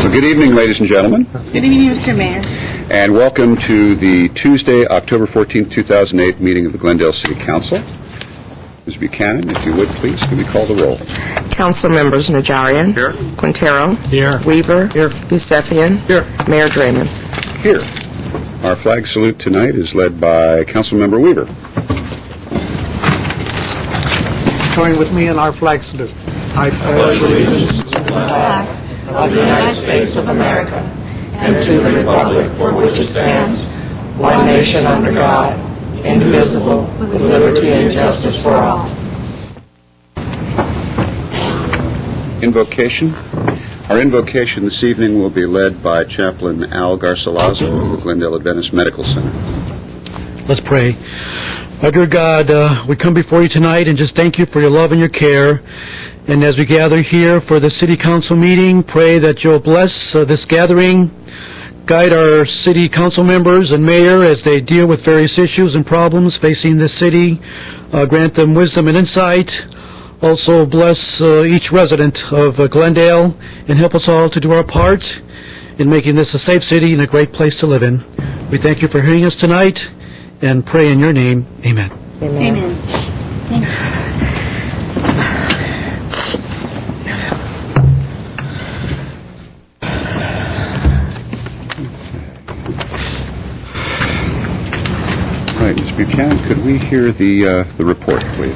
Well, good evening, ladies and gentlemen. Good evening, Mr. Mayor. And welcome to the Tuesday, October 14th, 2008 meeting of the Glendale City Council. Ms. Buchanan, if you would, please, can we call the roll? Council members Najarian. Here. Quintero. Here. Weaver. Here. Yusefian. Here. Mayor Draymond. Here. Our flag salute tonight is led by Councilmember Weaver. Join with me in our flag salute. I pledge allegiance to the flag of the United States of America and to the republic for which it stands, one nation under God, indivisible, with liberty and justice for all. Invocation. Our invocation this evening will be led by Chaplain Al Garcilaso of the Glendale Adventist Medical Center. Let's pray. Our dear God, we come before you tonight and just thank you for your love and your care. And as we gather here for the City Council meeting, pray that you'll bless this gathering, guide our City Council members and Mayor as they deal with various issues and problems facing this city. Grant them wisdom and insight. Also bless each resident of Glendale and help us all to do our part in making this a safe city and a great place to live in. We thank you for hearing us tonight and pray in your name. Amen. Amen. Amen. Thank you. Right, Ms. Buchanan, could we hear the report, please?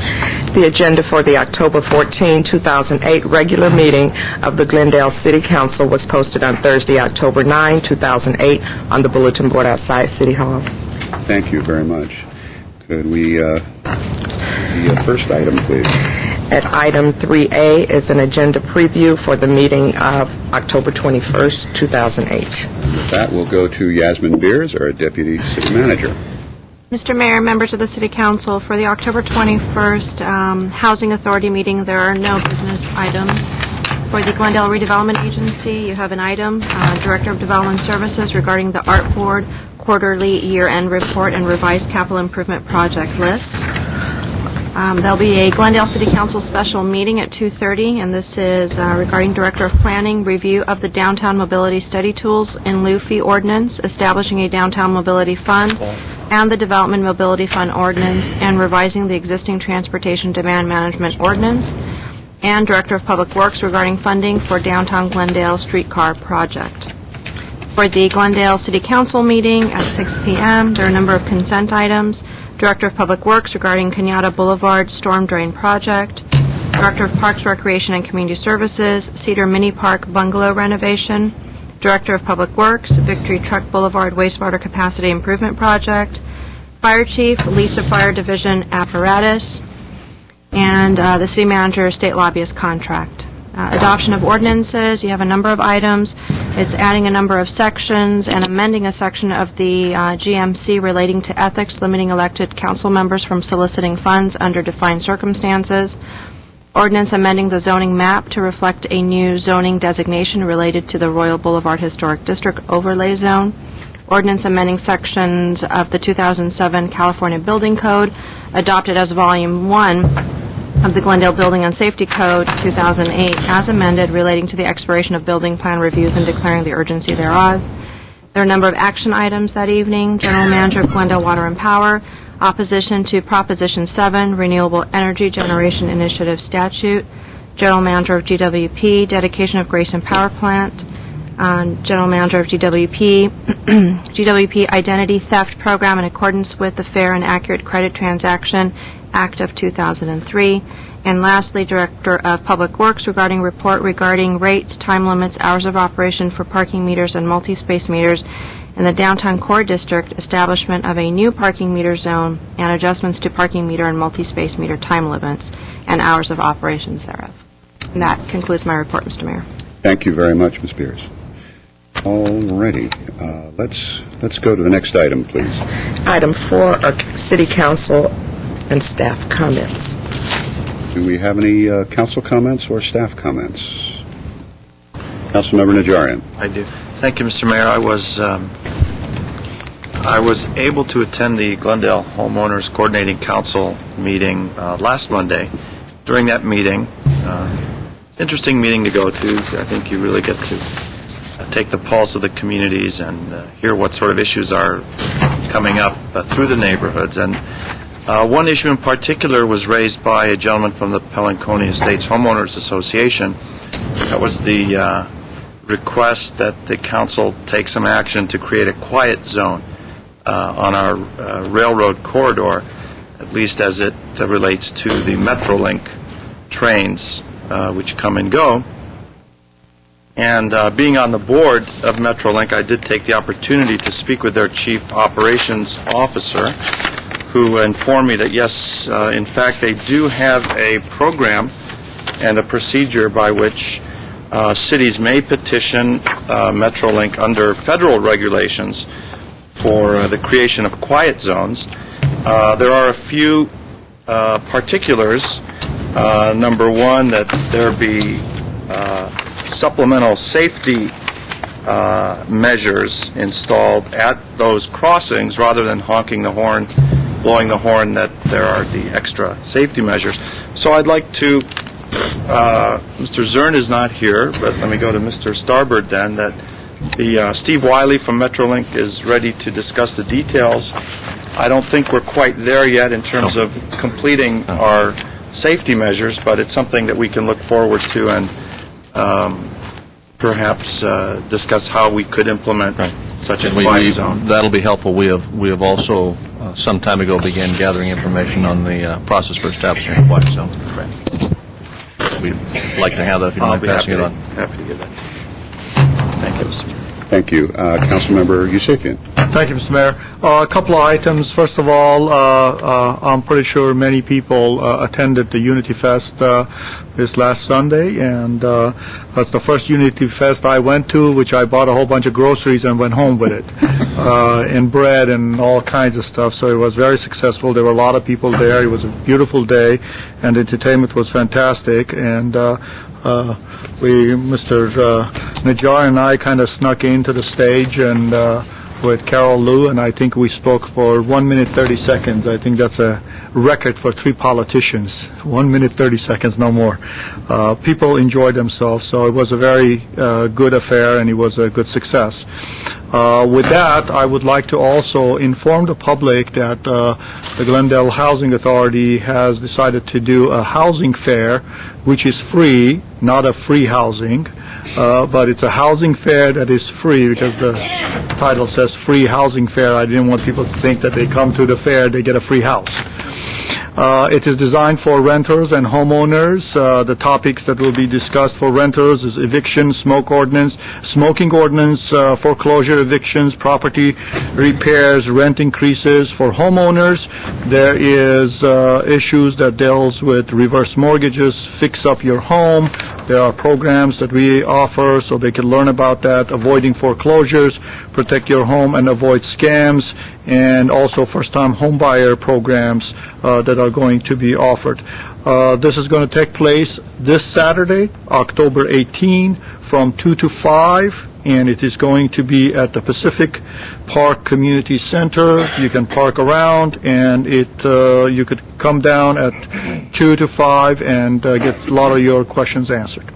The agenda for the October 14, 2008 regular meeting of the Glendale City Council was posted on Thursday, October 9, 2008 on the bulletin board outside City Hall. Thank you very much. Could we, the first item, please? At item 3A is an agenda preview for the meeting of October 21st, 2008. With that, we'll go to Yasmin Beers, our Deputy City Manager. Mr. Mayor, members of the City Council, for the October 21st Housing Authority meeting, there are no business items. For the Glendale Redevelopment Agency, you have an item, Director of Development Services, regarding the Art Board quarterly year-end report and revised capital improvement project list. There'll be a Glendale City Council special meeting at 2:30, and this is regarding Director of Planning, review of the Downtown Mobility Study Tools in lieu fee ordinance, establishing a Downtown Mobility Fund, and the Development Mobility Fund ordinance, and revising the existing Transportation Demand Management ordinance, and Director of Public Works regarding funding for Downtown Glendale Streetcar Project. For the Glendale City Council meeting at 6 p.m., there are a number of consent items. Director of Public Works regarding Kenyatta Boulevard Storm Drain Project, Director of Parks, Recreation, and Community Services, Cedar Mini Park Bungalow Renovation, Director of Public Works, Victory Truck Boulevard Wastewater Capacity Improvement Project, Fire Chief, Lisa Fire Division Apparatus, and the City Manager State Lobbyist Contract. Adoption of ordinances, you have a number of items. It's adding a number of sections and amending a section of the GMC relating to ethics, limiting elected council members from soliciting funds under defined circumstances. Ordinance amending the zoning map to reflect a new zoning designation related to the Royal Boulevard Historic District Overlay Zone. Ordinance amending sections of the 2007 California Building Code, adopted as Volume 1 of the Glendale Building and Safety Code 2008 as amended, relating to the expiration of building plan reviews and declaring the urgency thereof. There are a number of action items that evening. General Manager of Glendale Water and Power, opposition to Proposition 7, Renewable Energy Generation Initiative Statute. General Manager of GWP, dedication of Grayson Power Plant. General Manager of GWP, GWP Identity Theft Program in accordance with the Fair and Accurate Credit Transaction Act of 2003. And lastly, Director of Public Works regarding report regarding rates, time limits, hours of operation for parking meters and multi-space meters in the downtown core district, establishment of a new parking meter zone, and adjustments to parking meter and multi-space meter time limits and hours of operations thereof. And that concludes my report, Mr. Mayor. Thank you very much, Ms. Beers. All righty. Let's go to the next item, please. Item 4 are City Council and staff comments. Do we have any council comments or staff comments? Councilmember Najarian. I do. Thank you, Mr. Mayor. I was able to attend the Glendale Homeowners Coordinating Council meeting last Monday. During that meeting, interesting meeting to go to. I think you really get to take the pulse of the communities and hear what sort of issues are coming up through the neighborhoods. And one issue in particular was raised by a gentleman from the Pelanconi Estates Homeowners Association. That was the request that the council take some action to create a quiet zone on our railroad corridor, at least as it relates to the Metrolink trains which come and go. And being on the board of Metrolink, I did take the opportunity to speak with their chief operations officer, who informed me that, yes, in fact, they do have a program and a procedure by which cities may petition Metrolink under federal regulations for the creation of quiet zones. There are a few particulars. Number one, that there be supplemental safety measures installed at those crossings rather than honking the horn, blowing the horn, that there are the extra safety measures. So I'd like to, Mr. Zern is not here, but let me go to Mr. Starbird then, that the Steve Wiley from Metrolink is ready to discuss the details. I don't think we're quite there yet in terms of completing our safety measures, but it's something that we can look forward to and perhaps discuss how we could implement such a quiet zone. That'll be helpful. We have also some time ago began gathering information on the process for establishing a quiet zone. We'd like to have that if you don't mind passing it on. Happy to give that. Thank you, Mr. Mayor. Thank you. Councilmember Yusefian. Thank you, Mr. Mayor. A couple of items. First of all, I'm pretty sure many people attended the Unity Fest this last Sunday, and that's the first Unity Fest I went to, which I bought a whole bunch of groceries and went home with it, and bread and all kinds of stuff. So it was very successful. There were a lot of people there. It was a beautiful day, and the entertainment was fantastic. And Mr. Najjar and I kind of snuck into the stage and with Carol Liu, and I think we spoke for 1 minute 30 seconds. I think that's a record for three politicians. 1 minute 30 seconds, no more. People enjoyed themselves, so it was a very good affair, and it was a good success. With that, I would like to also inform the public that the Glendale Housing Authority has decided to do a housing fair, which is free, not a free housing, but it's a housing fair that is free, because the title says free housing fair. I didn't want people to think that they come to the fair, they get a free house. It is designed for renters and homeowners. The topics that will be discussed for renters is eviction, smoking ordinance, foreclosure evictions, property repairs, rent increases. For homeowners, there is issues that deals with reverse mortgages, fix up your home. There are programs that we offer so they can learn about that, avoiding foreclosures, protect your home and avoid scams, and also first-time homebuyer programs that are going to be offered. This is going to take place this Saturday, October 18, from 2 to 5, and it is going to be at the Pacific Park Community Center. You can park around, and you could come down at 2 to 5 and get a lot of your questions answered.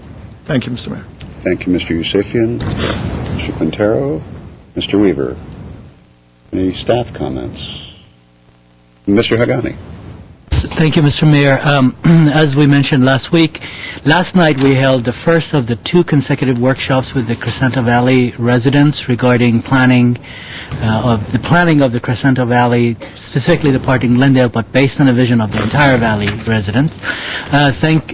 Thank you, Mr. Mayor. Thank you, Mr. Yusefian. Mr. Quintero. Mr. Weaver. Any staff comments? Mr. Hagani. Thank you, Mr. Mayor. As we mentioned last night we held the first of the 2 consecutive workshops with the Crescenta Valley residents regarding planning of the Crescenta Valley, specifically the part in Glendale, but based on a vision of the entire valley residents.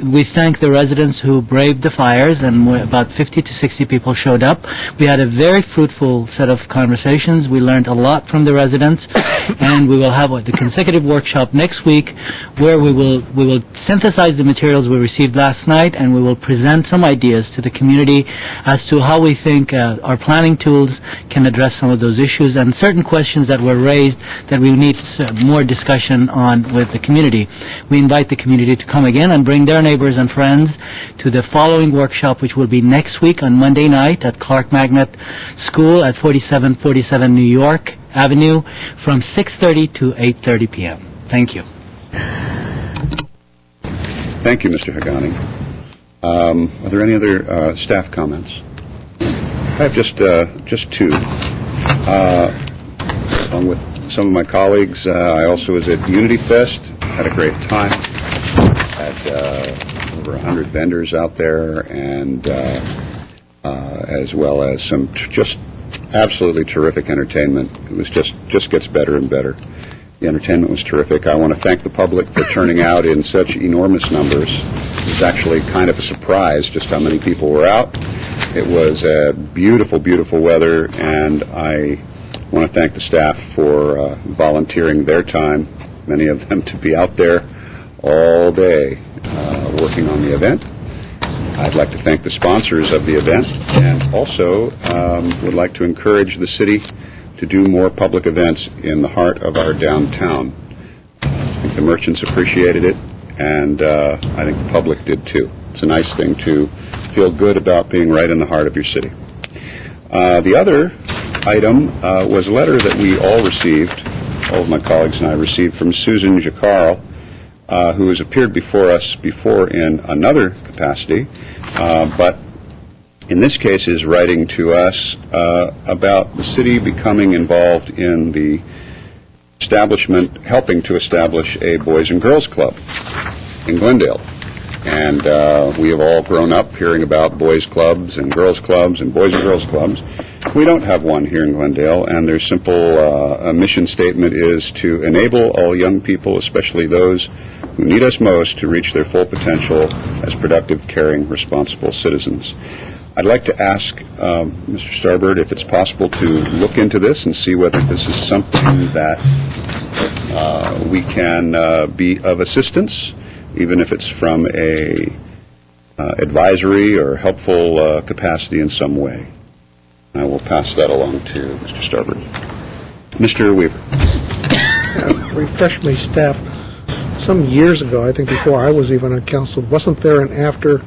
We thank the residents who braved the fires, and about 50 to 60 people showed up. We had a very fruitful set of conversations. We learned a lot from the residents, and we will have the consecutive workshop next week, where we will synthesize the materials we received last night, and we will present some ideas to the community as to how we think our planning tools can address some of those issues and certain questions that were raised that we need more discussion on with the community. We invite the community to come again and bring their neighbors and friends to the following workshop, which will be next week on Monday night at Clark Magnet School at 4747 New York Avenue from 6:30 to 8:30 p.m. Thank you. Thank you, Mr. Hagani. Are there any other staff comments? I have just two. Along with some of my colleagues, I also was at Unity Fest, had a great time. Had over 100 vendors out there, and as well as some just absolutely terrific entertainment. It was just gets better and better. The entertainment was terrific. I want to thank the public for turning out in such enormous numbers. It was actually kind of a surprise just how many people were out. It was beautiful, beautiful weather, and I want to thank the staff for volunteering their time, many of them to be out there all day working on the event. I'd like to thank the sponsors of the event, and also would like to encourage the city to do more public events in the heart of our downtown. I think the merchants appreciated it, and I think the public did too. It's a nice thing to feel good about being right in the heart of your city. The other item was a letter that we all received, all of my colleagues and I received, from Susan Jacarl, who has appeared before us before in another capacity, but in this case is writing to us about the city becoming involved in the establishment, helping to establish a Boys and Girls Club in Glendale. And we have all grown up hearing about boys clubs and girls clubs and boys and girls clubs. We don't have one here in Glendale, and their simple mission statement is to enable all young people, especially those who need us most, to reach their full potential as productive, caring, responsible citizens. I'd like to ask Mr. Starbird if it's possible to look into this and see whether this is something that we can be of assistance, even if it's from a advisory or helpful capacity in some way. I will pass that along to Mr. Starbird. Mr. Weaver. Refresh my step. Some years ago, I think before I was even on council, wasn't there an after-school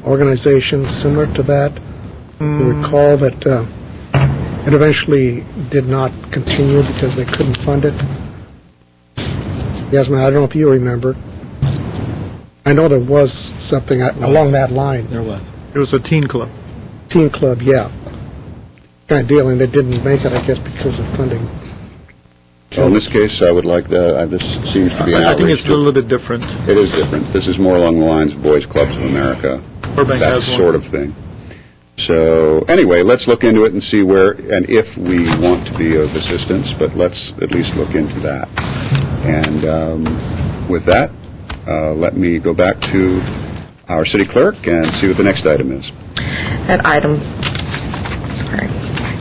organization similar to that? I recall that it eventually did not continue because they couldn't fund it. Yasmin, I don't know if you remember. I know there was something along that line. There was. It was a teen club. Teen club, yeah. Kind of deal, and they didn't make it, I guess, because of funding. Well, in this case, I would like this seems to be an outreach. I think it's a little bit different. It is different. This is more along the lines of Boys Clubs of America, Burbank that has one. sort of thing. So anyway, let's look into it and see where and if we want to be of assistance, but let's at least look into that. And with that, let me go back to our city clerk and see what the next item is.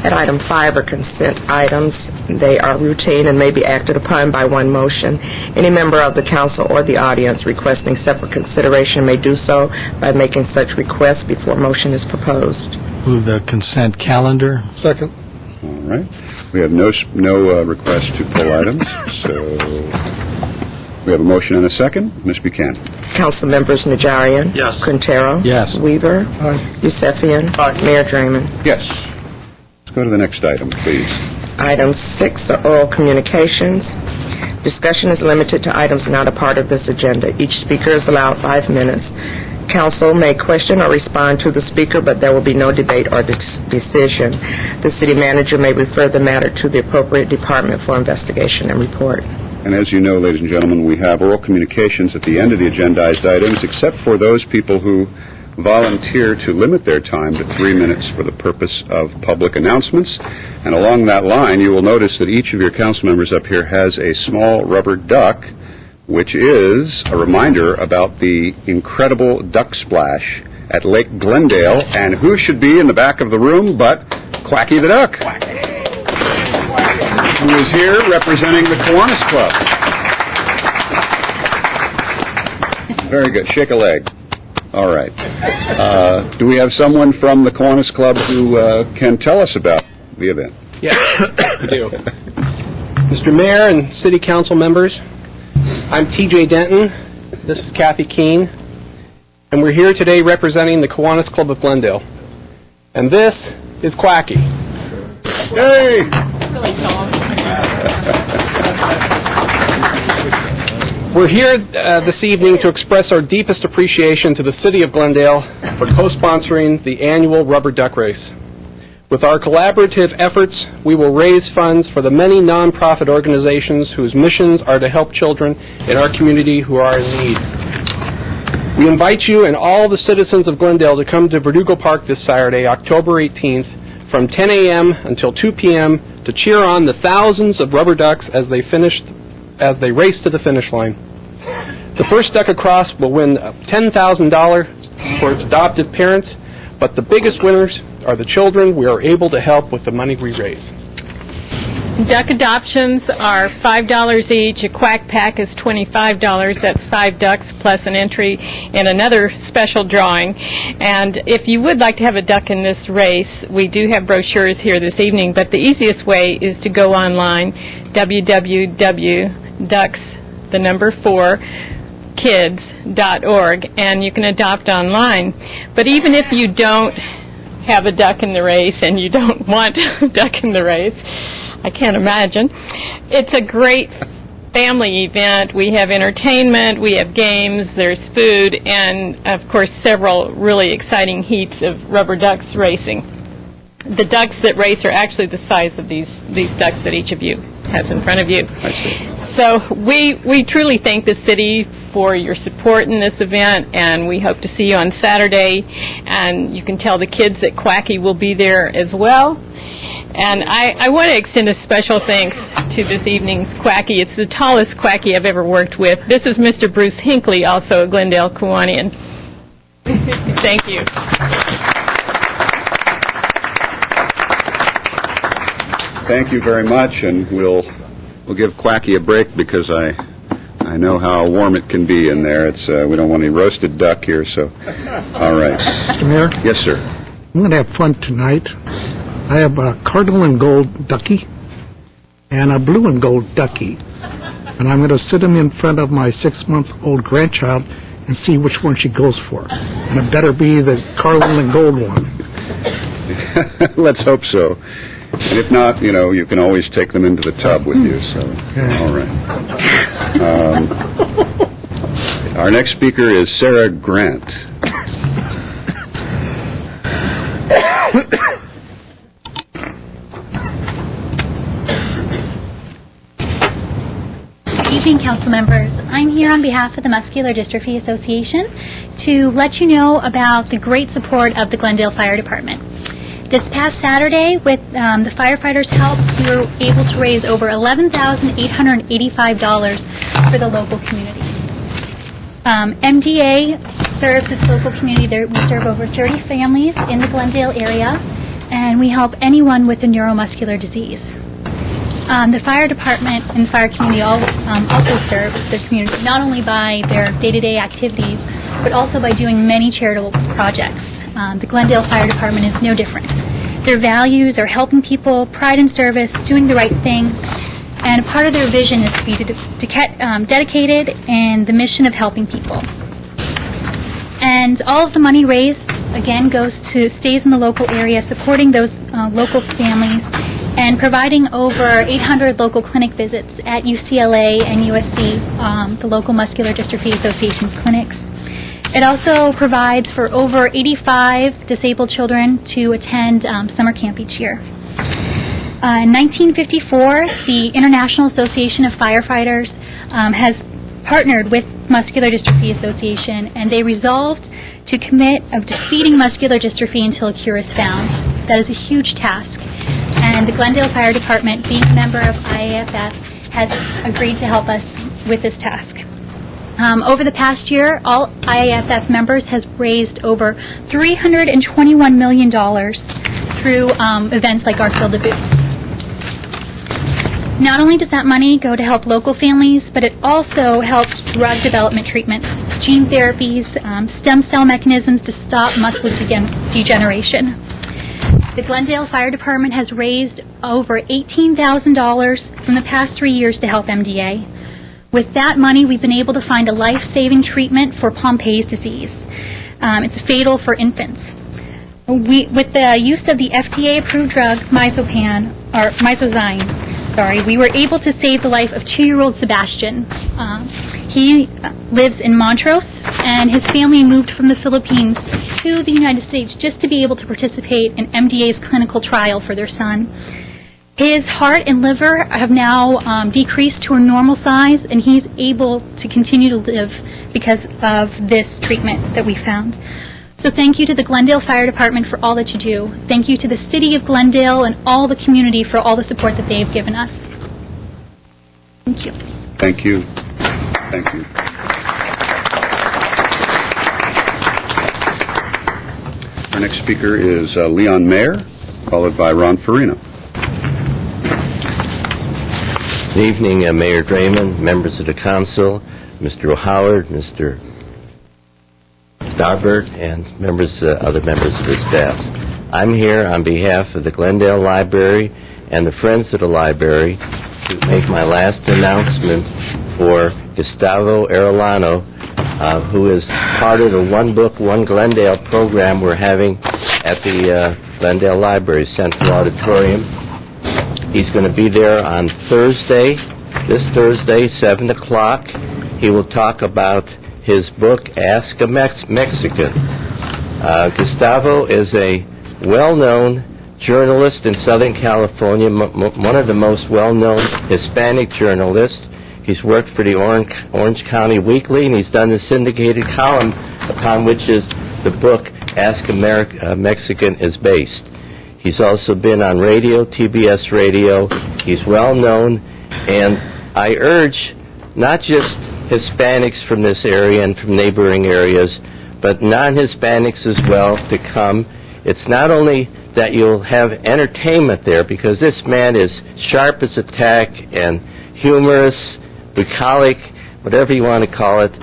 At item 5 are consent items. They are routine and may be acted upon by one motion. Any member of the council or the audience requesting separate consideration may do so by making such request before motion is proposed. Move the consent calendar. Second. All right. We have no request to pull items, so we have a motion and a second. Ms. Buchanan. Council members Najarian. Yes. Quintero. Yes. Weaver. Aye. Yusefian. Mayor Draymond. Yes. Let's go to the next item, please. Item 6 are oral communications. Discussion is limited to items not a part of this agenda. Each speaker is allowed 5 minutes. Council may question or respond to the speaker, but there will be no debate or decision. The city manager may refer the matter to the appropriate department for investigation and report. And as you know, ladies and gentlemen, we have oral communications at the end of the agendized items, except for those people who volunteer to limit their time to 3 minutes for the purpose of public announcements. And along that line, you will notice that each of your council members up here has a small rubber duck, which is a reminder about the incredible duck splash at Lake Glendale. And who should be in the back of the room but Quacky the Duck, who is here representing the Kiwanis Club. Very good. Shake a leg. All right. Do we have someone from the Kiwanis Club who can tell us about the event? Yes, we do. Mr. Mayor and City Council members, I'm TJ Denton. This is Kathy Keene. And we're here today representing the Kiwanis Club of Glendale. And this is Quacky. Hey! We're here this evening to express our deepest appreciation to the City of Glendale for co-sponsoring the annual Rubber Duck Race. With our collaborative efforts, we will raise funds for the many nonprofit organizations whose missions are to help children in our community who are in need. We invite you and all the citizens of Glendale to come to Verdugo Park this Saturday, October 18th, from 10 a.m. until 2 p.m. to cheer on the thousands of rubber ducks as they race to the finish line. The first duck across will win $10,000 for its adoptive parents, but the biggest winners are the children we are able to help with the money we raise. Duck adoptions are $5 each. A quack pack is $25. That's 5 ducks plus an entry in another special drawing. And if you would like to have a duck in this race, we do have brochures here this evening, but the easiest way is to go online, www.ducks4kids.org, and you can adopt online. But even if you don't have a duck in the race and you don't want a duck in the race, I can't imagine. It's a great family event. We have entertainment, we have games, there's food, and of course several really exciting heats of rubber ducks racing. The ducks that race are actually the size of these ducks that each of you has in front of you. I see. So we truly thank the city for your support in this event, and we hope to see you on Saturday. And you can tell the kids that Quacky will be there as well. And I want to extend a special thanks to this evening's Quacky. It's the tallest Quacky I've ever worked with. This is Mr. Bruce Hinckley, also a Glendale Kiwanian. Thank you. Thank you very much, and we'll give Quacky a break because I know how warm it can be in there. It's we don't want any roasted duck here, so all right. Mr. Mayor, Yes, sir. I'm going to have fun tonight. I have a cardinal and gold ducky and a blue and gold ducky, and I'm going to sit them in front of my 6-month-old grandchild and see which one she goes for. And it better be the cardinal and gold one. Let's hope so. And if not, you can always take them into the tub with you, so, all right. Our next speaker is Sarah Grant. Good evening, council members. I'm here on behalf of the Muscular Dystrophy Association to let you know about the great support of the Glendale Fire Department. This past Saturday, with the firefighters' help, we were able to raise over $11,885 for the local community. MDA serves its local community. We serve over 30 families in the Glendale area, and we help anyone with a neuromuscular disease. The fire department and fire community also serves the community, not only by their day-to-day activities, but also by doing many charitable projects. The Glendale Fire Department is no different. Their values are helping people, pride in service, doing the right thing, and part of their vision is to be dedicated in the mission of helping people. And all of the money raised, again, stays in the local area, supporting those local families and providing over 800 local clinic visits at UCLA and USC, the local Muscular Dystrophy Association's clinics. It also provides for over 85 disabled children to attend summer camp each year. In 1954, the International Association of Firefighters has partnered with Muscular Dystrophy Association, and they resolved to commit of defeating muscular dystrophy until a cure is found. That is a huge task, and the Glendale Fire Department, being a member of IAFF, has agreed to help us with this task. Over the past year, all IAFF members has raised over $321 million through events like our Field of Boots. Not only does that money go to help local families, but it also helps drug development treatments, gene therapies, stem cell mechanisms to stop muscular degeneration. The Glendale Fire Department has raised over $18,000 from the past 3 years to help MDA. With that money, we've been able to find a life-saving treatment for Pompe's disease. It's fatal for infants. With the use of the FDA-approved drug Misozyme, we were able to save the life of 2-year-old Sebastian. He lives in Montrose, and his family moved from the Philippines to the United States just to be able to participate in MDA's clinical trial for their son. His heart and liver have now decreased to a normal size, and he's able to continue to live because of this treatment that we found. So thank you to the Glendale Fire Department for all that you do. Thank you to the City of Glendale and all the community for all the support that they've given us. Thank you. Thank you. Thank you. Our next speaker is Leon Mayer, followed by Ron Farina. Good evening, Mayor Draymond, members of the council, Mr. O'Howard, Mr. Starbird, and other members of the staff. I'm here on behalf of the Glendale Library and the Friends of the Library to make my last announcement for Gustavo Arellano, who is part of the One Book, One Glendale program we're having at the Glendale Library Central Auditorium. He's going to be there on Thursday, this Thursday, 7 o'clock. He will talk about his book, Ask a Mexican. Gustavo is a well-known journalist in Southern California, one of the most well-known Hispanic journalists. He's worked for the Orange County Weekly, and he's done the syndicated column upon which the book, Ask a Mexican, is based. He's also been on radio, TBS radio. He's well-known, and I urge not just Hispanics from this area and from neighboring areas, but non-Hispanics as well to come. It's not only that you'll have entertainment there, because this man is sharp as a tack and humorous, bucolic, whatever you want to call it,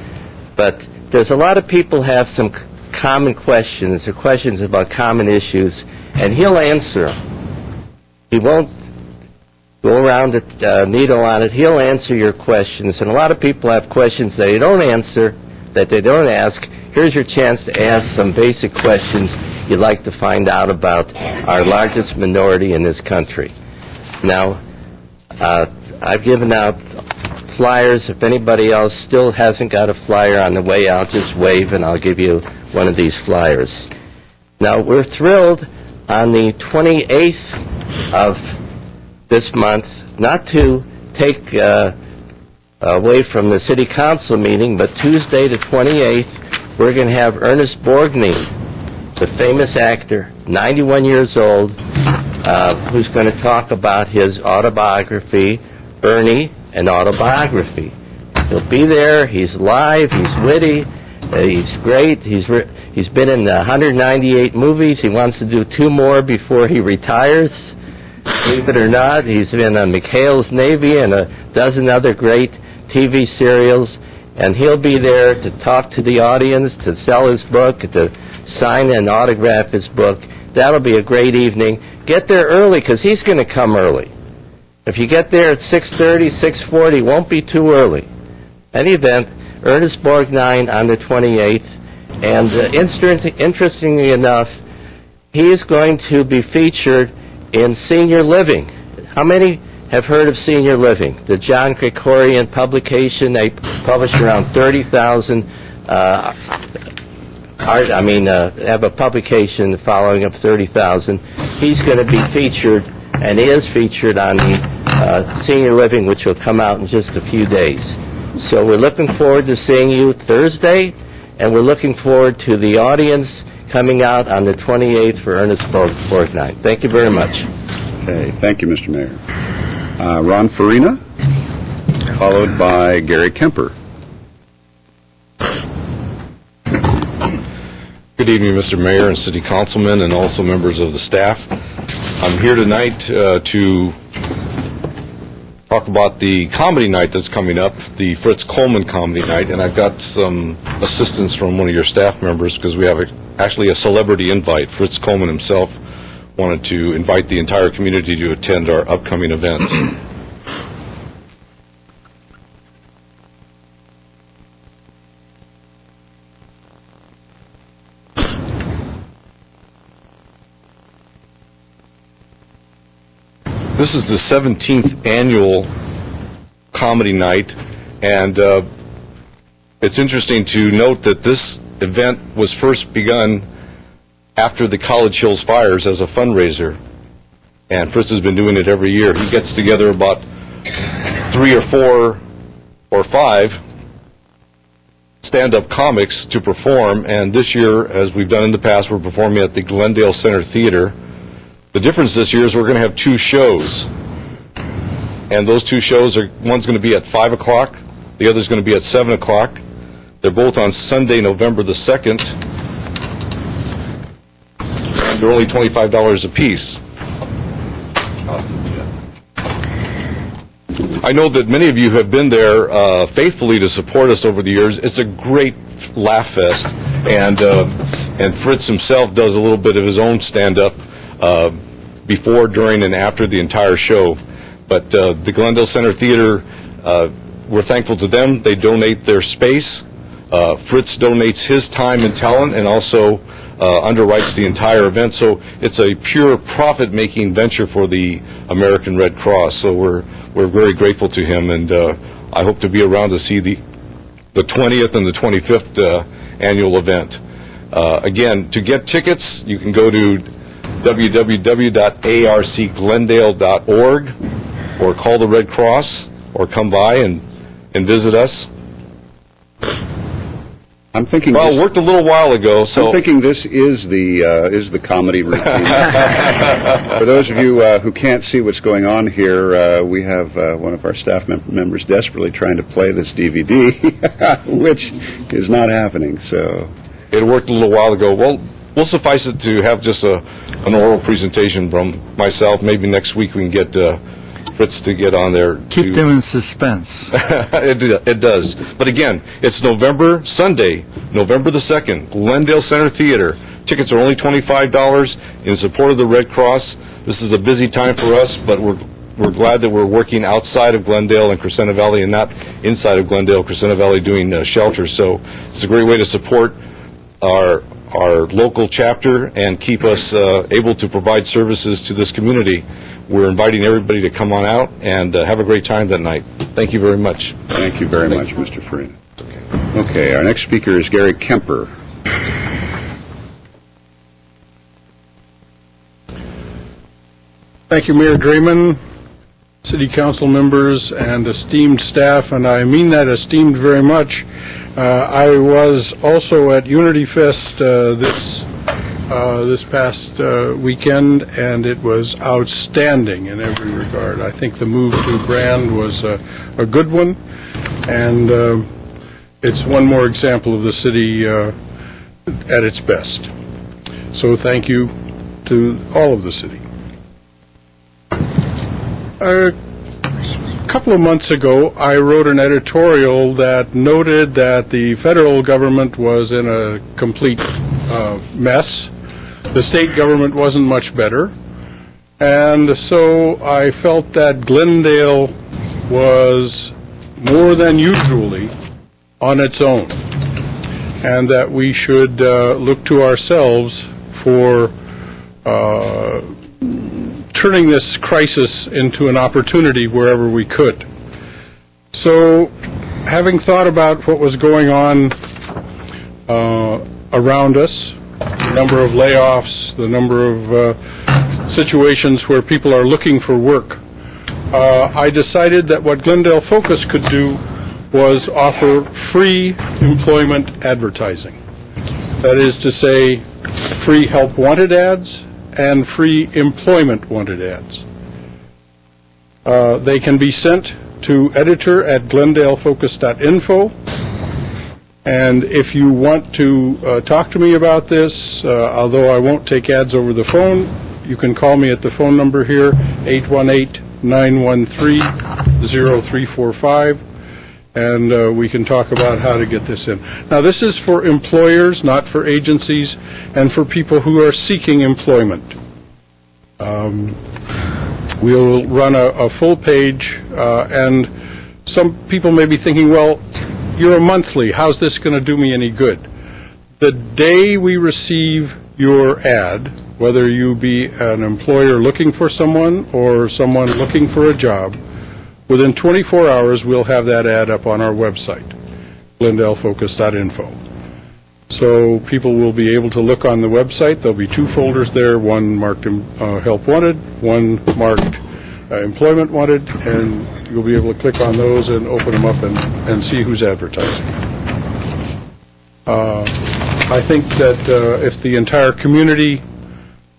but there's a lot of people have some common questions or questions about common issues, and he'll answer them. He won't go around the needle on it. He'll answer your questions, and a lot of people have questions that they don't answer, that they don't ask. Here's your chance to ask some basic questions you'd like to find out about our largest minority in this country. Now, I've given out flyers. If anybody else still hasn't got a flyer on the way out, just wave and I'll give you one of these flyers. Now, we're thrilled on the 28th of this month, not to take away from the city council meeting, but Tuesday the 28th, we're going to have Ernest Borgnine, the famous actor, 91 years old, who's going to talk about his autobiography, Ernie, an autobiography. He'll be there. He's live. He's witty. He's great. He's been in 198 movies. He wants to do 2 more before he retires. Believe it or not, he's been on McHale's Navy and a dozen other great TV serials, and he'll be there to talk to the audience, to sell his book, to sign and autograph his book. That'll be a great evening. Get there early, because he's going to come early. If you get there at 6:30, 6:40, won't be too early. Any event, Ernest Borgnine on the 28th, and interestingly enough, he is going to be featured in Senior Living. How many have heard of Senior Living? The John Krikorian publication. They publish around 30,000 have a publication following of 30,000. He's going to be featured, and is featured on the Senior Living, which will come out in just a few days. So we're looking forward to seeing you Thursday, and we're looking forward to the audience coming out on the 28th for Ernest Borgnine. Thank you very much. Okay, thank you, Mr. Mayor. Ron Farina, followed by Gary Kemper. Good evening, Mr. Mayor and City Councilmen, and also members of the staff. I'm here tonight to talk about the comedy night that's coming up, the Fritz Coleman Comedy Night, and I've got some assistance from one of your staff members because we have actually a celebrity invite. Fritz Coleman himself wanted to invite the entire community to attend our upcoming events. This is the 17th annual comedy night, and it's interesting to note that this event was first begun after the College Hills fires as a fundraiser, and Fritz has been doing it every year. He gets together about 3 or 4 or 5 stand-up comics to perform, and this year, as we've done in the past, we're performing at the Glendale Center Theater. The difference this year is we're going to have 2 shows, and those 2 shows are, one's going to be at 5 o'clock, the other's going to be at 7 o'clock. They're both on Sunday, November the 2nd. They're only $25 a piece. I know that many of you have been there faithfully to support us over the years. It's a great laugh fest, and Fritz himself does a little bit of his own stand-up before, during, and after the entire show. But the Glendale Center Theater, we're thankful to them. They donate their space. Fritz donates his time and talent, and also underwrites the entire event. So it's a pure profit-making venture for the American Red Cross. So we're very grateful to him, and I hope to be around to see the 20th and the 25th annual event. Again, to get tickets, you can go to www.arcglendale.org, or call the Red Cross, or come by and visit us. I'm thinking. Well, it worked a little while ago, so I'm thinking this is the comedy routine. For those of you who can't see what's going on here, we have one of our staff members desperately trying to play this DVD, which is not happening. So it worked a little while ago. Well, we'll suffice it to have just an oral presentation from myself. Maybe next week we can get Fritz to get on there. Keep them in suspense. It does. But again, it's Sunday, November the 2nd, Glendale Center Theater. Tickets are only $25 in support of the Red Cross. This is a busy time for us, but we're glad that we're working outside of Glendale and Crescenta Valley and not inside of Glendale, Crescenta Valley, doing shelters. So it's a great way to support our local chapter and keep us able to provide services to this community. We're inviting everybody to come on out and have a great time that night. Thank you very much. Thank you very much, Mr. Farina. Okay, our next speaker is Gary Kemper. Thank you, Mayor Draymond, City Council members, and esteemed staff, and I mean that esteemed very much. I was also at Unity Fest this past weekend, and it was outstanding in every regard. I think the move to Grand was a good one, and it's one more example of the city at its best. So thank you to all of the city. A couple of months ago, I wrote an editorial that noted that the federal government was in a complete mess. The state government wasn't much better. And so I felt that Glendale was more than usually on its own, and that we should look to ourselves for turning this crisis into an opportunity wherever we could. So, having thought about what was going on around us, the number of layoffs, the number of situations where people are looking for work, I decided that what Glendale Focus could do was offer free employment advertising. That is to say, free help wanted ads and free employment wanted ads. They can be sent to editor@glendalefocus.info. And if you want to talk to me about this, although I won't take ads over the phone, you can call me at the phone number here, 818-913-0345, and we can talk about how to get this in. Now, this is for employers, not for agencies, and for people who are seeking employment. We'll run a full page, and some people may be thinking, well, you're a monthly, how's this going to do me any good? The day we receive your ad, whether you be an employer looking for someone or someone looking for a job. Within 24 hours, we'll have that ad up on our website, glendalefocus.info. So people will be able to look on the website. There'll be 2 folders there, one marked Help Wanted, one marked Employment Wanted, and you'll be able to click on those and open them up and see who's advertising. I think that if the entire community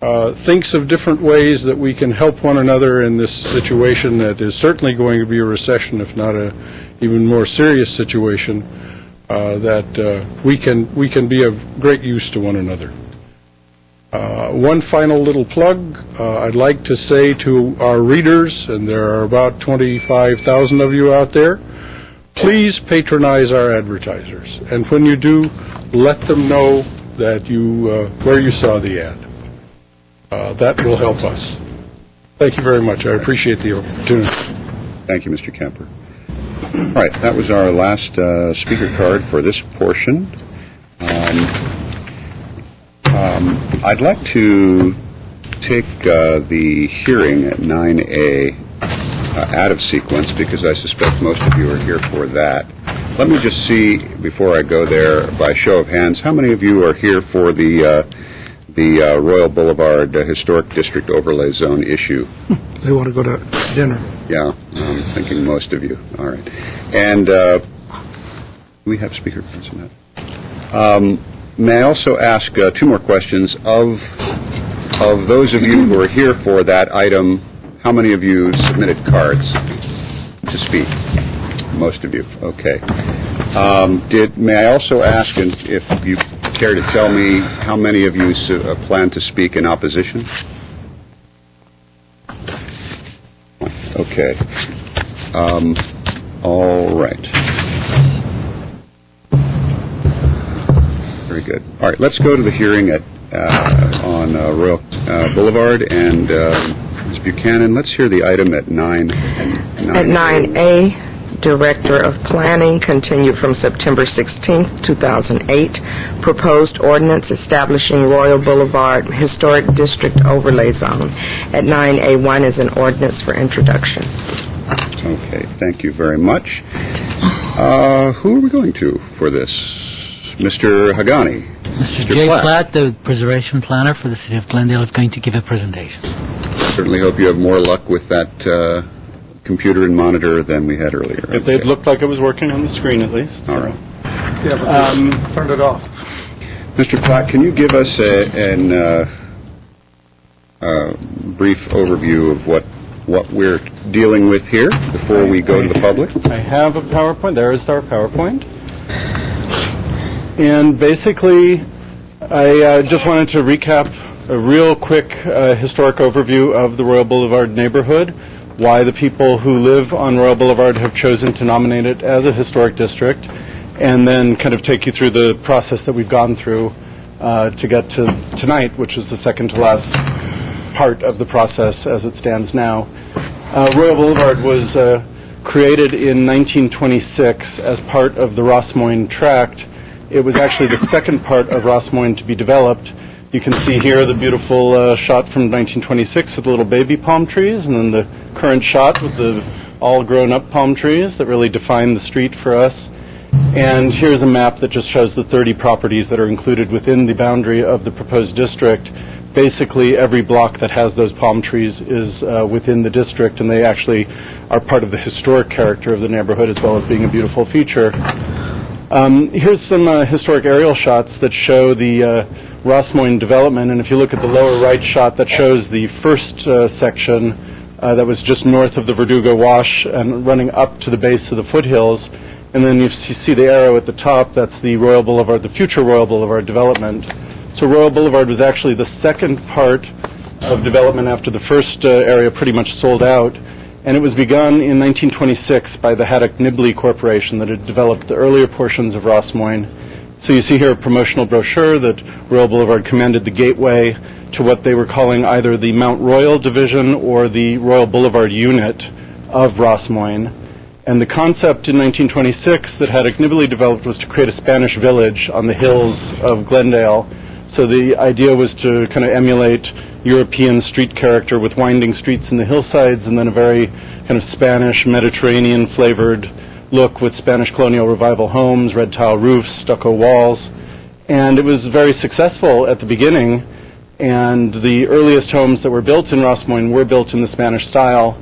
thinks of different ways that we can help one another in this situation that is certainly going to be a recession, if not a even more serious situation, that we can be of great use to one another. One final little plug, I'd like to say to our readers, and there are about 25,000 of you out there, please patronize our advertisers. And when you do, let them know that where you saw the ad. That will help us. Thank you very much. I appreciate the opportunity. Thank you, Mr. Kemper. All right, that was our last speaker card for this portion. I'd like to take the hearing at 9A out of sequence because I suspect most of you are here for that. Let me just see, before I go there, by show of hands, how many of you are here for the Royal Boulevard Historic District Overlay Zone issue? They want to go to dinner. Yeah, I'm thinking most of you. All right. And do we have speaker cards on that? May I also ask 2 more questions? Of those of you who are here for that item, how many of you submitted cards to speak? Most of you. Okay. May I also ask if you care to tell me how many of you plan to speak in opposition? Okay. All right. Very good. All right, let's go to the hearing on Royal Boulevard, and Ms. Buchanan, let's hear the item at 9. At 9A, Director of Planning, continued from September 16, 2008. Proposed ordinance establishing Royal Boulevard Historic District Overlay Zone. At 9A1 is an ordinance for introduction. Okay, thank you very much. Who are we going to for this? Mr. Hagani. Mr. Jay Platt, the preservation planner for the city of Glendale, is going to give a presentation. Certainly hope you have more luck with that computer and monitor than we had earlier. If it looked like it was working on the screen at least. All right. Yeah, but turned it off. Mr. Platt, can you give us a brief overview of what we're dealing with here before we go to the public? I have a PowerPoint. There is our PowerPoint. And basically, I just wanted to recap a real quick historic overview of the Royal Boulevard neighborhood, why the people who live on Royal Boulevard have chosen to nominate it as a historic district, and then kind of take you through the process that we've gone through to get to tonight, which is the second to last part of the process as it stands now. Royal Boulevard was created in 1926 as part of the Ross Moyne Tract. It was actually the second part of Ross Moyne to be developed. You can see here the beautiful shot from 1926 with the little baby palm trees, and then the current shot with the all grown-up palm trees that really define the street for us. And here's a map that just shows the 30 properties that are included within the boundary of the proposed district. Basically, every block that has those palm trees is within the district, and they actually are part of the historic character of the neighborhood as well as being a beautiful feature. Here's some historic aerial shots that show the Ross Moyne development, and if you look at the lower right shot, that shows the first section that was just north of the Verdugo Wash and running up to the base of the foothills. And then you see the arrow at the top, that's the Royal Boulevard, the future Royal Boulevard development. So Royal Boulevard was actually the second part of development after the first area pretty much sold out. And it was begun in 1926 by the Haddock-Nibley Corporation that had developed the earlier portions of Ross Moyne. So you see here a promotional brochure that Royal Boulevard commanded the gateway to what they were calling either the Mount Royal Division or the Royal Boulevard Unit of Ross Moyne. And the concept in 1926 that Haddock-Nibley developed was to create a Spanish village on the hills of Glendale. So the idea was to kind of emulate European street character with winding streets in the hillsides, and then a very kind of Spanish, Mediterranean flavored look with Spanish colonial revival homes, red tile roofs, stucco walls. And it was very successful at the beginning, and the earliest homes that were built in Ross Moines were built in the Spanish style.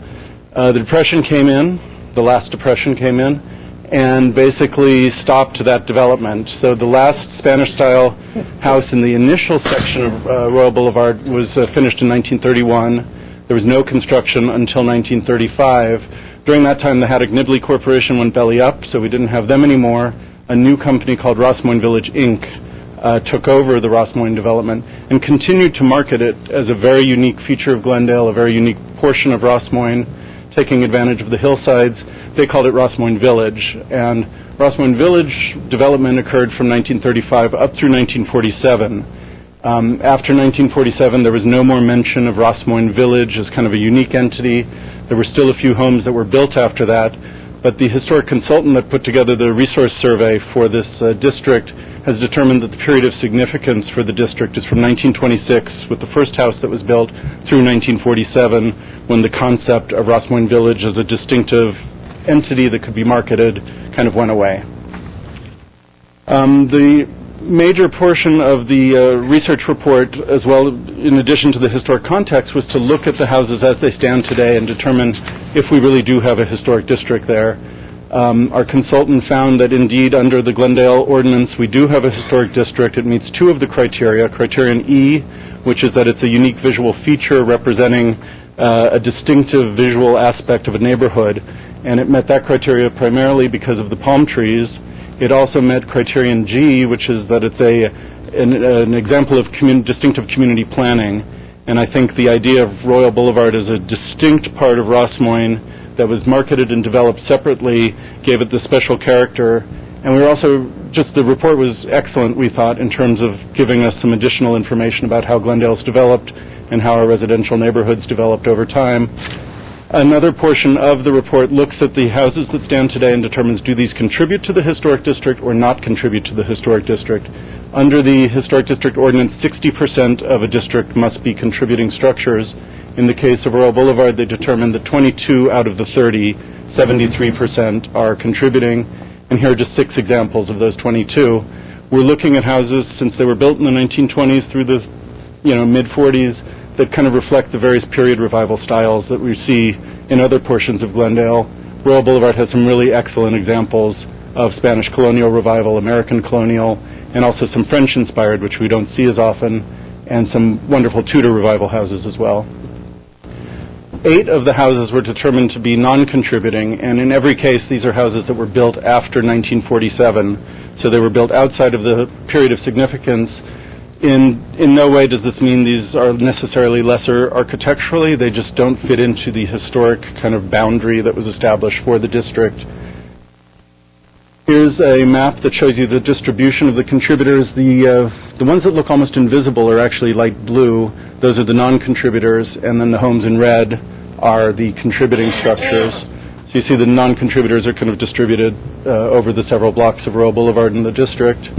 The Depression came in, the last Depression came in, and basically stopped that development. So the last Spanish-style house in the initial section of Royal Boulevard was finished in 1931. There was no construction until 1935. During that time, the Haddock Nibley Corporation went belly up, so we didn't have them anymore. A new company called Ross Moines Village, Inc. Took over the Ross Moines development and continued to market it as a very unique feature of Glendale, a very unique portion of Ross Moines, taking advantage of the hillsides. They called it Ross Moines Village, and Ross Moines Village development occurred from 1935 up through 1947. After 1947, there was no more mention of Ross Moines Village as kind of a unique entity. There were still a few homes that were built after that, but the historic consultant that put together the resource survey for this district has determined that the period of significance for the district is from 1926, with the first house that was built, through 1947, when the concept of Ross Moines Village as a distinctive entity that could be marketed kind of went away. The major portion of the research report, as well, in addition to the historic context, was to look at the houses as they stand today and determine if we really do have a historic district there. Our consultant found that indeed under the Glendale ordinance we do have a historic district. It meets two of the criteria. Criterion E, which is that it's a unique visual feature representing a distinctive visual aspect of a neighborhood, and it met that criteria primarily because of the palm trees. It also met criterion G, which is that it's an example of distinctive community planning. And I think the idea of Royal Boulevard as a distinct part of Ross Moines that was marketed and developed separately gave it the special character. And we were also, the report was excellent, we thought, in terms of giving us some additional information about how Glendale's developed and how our residential neighborhoods developed over time. Another portion of the report looks at the houses that stand today and determines, do these contribute to the historic district or not contribute to the historic district? Under the historic district ordinance, 60% of a district must be contributing structures. In the case of Royal Boulevard, they determined that 22 out of the 30, 73%, are contributing. And here are just 6 examples of those 22. We're looking at houses since they were built in the 1920s through the mid-40s that kind of reflect the various period revival styles that we see in other portions of Glendale. Royal Boulevard has some really excellent examples of Spanish colonial revival, American colonial, and also some French-inspired, which we don't see as often, and some wonderful Tudor revival houses as well. 8 of the houses were determined to be non-contributing, and in every case, these are houses that were built after 1947, so they were built outside of the period of significance. In no way does this mean these are necessarily lesser architecturally. They just don't fit into the historic kind of boundary that was established for the district. Here's a map that shows you the distribution of the contributors. The ones that look almost invisible are actually light blue. Those are the non-contributors, and then the homes in red are the contributing structures. So you see the non-contributors are kind of distributed over the several blocks of Royal Boulevard in the district.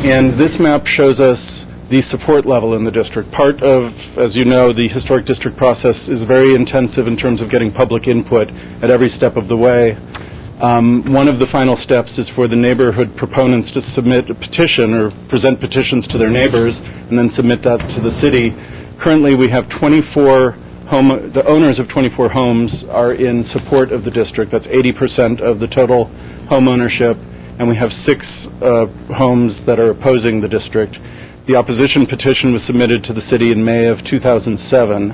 And this map shows us the support level in the district. Part of, as you know, the historic district process is very intensive in terms of getting public input at every step of the way. One of the final steps is for the neighborhood proponents to submit a petition or present petitions to their neighbors and then submit that to the city. Currently, we have the owners of 24 homes are in support of the district. That's 80% of the total home ownership. And we have 6 homes that are opposing the district. The opposition petition was submitted to the city in May of 2007.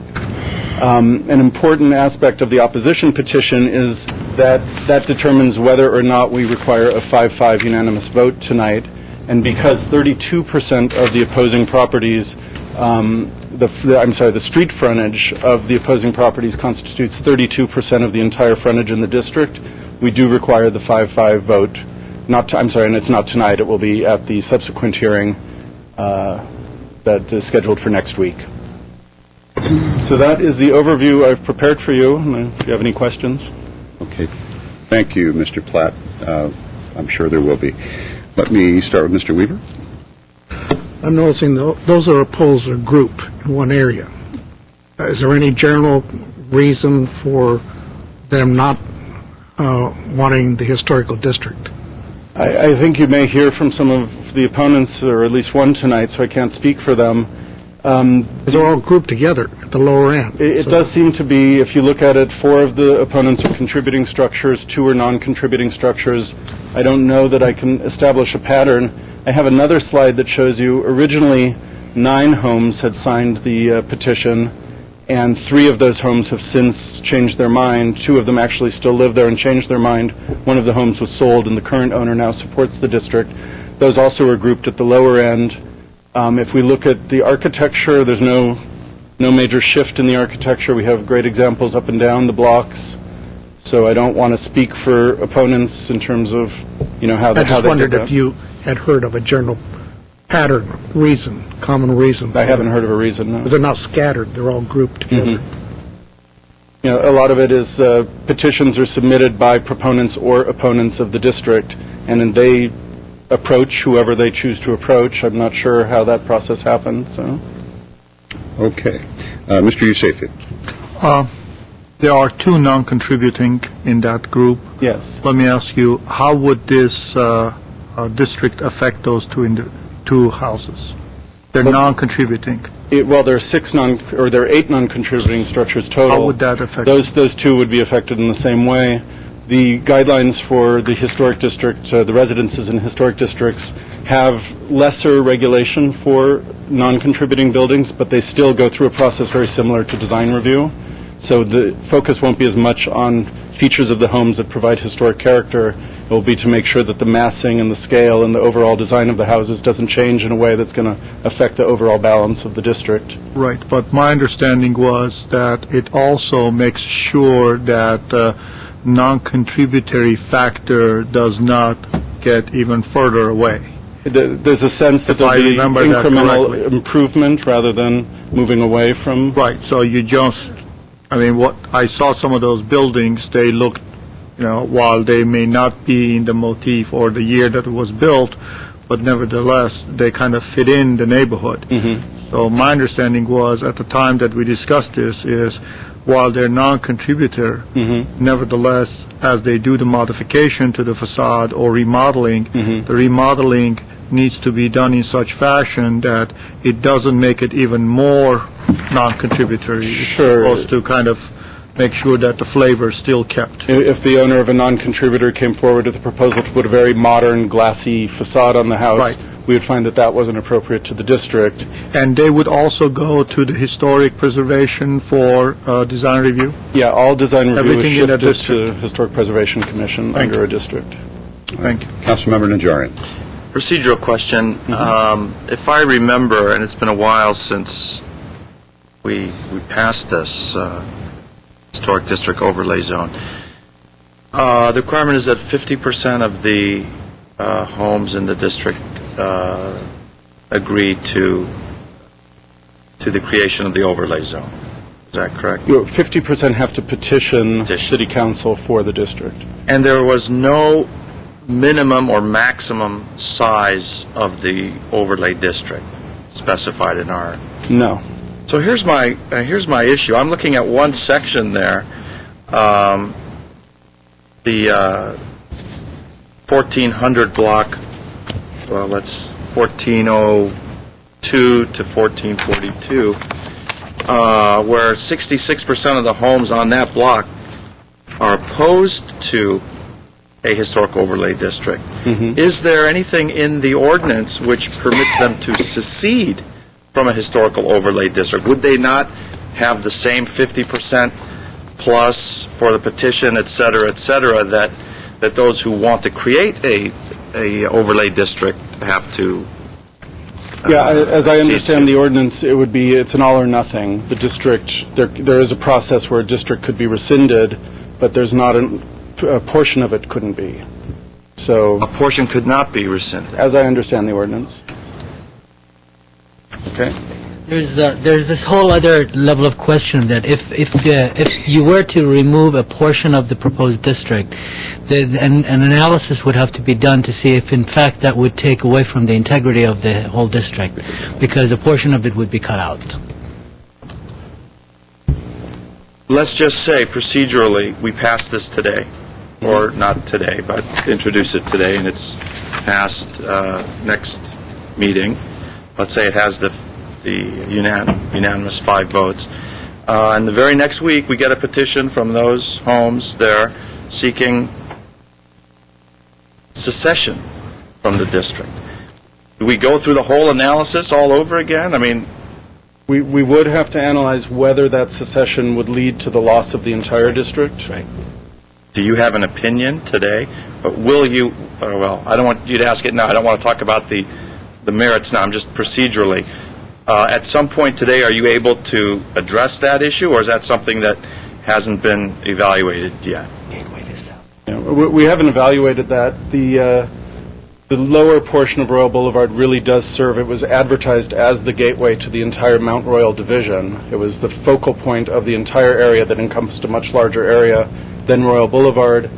An important aspect of the opposition petition is that determines whether or not we require a 5-5 unanimous vote tonight. And because 32% of the opposing properties, the street frontage of the opposing properties constitutes 32% of the entire frontage in the district, we do require the 5-5 vote. And it's not tonight. It will be at the subsequent hearing that is scheduled for next week. So that is the overview I've prepared for you. If you have any questions. Okay. Thank you, Mr. Platt. I'm sure there will be. Let me start with Mr. Weaver. I'm noticing those are opposed or grouped in one area. Is there any general reason for them not wanting the historical district? I think you may hear from some of the opponents, or at least one tonight, so I can't speak for them. They're all grouped together at the lower end. It does seem to be, if you look at it, 4 of the opponents are contributing structures, 2 are non-contributing structures. I don't know that I can establish a pattern. I have another slide that shows you originally 9 homes had signed the petition, and 3 of those homes have since changed their mind. 2 of them actually still live there and changed their mind. One of the homes was sold, and the current owner now supports the district. Those also are grouped at the lower end. If we look at the architecture, there's no major shift in the architecture. We have great examples up and down the blocks. So I don't want to speak for opponents in terms of, how they I just wondered did that. if you had heard of a general pattern, reason, common reason. I haven't heard of a reason, no. Because they're not scattered, they're all grouped together. A lot of it is petitions are submitted by proponents or opponents of the district, and then they approach whoever they choose to approach. I'm not sure how that process happens. So. Okay. Mr. Yusefi. There are 2 non-contributing in that group. Yes. Let me ask you, how would this district affect those 2 houses? They're non-contributing. Well, there are 8 non-contributing structures total. How would that affect those 2 would be affected in the same way. The guidelines for the historic district, the residences in historic districts, have lesser regulation for non-contributing buildings, but they still go through a process very similar to design review. So the focus won't be as much on features of the homes that provide historic character. It will be to make sure that the massing and the scale and the overall design of the houses doesn't change in a way that's going to affect the overall balance of the district. Right, but my understanding was that it also makes sure that non-contributory factor does not get even further away. There's a sense that there'll be incremental improvement rather than moving away from. Right, so you just, what I saw some of those buildings, they looked, while they may not be in the motif or the year that it was built, but nevertheless, they kind of fit in the neighborhood. So my understanding was, at the time that we discussed this, is while they're non-contributor, nevertheless, as they do the modification to the facade or remodeling, the remodeling needs to be done in such fashion that it doesn't make it even more non-contributory. Sure. It's supposed to kind of make sure that the flavor is still kept. If the owner of a non-contributor came forward with a proposal to put a very modern, glassy facade on the house, we would find that that wasn't appropriate to the district. And they would also go to the historic preservation for design review? Yeah, all design review is Everything in shifted the to Historic Preservation Commission under a district. Thank you. Councilmember Najarian. Procedural question. If I remember, and it's been a while since we passed this historic district overlay zone, the requirement is that 50% of the homes in the district agree to the creation of the overlay zone. Is that correct? 50% have to petition City Council for the district. And there was no minimum or maximum size of the overlay district specified in our... No. So here's my issue. I'm looking at one section there, the 1400 block. Well, that's 1402 to 1442, where 66% of the homes on that block are opposed to a historic overlay district. Is there anything in the ordinance which permits them to secede from a historical overlay district? Would they not have the same 50% plus for the petition, et cetera, that those who want to create a overlay district have to? As I understand the ordinance, it's an all or nothing. The district, there is a process where a district could be rescinded, but there's not a portion of it couldn't be. So a portion could not be rescinded, as I understand the ordinance. Okay. There's this whole other level of question that if you were to remove a portion of the proposed district, an analysis would have to be done to see if in fact that would take away from the integrity of the whole district, because a portion of it would be cut out. Let's just say procedurally, we pass this today, or not today, but introduce it today, and it's passed next meeting. Let's say it has the unanimous 5 votes. And the very next week, we get a petition from those homes there seeking secession from the district. Do we go through the whole analysis all over again? I mean, We would have to analyze whether that secession would lead to the loss of the entire district. Right. do you have an opinion today? But will you, well, I don't want you to ask it now. I don't want to talk about the merits now. I'm just procedurally. At some point today, are you able to address that issue, or is that something that hasn't been evaluated yet? Yeah, we haven't evaluated that. The lower portion of Royal Boulevard really does serve, it was advertised as the gateway to the entire Mount Royal division. It was the focal point of the entire area that encompassed a much larger area than Royal Boulevard.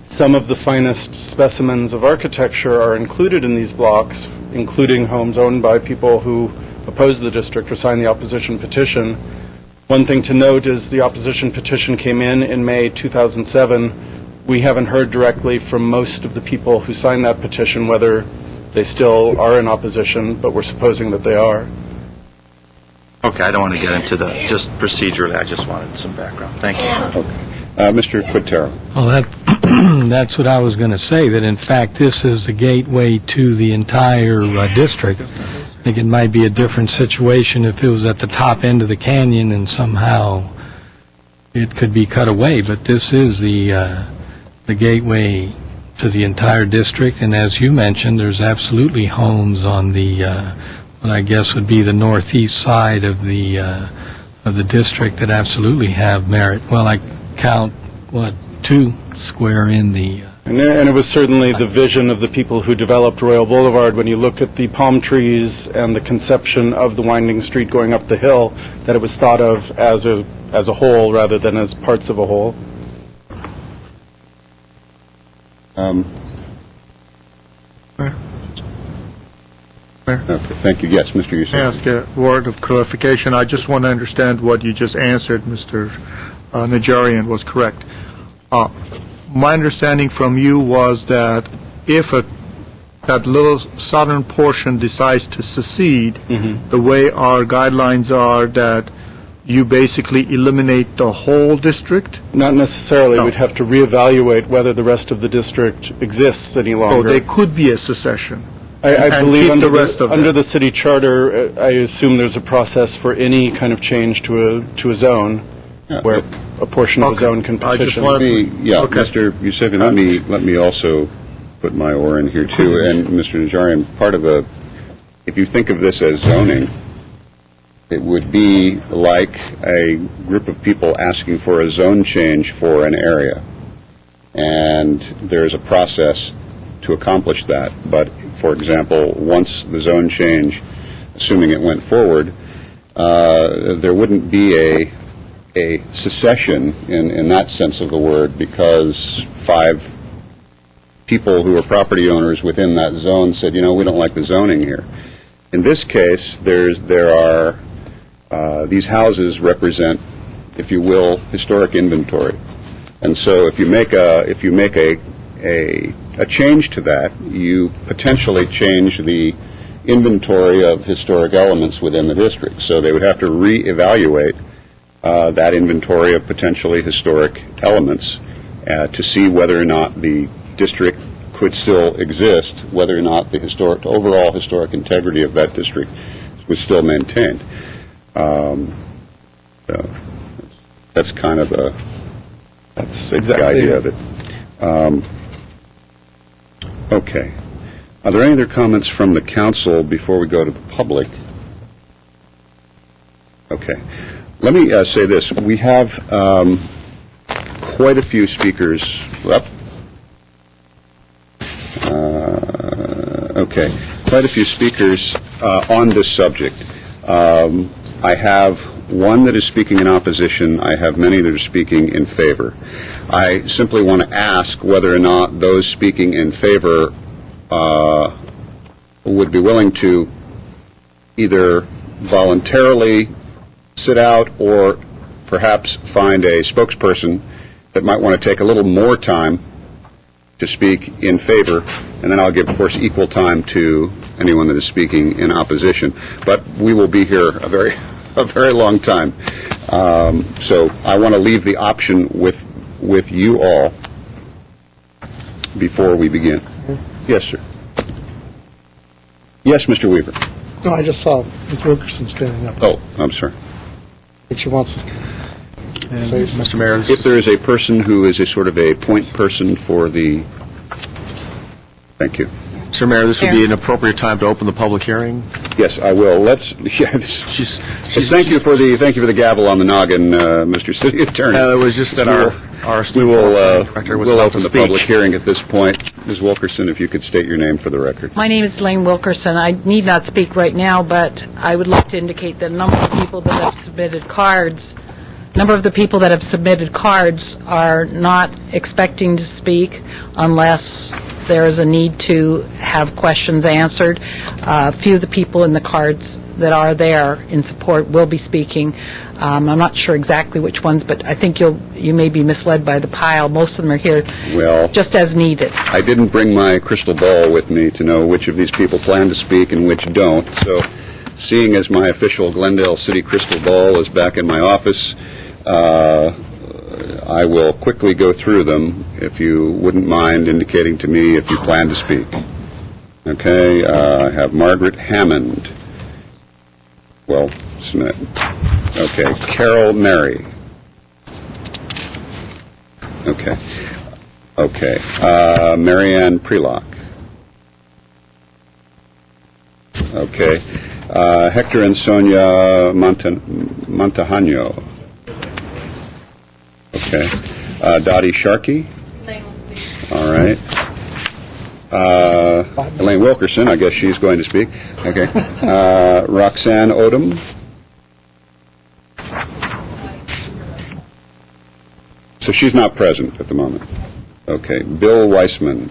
Some of the finest specimens of architecture are included in these blocks, including homes owned by people who oppose the district or sign the opposition petition. One thing to note is the opposition petition came in May 2007. We haven't heard directly from most of the people who signed that petition whether they still are in opposition, but we're supposing that they are. Okay, I don't want to get into the just procedurally. I just wanted some background. Thank you. Okay. Mr. Quintero. Well, that's what I was going to say, that in fact this is the gateway to the entire district. I think it might be a different situation if it was at the top end of the canyon and somehow it could be cut away, but this is the gateway to the entire district, and as you mentioned, there's absolutely homes on the what I guess would be the northeast side of the district that absolutely have merit. Well, I count, 2 square in the... And it was certainly the vision of the people who developed Royal Boulevard when you look at the palm trees and the conception of the winding street going up the hill, that it was thought of as a whole rather than as parts of a whole. Okay, thank you. Yes, Mr. Yusuf. May I ask a word of clarification? I just want to understand what you just answered, Mr. Najarian, was correct. My understanding from you was that if that little southern portion decides to secede, the way our guidelines are that you basically eliminate the whole district? Not necessarily. No. We'd have to reevaluate whether the rest of the district exists any longer. Oh, they could be a secession. I believe keep the rest of under the city charter, I assume there's a process for any kind of change to a zone where a portion of a zone can petition. Mr. Yusefi, let me also put my oar in here too. And Mr. Najarian, part of if you think of this as zoning, it would be like a group of people asking for a zone change for an area. And there's a process to accomplish that. But, for example, once the zone change, assuming it went forward, there wouldn't be a secession in that sense of the word, because 5 people who are property owners within that zone said, we don't like the zoning here. In this case, there are these houses represent, if you will, historic inventory, and so if you make a change to that, you potentially change the inventory of historic elements within the district. So they would have to reevaluate that inventory of potentially historic elements to see whether or not the district could still exist, whether or not the overall historic integrity of that district was still maintained. That's kind of the idea of it. Okay. Are there any other comments from the council before we go to the public? Okay. Let me say this. We have quite a few speakers. Quite a few speakers on this subject. I have one that is speaking in opposition. I have many that are speaking in favor. I simply want to ask whether or not those speaking in favor would be willing to either voluntarily sit out or perhaps find a spokesperson that might want to take a little more time to speak in favor, and then I'll give, of course, equal time to anyone that is speaking in opposition. But we will be here a very long time. So I want to leave the option with you all before we begin. Yes, sir. Yes, Mr. Weaver. No, I just saw Ms. Wilkerson standing up. Oh, I'm sorry. If she wants to say Mr. Mayor, if there is a person who is a sort of a point person for the... Thank you. Mr. Mayor, this would be an appropriate time to open the public hearing. Yes, I will. Thank you for the gavel on the noggin, Mr. City Attorney. It was just that our director was we'll about to open the speak. public hearing at this point. Ms. Wilkerson, if you could state your name for the record. My name is Elaine Wilkerson. I need not speak right now, but I would like to indicate that a number of people that have submitted cards are not expecting to speak unless there is a need to have questions answered. A few of the people in the cards that are there in support will be speaking. I'm not sure exactly which ones, but I think you may be misled by the pile. Most of them are here just as needed. I didn't bring my crystal ball with me to know which of these people plan to speak and which don't. So, seeing as my official Glendale City crystal ball is back in my office, I will quickly go through them, if you wouldn't mind indicating to me if you plan to speak. Okay, I have Margaret Hammond. Well, Smith. Okay, Carol Mary. Okay. Marianne Prelock. Okay. Hector and Sonia Montejano. Okay. Dottie Sharkey. All right. Elaine Wilkerson, I guess she's going to speak. Okay. Roxanne Odom. So she's not present at the moment. Okay. Bill Weissman.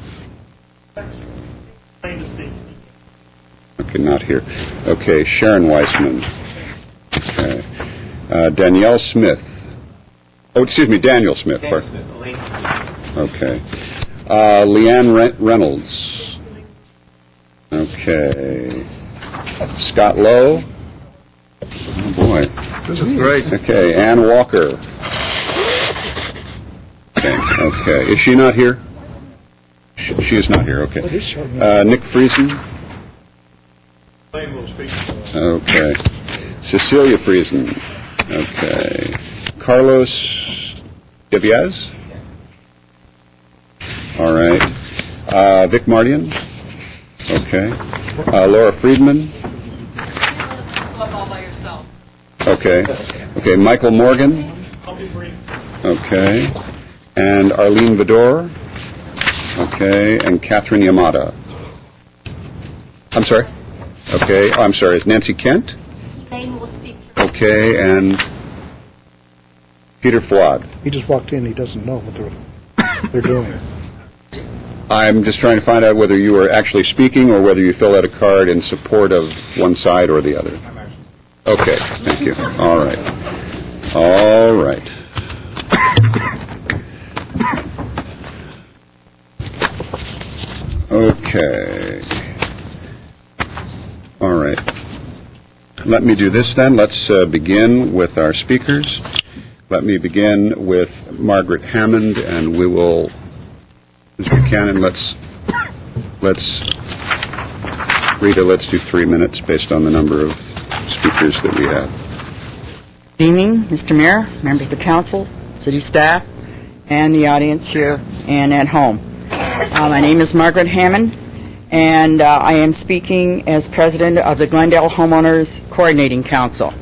Okay, not here. Okay. Sharon Weissman. Okay. Danielle Smith. Oh, excuse me, Daniel Smith. Okay. Leanne Reynolds. Okay. Scott Lowe. Oh, boy. This is great. Okay. Ann Walker. Okay. Is she not here? She is not here. Okay. Nick Friesen. Okay. Cecilia Friesen. Okay. Carlos Diaz. All right. Vic Mardian. Okay. Laura Friedman. Okay. Michael Morgan. Okay. And Arlene Vidor. Okay. And Catherine Yamada. I'm sorry. Okay. I'm sorry. Is Nancy Kent? Okay. And Peter Fwad. He just walked in. He doesn't know what they're doing. I'm just trying to find out whether you are actually speaking or whether you fill out a card in support of one side or the other. Okay, thank you. All right. Okay. All right. Let me do this then. Let's begin with our speakers. Let me begin with Margaret Hammond, and we will, Mr. Cannon, let's Rita, let's do 3 minutes based on the number of speakers that we have. Good evening, Mr. Mayor, members of the council, city staff, and the audience here and at home. My name is Margaret Hammond, and I am speaking as president of the Glendale Homeowners Coordinating Council.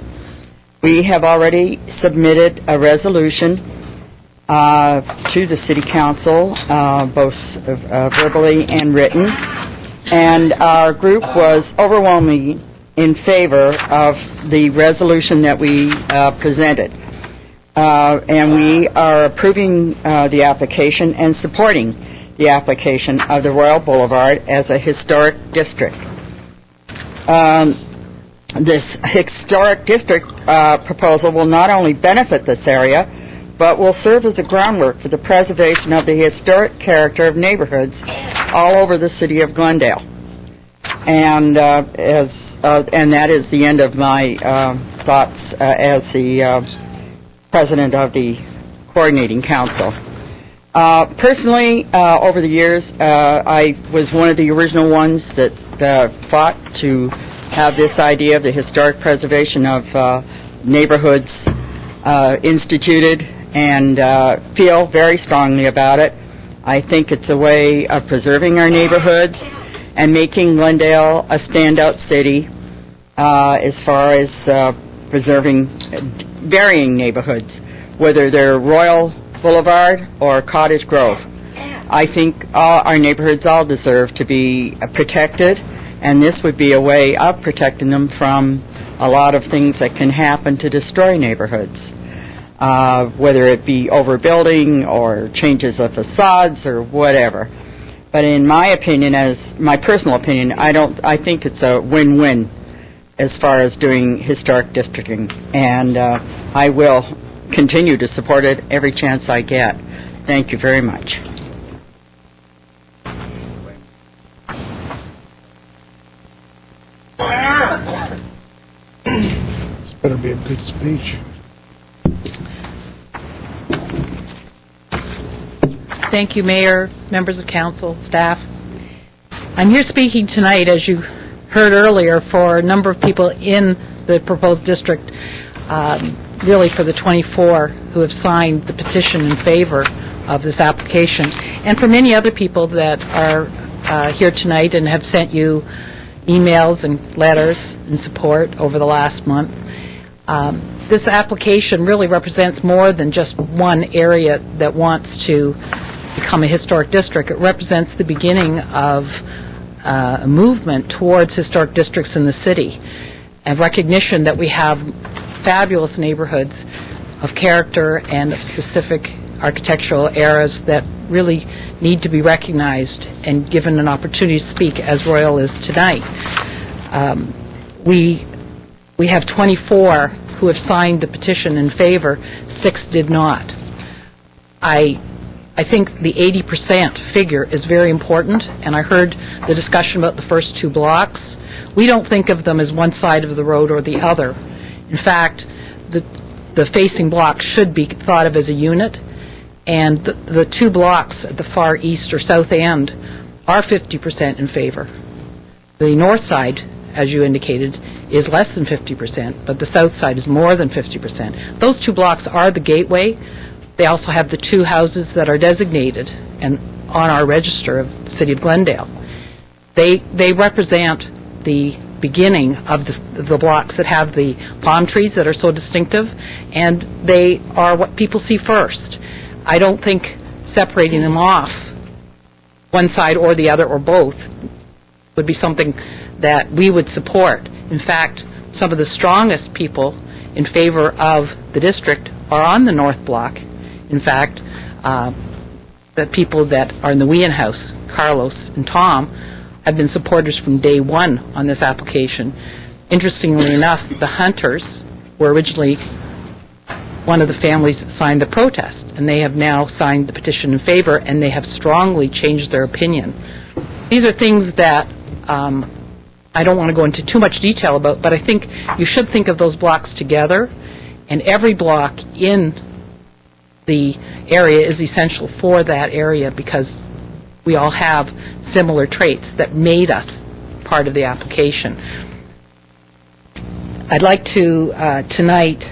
We have already submitted a resolution to the City Council, both verbally and written, and our group was overwhelmingly in favor of the resolution that we presented. And we are approving the application and supporting the application of the Royal Boulevard as a historic district. This historic district proposal will not only benefit this area, but will serve as the groundwork for the preservation of the historic character of neighborhoods all over the city of Glendale. And and that is the end of my thoughts as the president of the coordinating council. Personally, over the years, I was one of the original ones that fought to have this idea of the historic preservation of neighborhoods instituted, and feel very strongly about it. I think it's a way of preserving our neighborhoods and making Glendale a standout city as far as preserving varying neighborhoods, whether they're Royal Boulevard or Cottage Grove. I think our neighborhoods all deserve to be protected, and this would be a way of protecting them from a lot of things that can happen to destroy neighborhoods, whether it be overbuilding or changes of facades or whatever. But in my opinion, as my personal opinion, I think it's a win-win as far as doing historic districting, and I will continue to support it every chance I get. Thank you very much. This better be a good speech. Thank you, Mayor, members of council, staff. I'm here speaking tonight, as you heard earlier, for a number of people in the proposed district, really for the 24 who have signed the petition in favor of this application, and for many other people that are here tonight and have sent you emails and letters in support over the last month. This application really represents more than just one area that wants to become a historic district. It represents the beginning of a movement towards historic districts in the city, and recognition that we have fabulous neighborhoods of character and of specific architectural eras that really need to be recognized and given an opportunity to speak, as Royal is tonight. We have 24 who have signed the petition in favor, 6 did not. I think the 80% figure is very important, and I heard the discussion about the first 2 blocks. We don't think of them as one side of the road or the other. In fact, the facing blocks should be thought of as a unit, and the 2 blocks at the far east or south end are 50% in favor. The north side, as you indicated, is less than 50%, but the south side is more than 50%. Those 2 blocks are the gateway. They also have the 2 houses that are designated and on our register of the City of Glendale. They represent the beginning of the blocks that have the palm trees that are so distinctive, and they are what people see first. I don't think separating them off, one side or the other or both, would be something that we would support. In fact, some of the strongest people in favor of the district are on the north block. In fact, the people that are in the Whean House, Carlos and Tom, have been supporters from day one on this application. Interestingly enough, the Hunters were originally one of the families that signed the protest, and they have now signed the petition in favor, and they have strongly changed their opinion. These are things that I don't want to go into too much detail about, but I think you should think of those blocks together, and every block in the area is essential for that area because we all have similar traits that made us part of the application. I'd like to tonight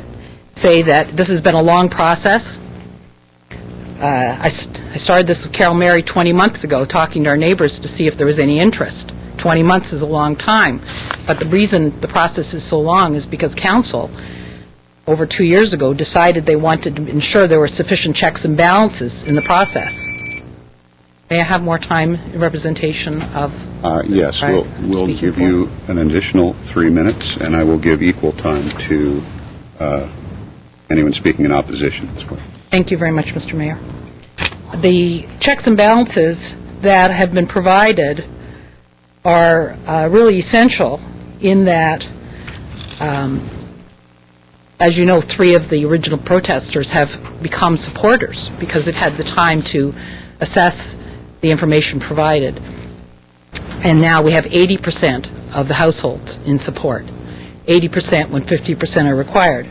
say that this has been a long process. I started this with Carol Mary 20 months ago, talking to our neighbors to see if there was any interest. 20 months is a long time, but the reason the process is so long is because council, over 2 years ago, decided they wanted to ensure there were sufficient checks and balances in the process. May I have more time in representation of Yes, Right. we'll Speaking give for. you an additional 3 minutes, and I will give equal time to anyone speaking in opposition as well. Thank you very much, Mr. Mayor. The checks and balances that have been provided are really essential in that, as you know, 3 of the original protesters have become supporters because they've had the time to assess the information provided. And now we have 80% of the households in support, 80% when 50% are required.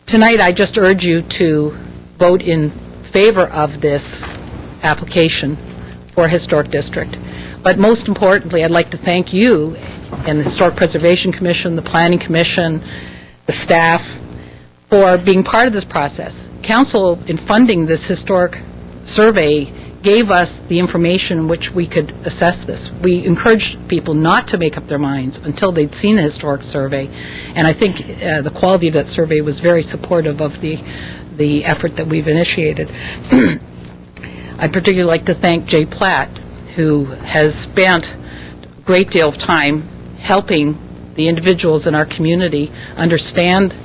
Tonight, I just urge you to vote in favor of this application for a historic district. But most importantly, I'd like to thank you and the Historic Preservation Commission, the Planning Commission, the staff, for being part of this process. Council, in funding this historic survey, gave us the information in which we could assess this. We encouraged people not to make up their minds until they'd seen the historic survey, and I think the quality of that survey was very supportive of the effort that we've initiated. I'd particularly like to thank Jay Platt, who has spent a great deal of time helping the individuals in our community understand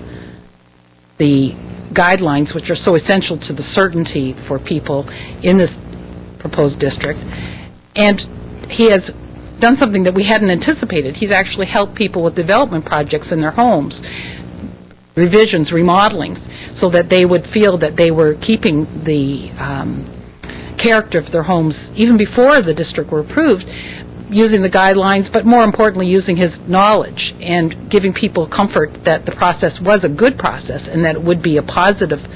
the guidelines, which are so essential to the certainty for people in this proposed district. And he has done something that we hadn't anticipated. He's actually helped people with development projects in their homes, revisions, remodelings, so that they would feel that they were keeping the character of their homes even before the district were approved, using the guidelines, but more importantly, using his knowledge and giving people comfort that the process was a good process and that it would be a positive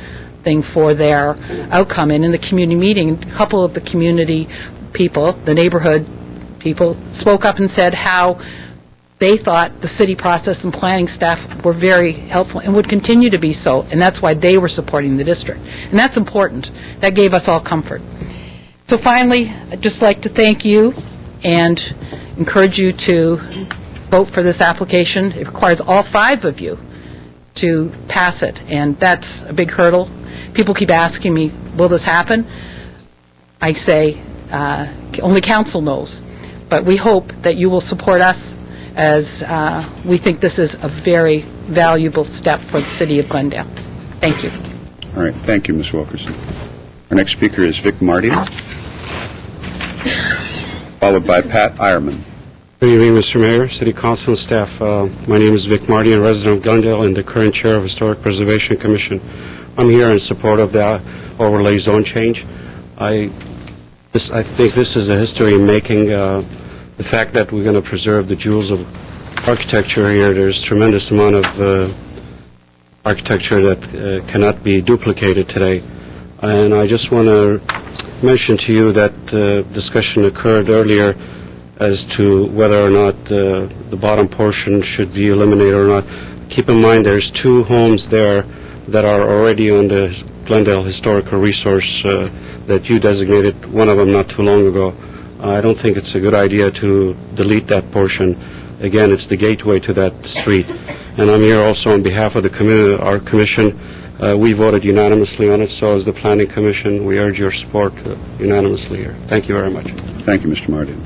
thing for their outcome. And in the community meeting, a couple of the community people, the neighborhood people, spoke up and said how they thought the city process and planning staff were very helpful and would continue to be so, and that's why they were supporting the district. And that's important. That gave us all comfort. So finally, I'd just like to thank you and encourage you to vote for this application. It requires all 5 of you to pass it, and that's a big hurdle. People keep asking me, will this happen? I say, only council knows. But we hope that you will support us, as we think this is a very valuable step for the city of Glendale. Thank you. All right, thank you, Ms. Wilkerson. Our next speaker is Vic Mardian, followed by Pat Eierman. Good evening, Mr. Mayor, City Council, and staff. My name is Vic Mardian, resident of Glendale and the current chair of Historic Preservation Commission. I'm here in support of the overlay zone change. I think this is a history making. The fact that we're going to preserve the jewels of architecture here, there's a tremendous amount of architecture that cannot be duplicated today. And I just want to mention to you that discussion occurred earlier as to whether or not the bottom portion should be eliminated or not. Keep in mind there's 2 homes there that are already on the Glendale Historical Resource that you designated, one of them not too long ago. I don't think it's a good idea to delete that portion. Again, it's the gateway to that street. And I'm here also on behalf of the community, our commission. We voted unanimously on it, so is the Planning Commission. We urge your support unanimously here. Thank you very much. Thank you, Mr. Mardian.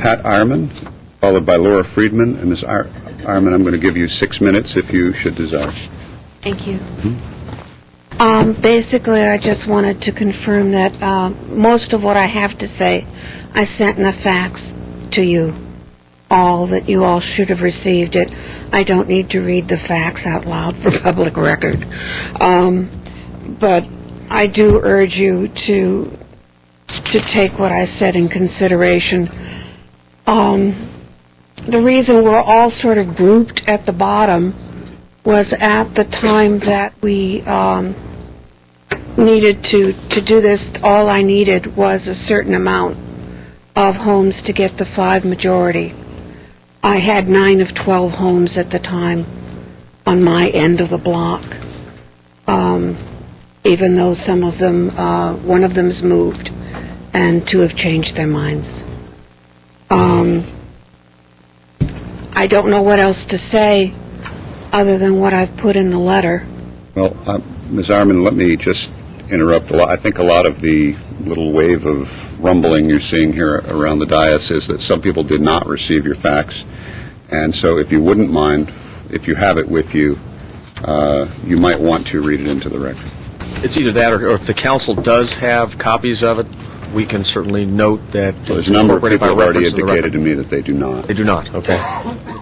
Pat Eierman, followed by Laura Friedman. And Ms. Eierman, I'm going to give you 6 minutes if you should desire. Thank you. Basically, I just wanted to confirm that most of what I have to say, I sent in a fax to you all, that you all should have received it. I don't need to read the fax out loud for public record. But I do urge you to take what I said in consideration. The reason we're all sort of grouped at the bottom was at the time that we needed to do this, all I needed was a certain amount of homes to get the 5 majority. I had 9 of 12 homes at the time on my end of the block, even though some of them, one of them's moved and 2 have changed their minds. I don't know what else to say other than what I've put in the letter. Well, Ms. Eierman, let me just interrupt. I think a lot of the little wave of rumbling you're seeing here around the dais is that some people did not receive your fax. And so if you wouldn't mind, if you have it with you, you might want to read it into the record. It's either that or if the council does have copies of it, we can certainly note that. So there's a number of incorporated people by have already reference to the indicated to record. me that they do not. They do not, okay.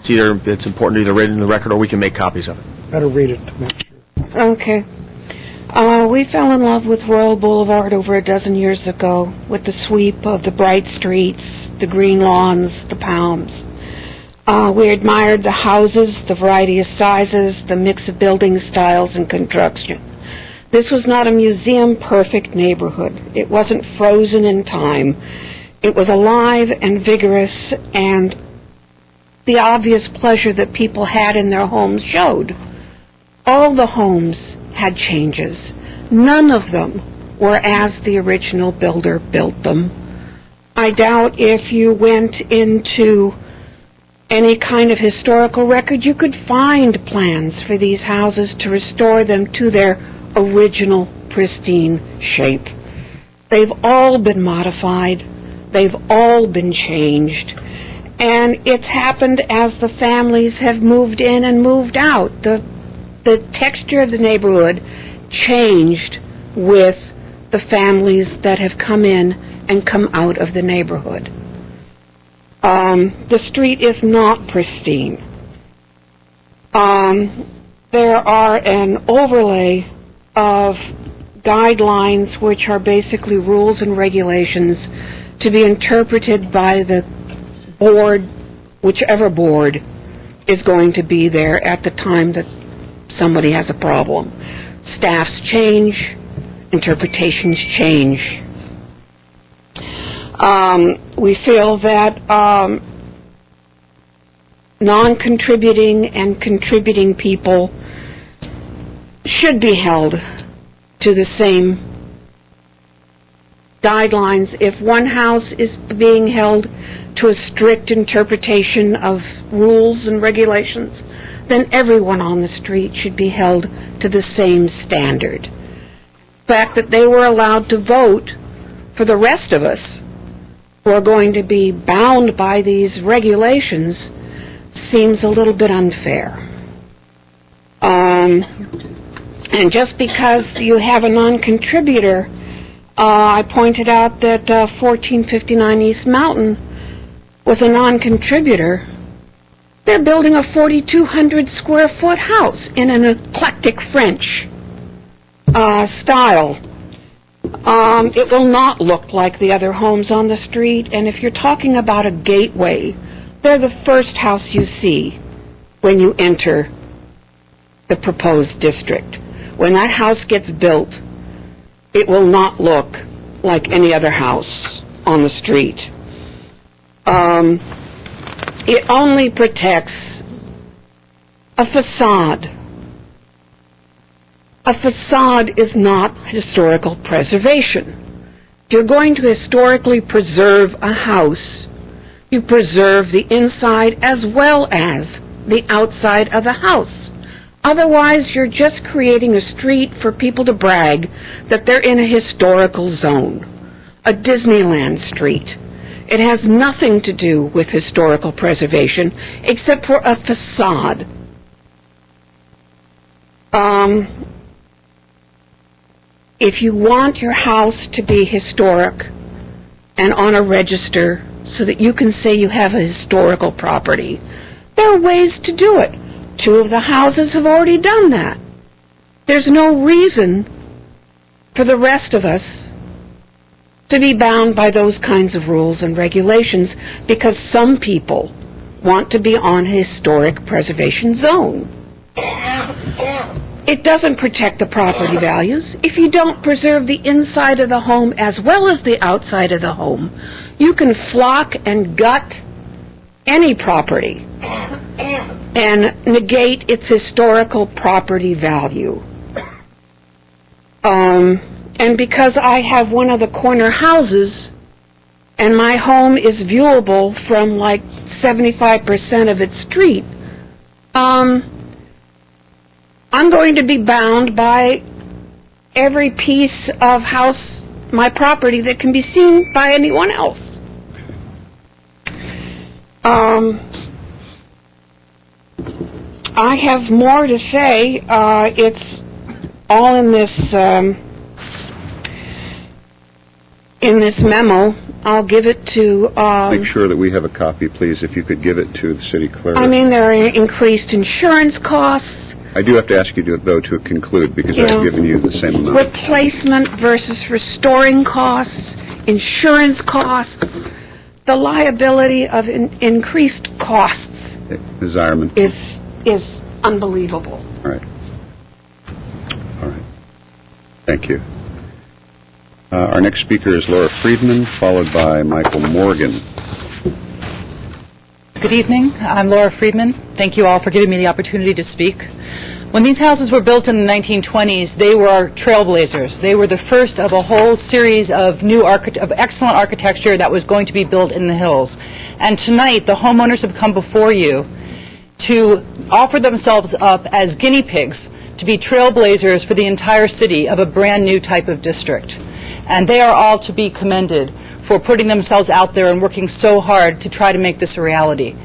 It's important to either read it in the record or we can make copies of it. Better read it to make sure. Okay. We fell in love with Royal Boulevard over a dozen years ago with the sweep of the bright streets, the green lawns, the palms. We admired the houses, the variety of sizes, the mix of building styles and construction. This was not a museum-perfect neighborhood. It wasn't frozen in time. It was alive and vigorous, and the obvious pleasure that people had in their homes showed. All the homes had changes. None of them were as the original builder built them. I doubt if you went into any kind of historical record, you could find plans for these houses to restore them to their original pristine shape. They've all been modified. They've all been changed. And it's happened as the families have moved in and moved out. The texture of the neighborhood changed with the families that have come in and come out of the neighborhood. The street is not pristine. There are an overlay of guidelines which are basically rules and regulations to be interpreted by the board, whichever board is going to be there at the time that somebody has a problem. Staffs change, interpretations change. We feel that non-contributing and contributing people should be held to the same guidelines. If one house is being held to a strict interpretation of rules and regulations, then everyone on the street should be held to the same standard. The fact that they were allowed to vote for the rest of us who are going to be bound by these regulations seems a little bit unfair. And just because you have a non-contributor, I pointed out that 1459 East Mountain was a non-contributor. They're building a 4,200 square foot house in an eclectic French style. It will not look like the other homes on the street, and if you're talking about a gateway, they're the first house you see when you enter the proposed district. When that house gets built, it will not look like any other house on the street. It only protects a facade. A facade is not historical preservation. If you're going to historically preserve a house, you preserve the inside as well as the outside of the house. Otherwise, you're just creating a street for people to brag that they're in a historical zone, a Disneyland street. It has nothing to do with historical preservation except for a facade. If you want your house to be historic and on a register so that you can say you have a historical property, there are ways to do it. 2 of the houses have already done that. There's no reason for the rest of us to be bound by those kinds of rules and regulations because some people want to be on a historic preservation zone. It doesn't protect the property values. If you don't preserve the inside of the home as well as the outside of the home, you can flock and gut any property and negate its historical property value. And because I have one of the corner houses and my home is viewable from like 75% of its street, I'm going to be bound by every piece of house my property that can be seen by anyone else. I have more to say. It's all in this memo. I'll give it to... Make sure that we have a copy, please, if you could give it to the city clerk. I mean, there are increased insurance costs, I do have to ask you, though, to conclude, because I've given you the same amount. replacement versus restoring costs, insurance costs, the liability of increased costs Ms. Zierman. is unbelievable. All right. Thank you. Our next speaker is Laura Friedman, followed by Michael Morgan. Good evening. I'm Laura Friedman. Thank you all for giving me the opportunity to speak. When these houses were built in the 1920s, they were trailblazers. They were the first of a whole series of excellent architecture that was going to be built in the hills. And tonight, the homeowners have come before you to offer themselves up as guinea pigs to be trailblazers for the entire city of a brand new type of district. And they are all to be commended for putting themselves out there and working so hard to try to make this a reality.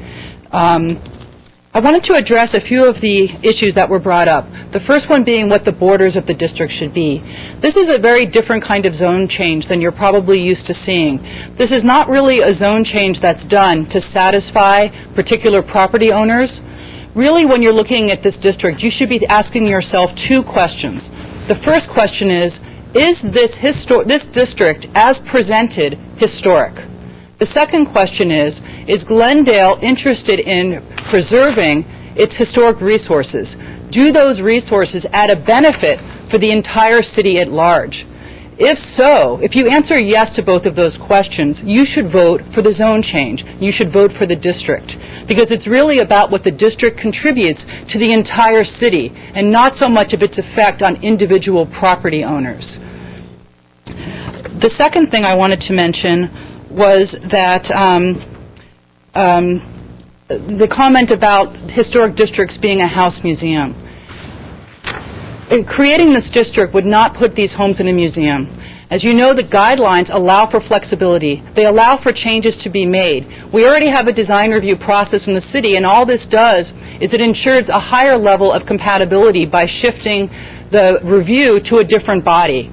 I wanted to address a few of the issues that were brought up. The first one being what the borders of the district should be. This is a very different kind of zone change than you're probably used to seeing. This is not really a zone change that's done to satisfy particular property owners. Really, when you're looking at this district, you should be asking yourself two questions. The first question is this district, as presented, historic? The second question is Glendale interested in preserving its historic resources? Do those resources add a benefit for the entire city at large? If so, if you answer yes to both of those questions, you should vote for the zone change. You should vote for the district, because it's really about what the district contributes to the entire city and not so much of its effect on individual property owners. The second thing I wanted to mention was that the comment about historic districts being a house museum. Creating this district would not put these homes in a museum. As you know, the guidelines allow for flexibility. They allow for changes to be made. We already have a design review process in the city, and all this does is it ensures a higher level of compatibility by shifting the review to a different body.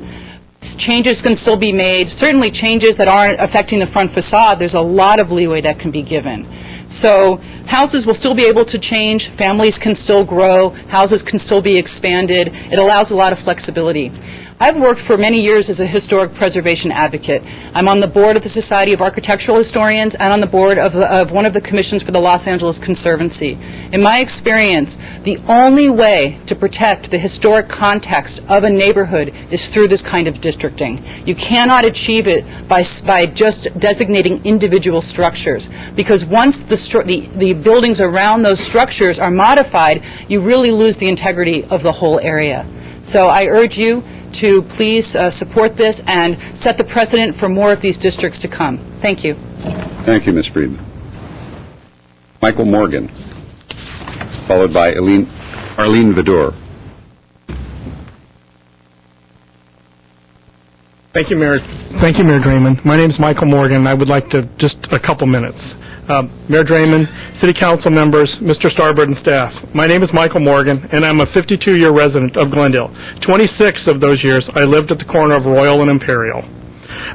Changes can still be made. Certainly changes that aren't affecting the front facade, there's a lot of leeway that can be given. So houses will still be able to change, families can still grow, houses can still be expanded. It allows a lot of flexibility. I've worked for many years as a historic preservation advocate. I'm on the board of the Society of Architectural Historians and on the board of one of the commissions for the Los Angeles Conservancy. In my experience, the only way to protect the historic context of a neighborhood is through this kind of districting. You cannot achieve it by just designating individual structures, because once the buildings around those structures are modified, you really lose the integrity of the whole area. So I urge you to please support this and set the precedent for more of these districts to come. Thank you. Thank you, Ms. Friedman. Michael Morgan, followed by Arlene Vidor. Thank you, Mayor Draymond. My name is Michael Morgan. I would like to just a couple minutes. Mayor Draymond, City Council members, Mr. Starbird and staff. My name is Michael Morgan, and I'm a 52-year resident of Glendale. 26 of those years, I lived at the corner of Royal and Imperial.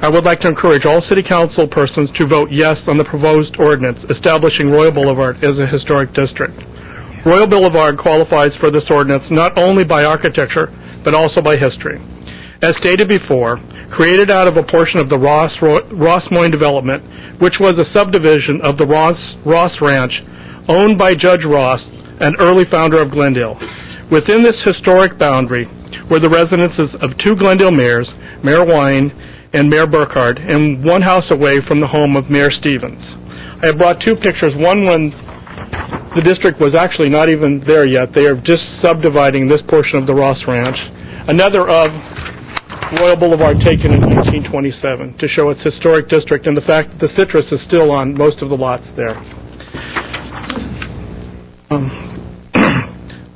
I would like to encourage all City Council persons to vote yes on the proposed ordinance establishing Royal Boulevard as a historic district. Royal Boulevard qualifies for this ordinance not only by architecture, but also by history. As stated before, created out of a portion of the Ross Moyne development, which was a subdivision of the Ross Ranch, owned by Judge Ross, an early founder of Glendale. Within this historic boundary were the residences of two Glendale mayors, Mayor Wine and Mayor Burkhardt, and one house away from the home of Mayor Stevens. I have brought two pictures, one when the district was actually not even there yet. They are just subdividing this portion of the Ross Ranch. Another of Royal Boulevard taken in 1927 to show its historic district and the fact that the citrus is still on most of the lots there.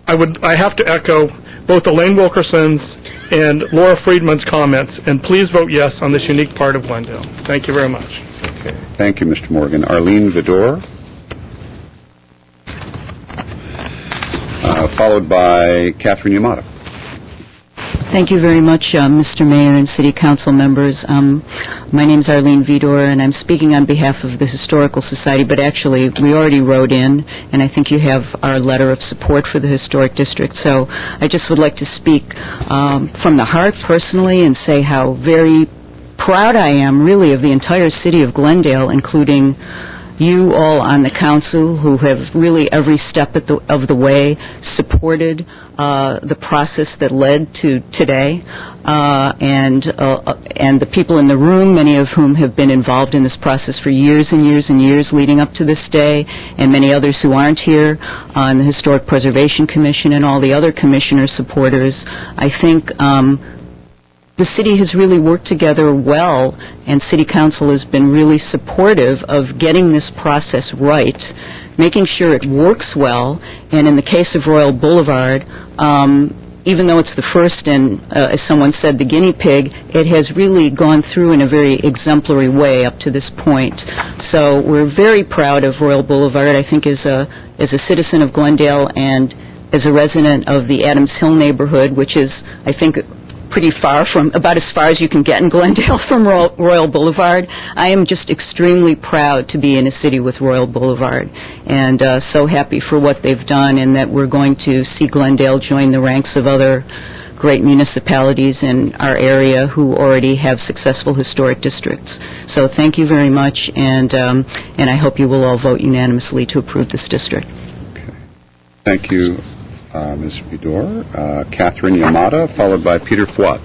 I have to echo both Elaine Wilkerson's and Laura Friedman's comments, and please vote yes on this unique part of Glendale. Thank you very much. Okay. Thank you, Mr. Morgan. Arlene Vidor, followed by Catherine Yamada. Thank you very much, Mr. Mayor and City Council members. My name is Arlene Vidor, and I'm speaking on behalf of the Historical Society, but actually, we already wrote in, and I think you have our letter of support for the Historic District. So I just would like to speak from the heart personally and say how very proud I am, really, of the entire city of Glendale, including you all on the council who have really every step of the way supported the process that led to today, and the people in the room, many of whom have been involved in this process for years and years and years leading up to this day, and many others who aren't here on the Historic Preservation Commission and all the other commissioner supporters. I think the city has really worked together well, and City Council has been really supportive of getting this process right, making sure it works well, and in the case of Royal Boulevard, even though it's the first and, as someone said, the guinea pig, it has really gone through in a very exemplary way up to this point. So we're very proud of Royal Boulevard. I think as a citizen of Glendale and as a resident of the Adams Hill neighborhood, which is, I think, pretty far from, about as far as you can get in Glendale from Royal Boulevard. I am just extremely proud to be in a city with Royal Boulevard, and so happy for what they've done, and that we're going to see Glendale join the ranks of other great municipalities in our area who already have successful historic districts. So thank you very much, and I hope you will all vote unanimously to approve this district. Okay. Thank you, Ms. Vidor. Catherine Yamada, followed by Peter Fouad.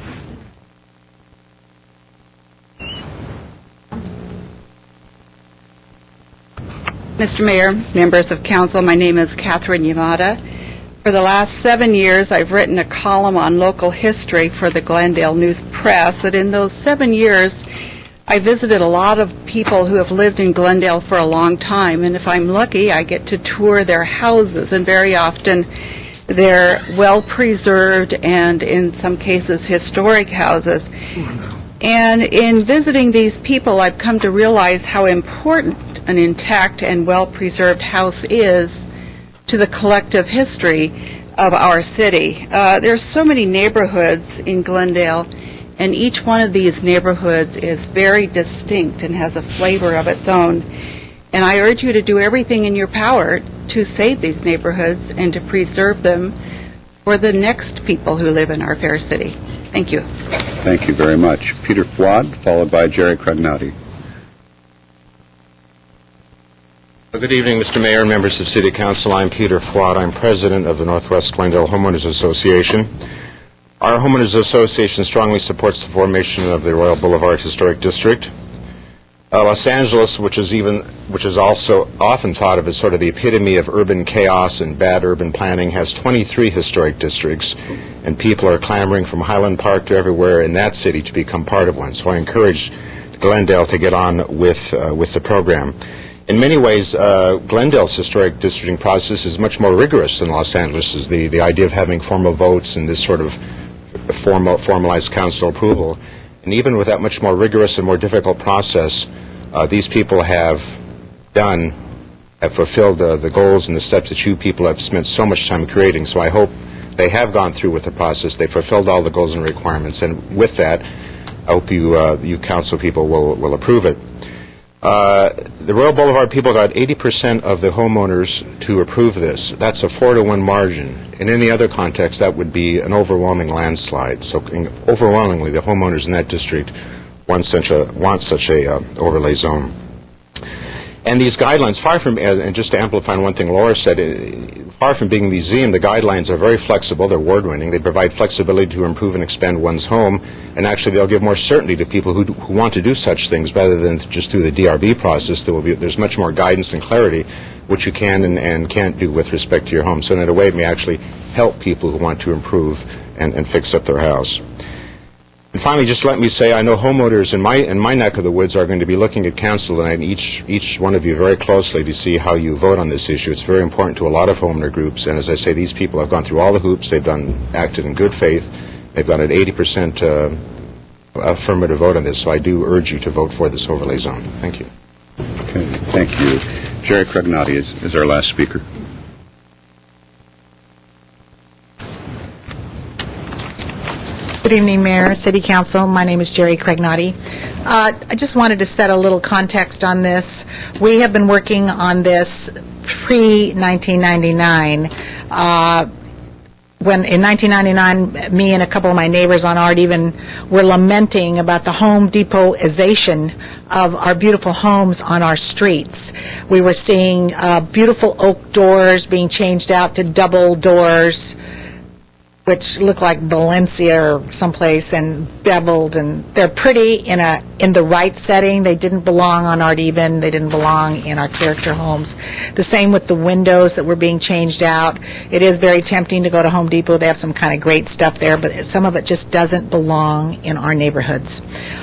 Mr. Mayor, members of council, my name is Catherine Yamada. For the last 7 years, I've written a column on local history for the Glendale News Press, and in those 7 years, I visited a lot of people who have lived in Glendale for a long time, and if I'm lucky, I get to tour their houses, and very often they're well-preserved and, in some cases, historic houses. And in visiting these people, I've come to realize how important an intact and well-preserved house is to the collective history of our city. There's so many neighborhoods in Glendale, and each one of these neighborhoods is very distinct and has a flavor of its own. And I urge you to do everything in your power to save these neighborhoods and to preserve them for the next people who live in our fair city. Thank you. Thank you very much. Peter Fouad, followed by Jerry Cragnati. Well, good evening, Mr. Mayor and members of City Council. I'm Peter Fouad. I'm president of the Northwest Glendale Homeowners Association. Our Homeowners Association strongly supports the formation of the Royal Boulevard Historic District. Los Angeles, which is also often thought of as sort of the epitome of urban chaos and bad urban planning, has 23 historic districts, and people are clamoring from Highland Park to everywhere in that city to become part of one. So I encourage Glendale to get on with the program. In many ways, Glendale's historic districting process is much more rigorous than Los Angeles's. The idea of having formal votes and this sort of formalized council approval. And even with that much more rigorous and more difficult process, these people have fulfilled the goals and the steps that you people have spent so much time creating. So I hope they have gone through with the process. They fulfilled all the goals and requirements. And with that, I hope you council people will approve it. The Royal Boulevard people got 80% of the homeowners to approve this. That's a 4-to-1 margin. In any other context, that would be an overwhelming landslide. So overwhelmingly, the homeowners in that district want such a overlay zone. And these guidelines, far from, and just to amplify on one thing Laura said, far from being a museum, the guidelines are very flexible. They're award-winning. They provide flexibility to improve and expand one's home, and actually they'll give more certainty to people who want to do such things rather than just through the DRB process. There's much more guidance and clarity what you can and can't do with respect to your home. So in a way, it may actually help people who want to improve and fix up their house. And finally, just let me say, I know homeowners in my neck of the woods are going to be looking at council tonight, and each one of you very closely to see how you vote on this issue. It's very important to a lot of homeowner groups, and as I say, these people have gone through all the hoops. They've acted in good faith, they've got an 80% affirmative vote on this, so I do urge you to vote for this overlay zone. Thank you. Okay, thank you. Jerry Cregnotti is our last speaker. Good evening, Mayor, City Council. My name is Jerry Cregnotti. I just wanted to set a little context on this. We have been working on this pre-1999. When in 1999, me and a couple of my neighbors on Art even were lamenting about the Home Depotization of our beautiful homes on our streets. We were seeing beautiful oak doors being changed out to double doors, which look like Valencia or someplace, and beveled, and they're pretty in the right setting. They didn't belong on Art Even. They didn't belong in our character homes. The same with the windows that were being changed out. It is very tempting to go to Home Depot. They have some kind of great stuff there, but some of it just doesn't belong in our neighborhoods.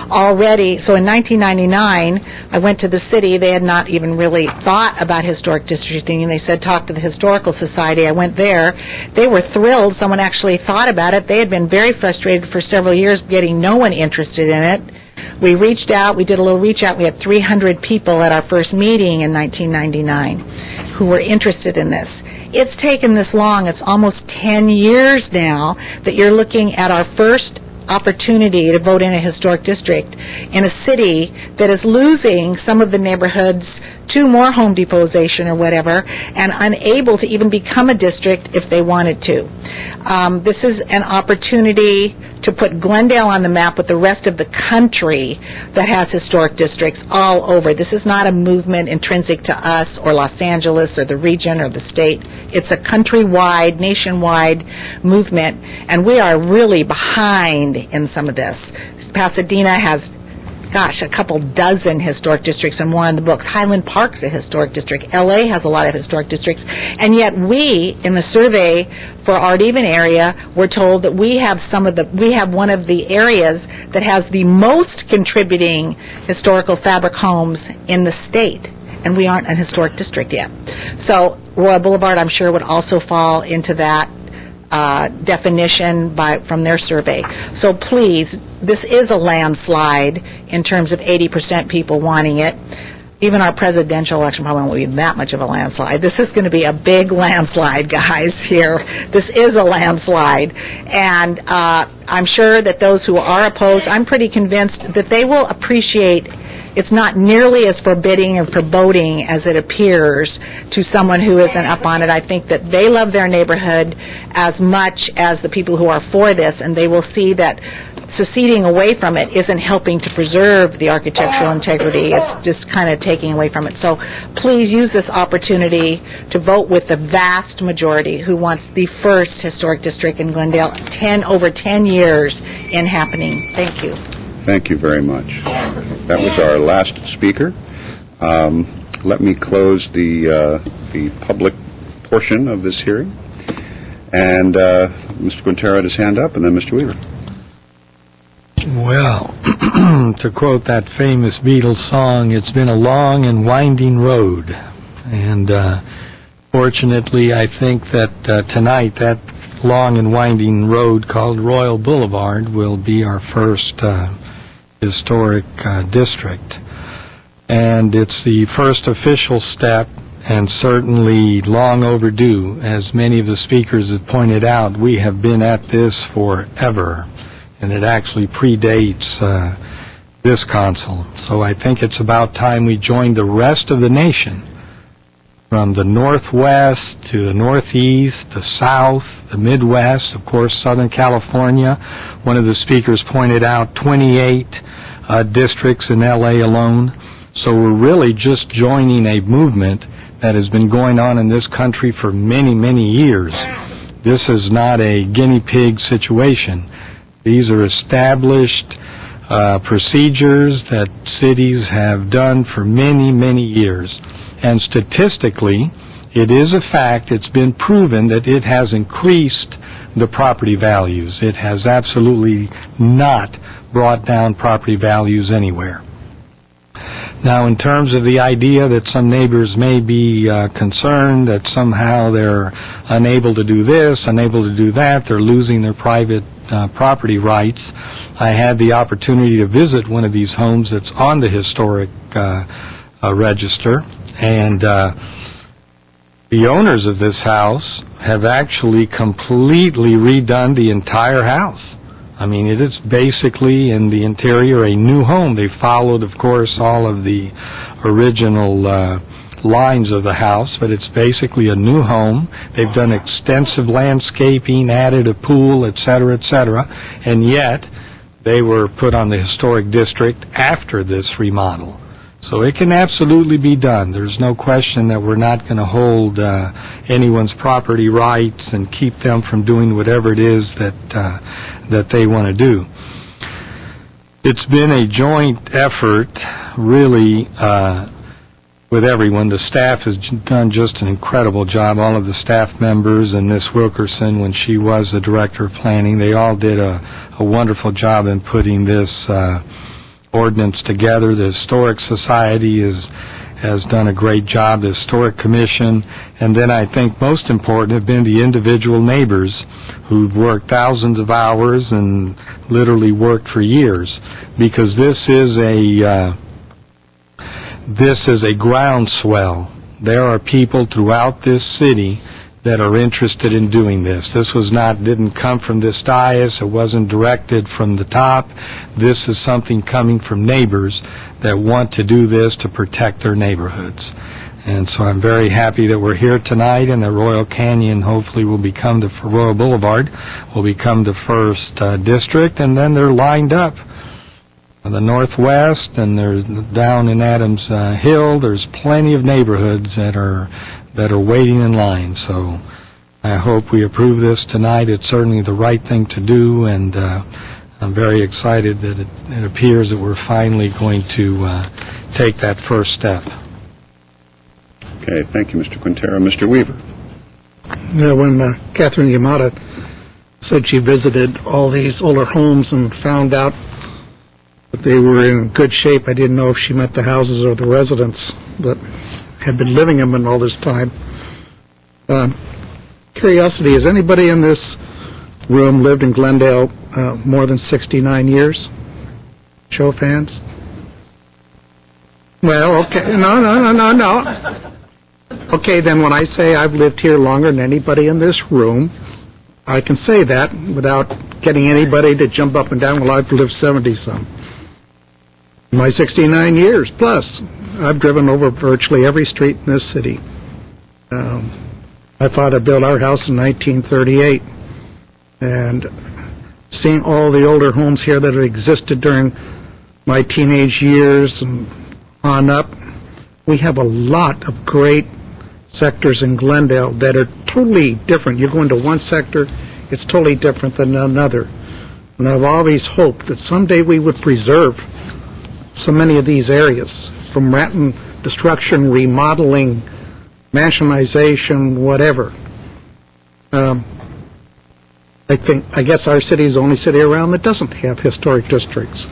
Already, so in 1999, I went to the city. They had not even really thought about historic districting, and they said, talk to the Historical Society. I went there. They were thrilled. Someone actually thought about it. They had been very frustrated for several years getting no one interested in it. We reached out. We did a little reach out. We had 300 people at our first meeting in 1999 who were interested in this. It's taken this long. It's almost 10 years now that you're looking at our first opportunity to vote in a historic district in a city that is losing some of the neighborhoods to more Home Depotization or whatever, and unable to even become a district if they wanted to. This is an opportunity to put Glendale on the map with the rest of the country that has historic districts all over. This is not a movement intrinsic to us or Los Angeles or the region or the state. It's a countrywide, nationwide movement, and we are really behind in some of this. Pasadena has, a couple dozen historic districts and more on the books. Highland Park's a historic district. LA has a lot of historic districts. And yet we, in the survey for Art Even area, we're told that we have one of the areas that has the most contributing historical fabric homes in the state. And we aren't an historic district yet. So Royal Boulevard, I'm sure, would also fall into that definition from their survey. So please, this is a landslide in terms of 80% people wanting it. Even our presidential election probably won't be that much of a landslide. This is going to be a big landslide, guys, here. This is a landslide. And I'm sure that those who are opposed, I'm pretty convinced that they will appreciate it's not nearly as forbidding and foreboding as it appears to someone who isn't up on it. I think that they love their neighborhood as much as the people who are for this, and they will see that seceding away from it isn't helping to preserve the architectural integrity. It's just kind of taking away from it. So please use this opportunity to vote with the vast majority who wants the first historic district in Glendale, over 10 years in happening. Thank you. Thank you very much. That was our last speaker. Let me close the public portion of this hearing. And Mr. Quintero had his hand up, and then Mr. Weaver. Well, to quote that famous Beatles song, it's been a long and winding road. And fortunately, I think that tonight that long and winding road called Royal Boulevard will be our first historic district. And it's the first official step, and certainly long overdue. As many of the speakers have pointed out, we have been at this forever, and it actually predates this council. So I think it's about time we joined the rest of the nation, from the northwest to the northeast, the south, the midwest, of course, Southern California. One of the speakers pointed out 28 districts in LA alone. So we're really just joining a movement that has been going on in this country for many, many years. This is not a guinea pig situation. These are established procedures that cities have done for many, many years. And statistically, it is a fact, it's been proven that it has increased the property values. It has absolutely not brought down property values anywhere. Now, in terms of the idea that some neighbors may be concerned that somehow they're unable to do this, unable to do that, they're losing their private property rights, I had the opportunity to visit one of these homes that's on the historic register, and the owners of this house have actually completely redone the entire house. I mean, it is basically in the interior a new home. They followed, of course, all of the original lines of the house, but it's basically a new home. They've done extensive landscaping, added a pool, et cetera, and yet they were put on the historic district after this remodel. So it can absolutely be done. There's no question that we're not going to hold anyone's property rights and keep them from doing whatever it is that they want to do. It's been a joint effort, really, with everyone. The staff has done just an incredible job. All of the staff members and Ms. Wilkerson, when she was the director of planning, they all did a wonderful job in putting this ordinance together. The Historic Society has done a great job, the Historic Commission, and then I think most important have been the individual neighbors who've worked thousands of hours and literally worked for years, because this is a groundswell. There are people throughout this city that are interested in doing this. This didn't come from this dais. It wasn't directed from the top. This is something coming from neighbors that want to do this to protect their neighborhoods. And so I'm very happy that we're here tonight, and that Royal Canyon hopefully will become Royal Boulevard will become the first district, and then they're lined up. The Northwest, and there's down in Adams Hill, there's plenty of neighborhoods that are waiting in line. So I hope we approve this tonight. It's certainly the right thing to do, and I'm very excited that it appears that we're finally going to take that first step. Okay, thank you, Mr. Quintero. Mr. Weaver. Yeah, when Catherine Yamada said she visited all these older homes and found out that they were in good shape, I didn't know if she meant the houses or the residents that had been living in them all this time. Curiosity, has anybody in this room lived in Glendale more than 69 years? Show of hands. Well, okay, no. Okay, then when I say I've lived here longer than anybody in this room, I can say that without getting anybody to jump up and down. Well, I've lived 70-some. My 69 years plus, I've driven over virtually every street in this city. My father built our house in 1938, and seeing all the older homes here that had existed during my teenage years and on up, we have a lot of great sectors in Glendale that are totally different. You go into one sector, it's totally different than another. And I've always hoped that someday we would preserve so many of these areas from rampant destruction, remodeling, mansionization, whatever. I guess our city is the only city around that doesn't have historic districts.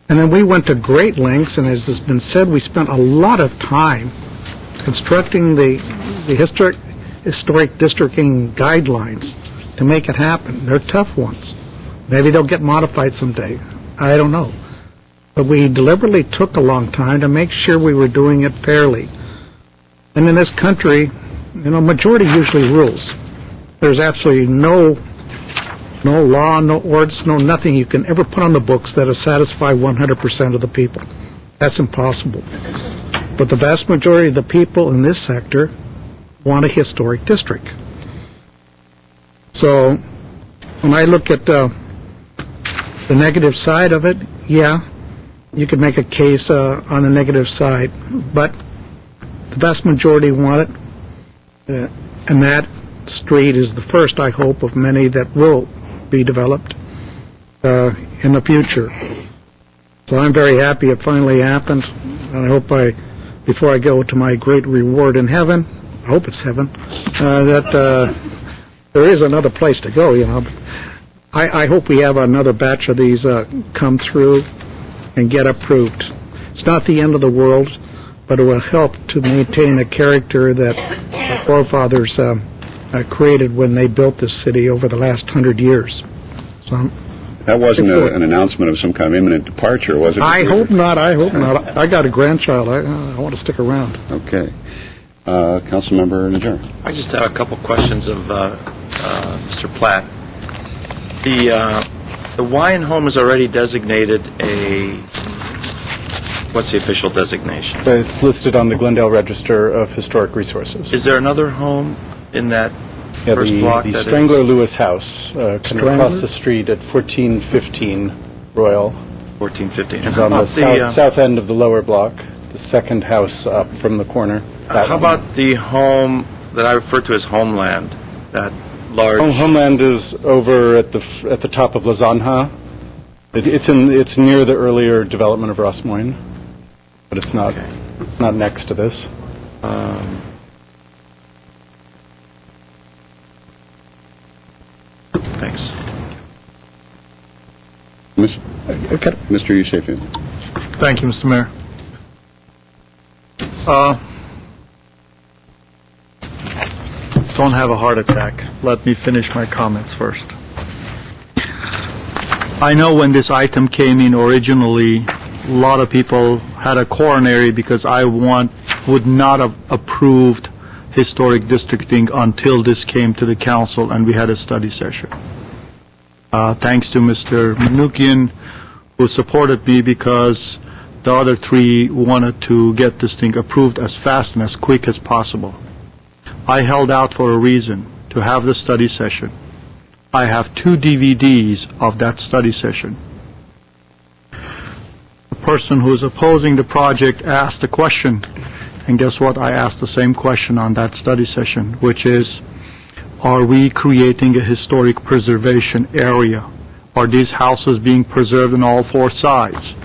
And then we went to great lengths, and as has been said, we spent a lot of time constructing the historic districting guidelines to make it happen. They're tough ones. Maybe they'll get modified someday. I don't know. But we deliberately took a long time to make sure we were doing it fairly. And in this country, majority usually rules. There's absolutely no law, no ordinance, no nothing you can ever put on the books that'll satisfy 100% of the people. That's impossible. But the vast majority of the people in this sector want a historic district. So when I look at the negative side of it, yeah, you could make a case on the negative side, but the vast majority want it, and that street is the first, I hope, of many that will be developed in the future. So I'm very happy it finally happened, and I hope before I go to my great reward in heaven, I hope it's heaven, that there is another place to go, I hope we have another batch of these come through and get approved. It's not the end of the world, but it will help to maintain the character that our forefathers created when they built this city over the last 100 years. So That wasn't an announcement of some kind of imminent departure, was it? I hope not. I hope not. I got a grandchild. I want to stick around. Okay. Councilmember Najjar. I just have a couple questions of Mr. Platt. The Wine Home is already designated what's the official designation? It's listed on the Glendale Register of Historic Resources. Is there another home in that first block? The Strangler Lewis House, kind of across the street at 1415 Royal. 1415. It's on the south end of the lower block, the second house up from the corner. How about the home that I refer to as Homeland, that large... Homeland is over at the top of La Zanja. It's near the earlier development of Ross Moyne, but it's not next to this. Thanks. Mr. Yusefian. Thank you, Mr. Mayor. Don't have a heart attack. Let me finish my comments first. I know when this item came in originally, a lot of people had a coronary because I would not have approved historic districting until this came to the council and we had a study session. Thanks to Mr. Mnuchin, who supported me because the other three wanted to get this thing approved as fast and as quick as possible. I held out for a reason, to have the study session. I have 2 DVDs of that study session. The person who is opposing the project asked the question, and guess what? I asked the same question on that study session, which is, are we creating a historic preservation area? Are these houses being preserved on all 4 sides?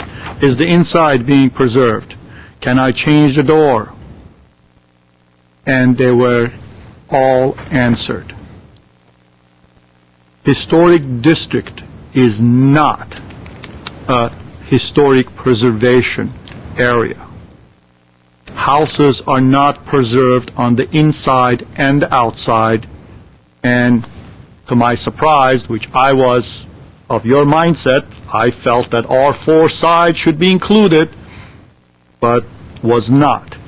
Is the inside being preserved? Can I change the door? And they were all answered. Historic district is not a historic preservation area. Houses are not preserved on the inside and the outside, and to my surprise, which I was of your mindset, I felt that all 4 sides should be included, but was not.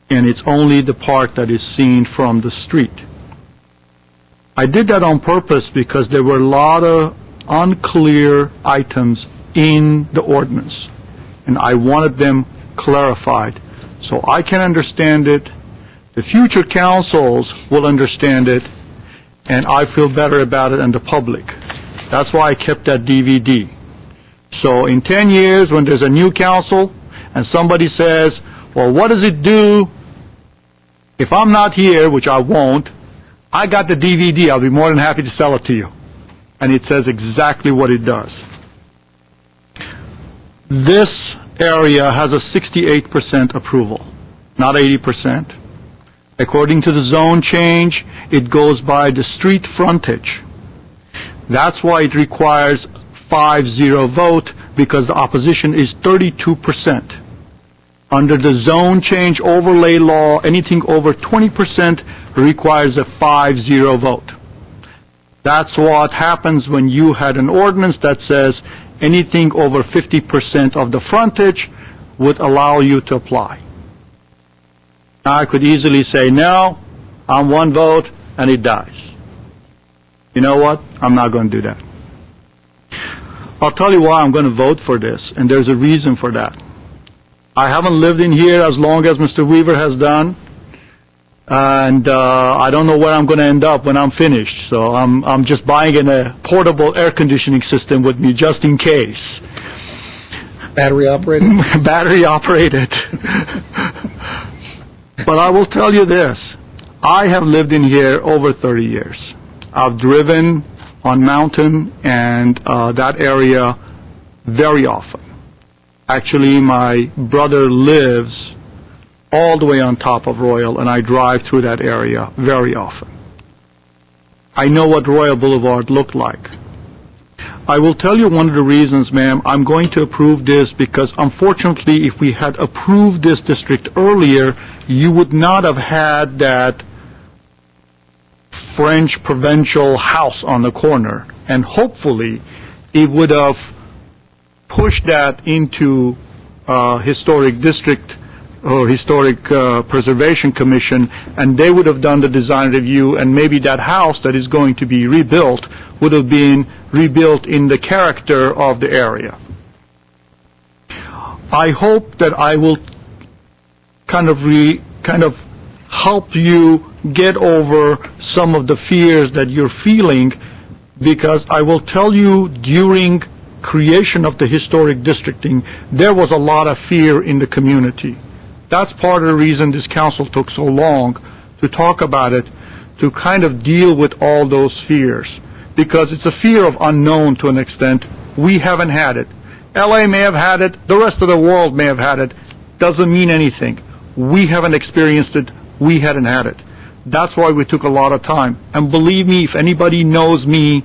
And it's only the part that is seen from the street. I did that on purpose because there were a lot of unclear items in the ordinance, and I wanted them clarified so I can understand it, the future councils will understand it, and I feel better about it and the public. That's why I kept that DVD. So in 10 years, when there's a new council and somebody says, well, what does it do if I'm not here, which I won't, I got the DVD. I'll be more than happy to sell it to you. And it says exactly what it does. This area has a 68% approval, not 80%. According to the zone change, it goes by the street frontage. That's why it requires 5-0 vote, because the opposition is 32%. Under the zone change overlay law, anything over 20% requires a 5-0 vote. That's what happens when you had an ordinance that says anything over 50% of the frontage would allow you to apply. Now, I could easily say, no, I'm 1 vote, and it dies. You know what? I'm not going to do that. I'll tell you why I'm going to vote for this, and there's a reason for that. I haven't lived in here as long as Mr. Weaver has done, and I don't know where I'm going to end up when I'm finished, so I'm just buying a portable air conditioning system with me just in case. Battery operated? Battery operated. But I will tell you this, I have lived in here over 30 years. I've driven on Mountain and that area very often. Actually, my brother lives all the way on top of Royal, and I drive through that area very often. I know what Royal Boulevard looked like. I will tell you one of the reasons, ma'am, I'm going to approve this because unfortunately, if we had approved this district earlier, you would not have had that French provincial house on the corner. And hopefully, it would have pushed that into historic district or historic preservation commission, and they would have done the design review, and maybe that house that is going to be rebuilt would have been rebuilt in the character of the area. I hope that I will kind of help you get over some of the fears that you're feeling, because I will tell you, during creation of the historic districting, there was a lot of fear in the community. That's part of the reason this council took so long to talk about it, to kind of deal with all those fears, because it's a fear of unknown to an extent. We haven't had it. LA may have had it, the rest of the world may have had it. Doesn't mean anything. We haven't experienced it, we hadn't had it. That's why we took a lot of time. And believe me, if anybody knows me,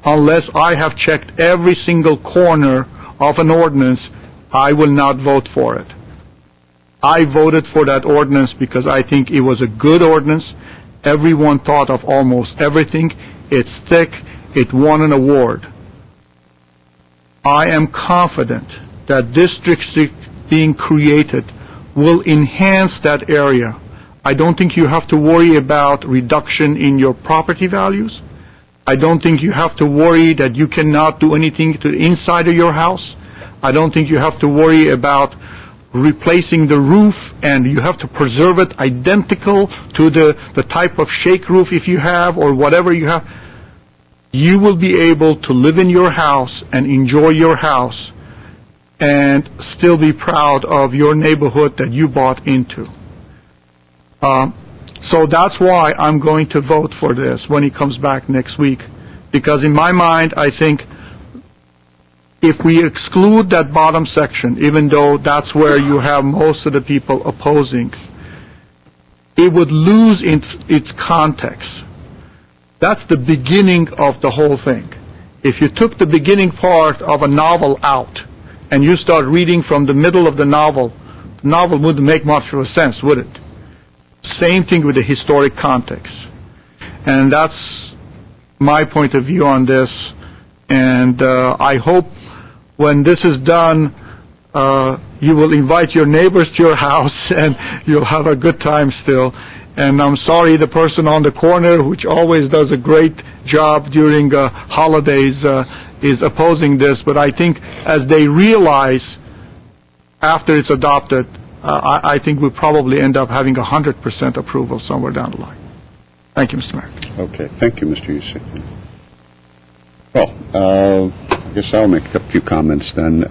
unless I have checked every single corner of an ordinance, I will not vote for it. I voted for that ordinance because I think it was a good ordinance. Everyone thought of almost everything. It's thick. It won an award. I am confident that districts being created will enhance that area. I don't think you have to worry about reduction in your property values. I don't think you have to worry that you cannot do anything to the inside of your house. I don't think you have to worry about replacing the roof, and you have to preserve it identical to the type of shake roof if you have, or whatever you have. You will be able to live in your house and enjoy your house and still be proud of your neighborhood that you bought into. So that's why I'm going to vote for this when it comes back next week, because in my mind, I think if we exclude that bottom section, even though that's where you have most of the people opposing, it would lose its context. That's the beginning of the whole thing. If you took the beginning part of a novel out and you start reading from the middle of the novel wouldn't make much of a sense, would it? Same thing with the historic context. And that's my point of view on this. And I hope when this is done, you will invite your neighbors to your house and you'll have a good time still. And I'm sorry the person on the corner, which always does a great job during holidays, is opposing this. But I think as they realize after it's adopted, I think we'll probably end up having 100% approval somewhere down the line. Thank you, Mr. Mayor. Okay, thank you, Mr. Youssef. Well, I guess I'll make a few comments then.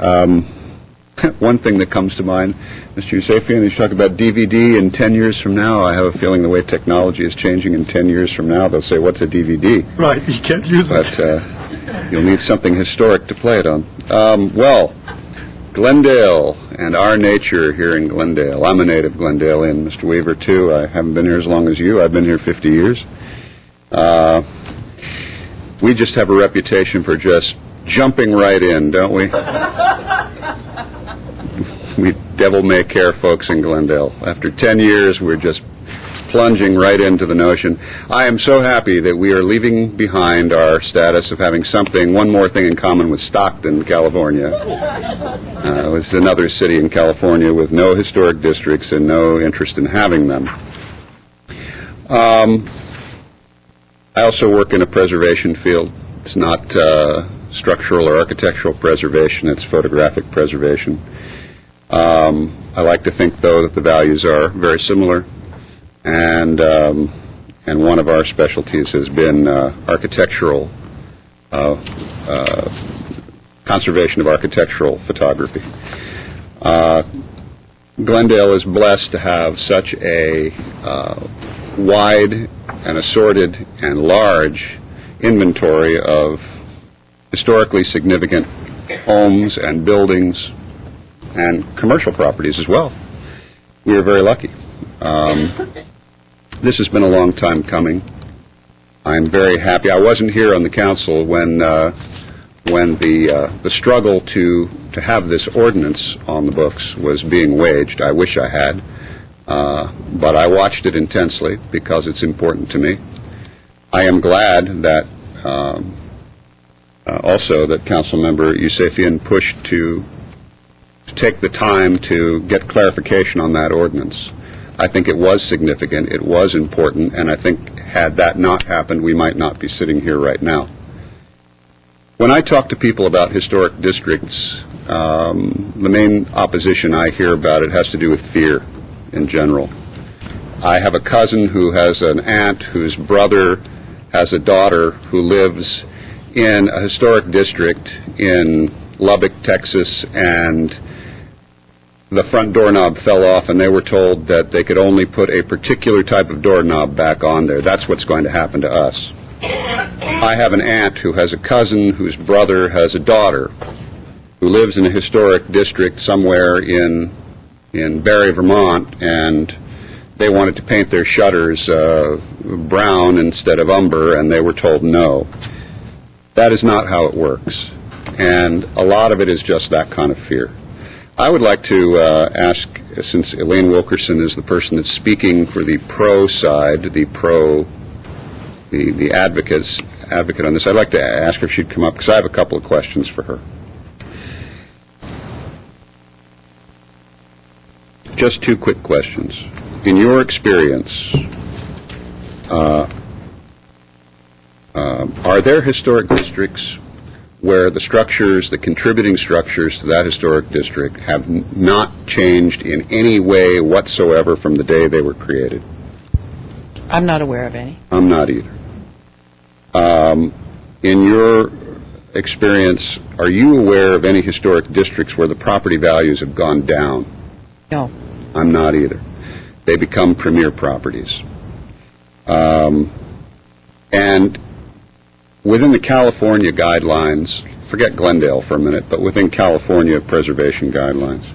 One thing that comes to mind, Mr. Yusefian, is you talk about DVD in 10 years from now. I have a feeling the way technology is changing in 10 years from now, they'll say, what's a DVD? Right, you can't use it. But you'll need something historic to play it on. Well, Glendale and our nature here in Glendale. I'm a native Glendalean, Mr. Weaver, too. I haven't been here as long as you. I've been here 50 years. We just have a reputation for just jumping right in, don't we? We devil-may-care folks in Glendale. After 10 years, we're just plunging right into the notion. I am so happy that we are leaving behind our status of having one more thing in common with Stockton, California. It's another city in California with no historic districts and no interest in having them. I also work in a preservation field. It's not structural or architectural preservation, it's photographic preservation. I like to think, though, that the values are very similar, and one of our specialties has been architectural, conservation of architectural photography. Glendale is blessed to have such a wide and assorted and large inventory of historically significant homes and buildings and commercial properties as well. We are very lucky. This has been a long time coming. I'm very happy. I wasn't here on the council when when the struggle to have this ordinance on the books was being waged. I wish I had, but I watched it intensely because it's important to me. I am glad that also that Councilmember Yusefian pushed to take the time to get clarification on that ordinance. I think it was significant, it was important, and I think had that not happened, we might not be sitting here right now. When I talk to people about historic districts, the main opposition I hear about it has to do with fear in general. I have a cousin who has an aunt whose brother has a daughter who lives in a historic district in Lubbock, Texas, and the front doorknob fell off and they were told that they could only put a particular type of doorknob back on there. That's what's going to happen to us. I have an aunt who has a cousin whose brother has a daughter who lives in a historic district somewhere in Barre, Vermont, and they wanted to paint their shutters brown instead of umber, and they were told no. That is not how it works, and a lot of it is just that kind of fear. I would like to ask, since Elaine Wilkerson is the person that's speaking for the pro side, the advocate on this, I'd like to ask her if she'd come up, because I have a couple of questions for her. Just two quick questions. In your experience, are there historic districts where the structures, the contributing structures to that historic district have not changed in any way whatsoever from the day they were created? I'm not aware of any. I'm not either. In your experience, are you aware of any historic districts where the property values have gone down? No. I'm not either. They become premier properties. And within the California guidelines, forget Glendale for a minute, but within California preservation guidelines,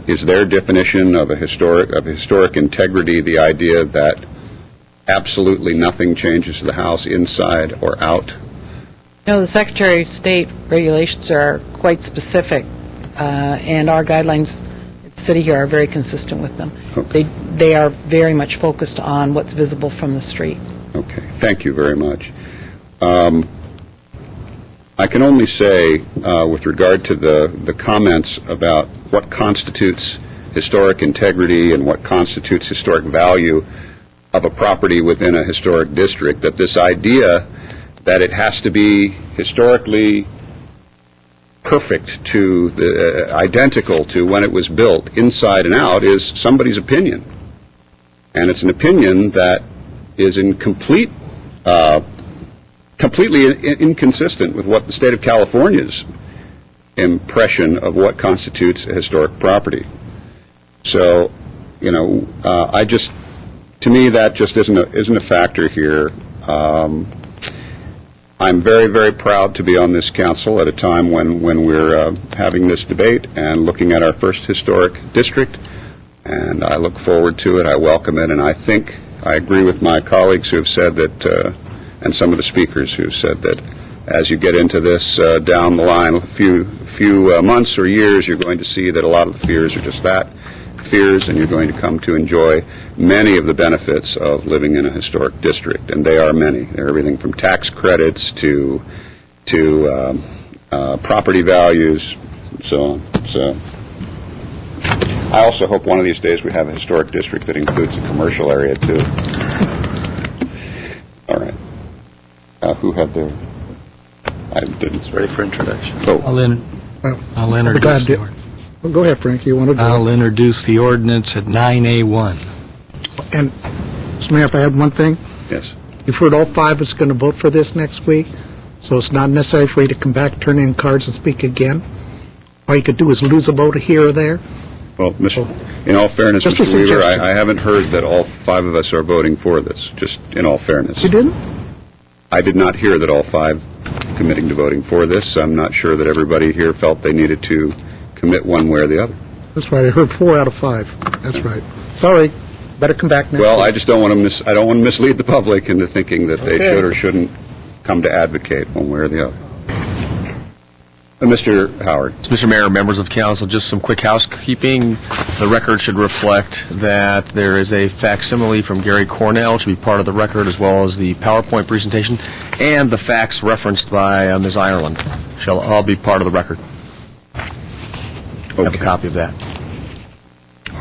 is their definition of historic integrity the idea that absolutely nothing changes to the house inside or out? No, the Secretary of State regulations are quite specific, and our guidelines at the city here are very consistent with them. Okay. They are very much focused on what's visible from the street. Okay, thank you very much. I can only say, with regard to the comments about what constitutes historic integrity and what constitutes historic value of a property within a historic district, that this idea that it has to be historically perfect to the identical to when it was built inside and out is somebody's opinion, and it's an opinion that is in completely inconsistent with what the state of California's impression of what constitutes a historic property. So, you know, to me, that just isn't a factor here. I'm very, very proud to be on this council at a time when we're having this debate and looking at our first historic district, and I look forward to it. I welcome it, and I think I agree with my colleagues who have said that, and some of the speakers who have said that as you get into this down the line, a few months or years, you're going to see that a lot of the fears are just that, fears, and you're going to come to enjoy many of the benefits of living in a historic district, and they are many. They're everything from tax credits to property values, and so on. So I also hope one of these days we have a historic district that includes a commercial area too. All right. Who had their? I didn't. Ready for introduction. Oh. I'll introduce the ordinance. Well, go ahead, Frank. You want to do I'll introduce the ordinance at 9A1. And, Mr. Mayor, if I had one thing? Yes. You've heard all five of us going to vote for this next week, so it's not necessary for you to come back, turn in cards, and speak again. All you could do is lose a vote here or there. Well, in all fairness, Mr. Weaver, I haven't heard that all five of us are voting for this, just in all fairness. You didn't? I did not hear that all five committing to voting for this. I'm not sure that everybody here felt they needed to commit one way or the other. That's right. I heard 4 out of 5. That's right. Sorry. Better come back next Well, week. I just don't want to I don't want to mislead the public into thinking that they should or shouldn't come to advocate one way or the other. Mr. Howard. Mr. Mayor, members of council, just some quick housekeeping. The record should reflect that there is a facsimile from Gary Cornell, should be part of the record, as well as the PowerPoint presentation, and the facts referenced by Ms. Ireland shall all be part of the record. I have a copy of that.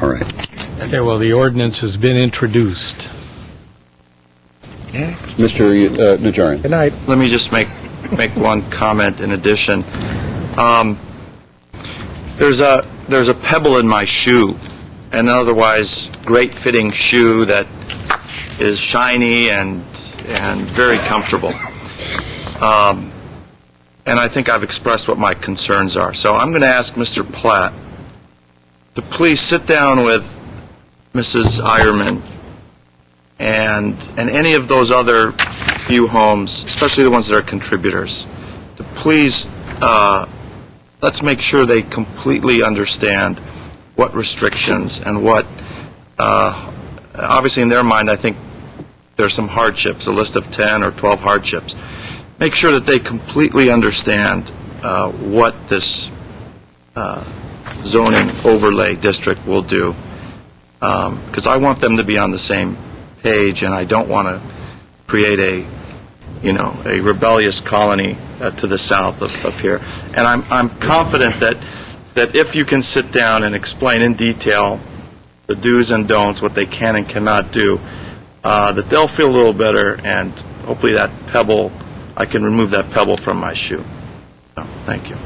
All right. Okay, well, the ordinance has been introduced. Mr. Najarian. Good night. Let me just make one comment in addition. There's a pebble in my shoe, an otherwise great fitting shoe that is shiny and very comfortable. And I think I've expressed what my concerns are. So I'm going to ask Mr. Platt to please sit down with Mrs. Ireman and any of those other few homes, especially the ones that are contributors, to please let's make sure they completely understand what restrictions and what, obviously in their mind, I think there's some hardships, a list of 10 or 12 hardships. Make sure that they completely understand what this zoning overlay district will do, because I want them to be on the same page, and I don't want to create a rebellious colony to the south of here. And I'm confident that if you can sit down and explain in detail the do's and don'ts, what they can and cannot do, that they'll feel a little better, and hopefully that pebble, I can remove that pebble from my shoe. So, thank you.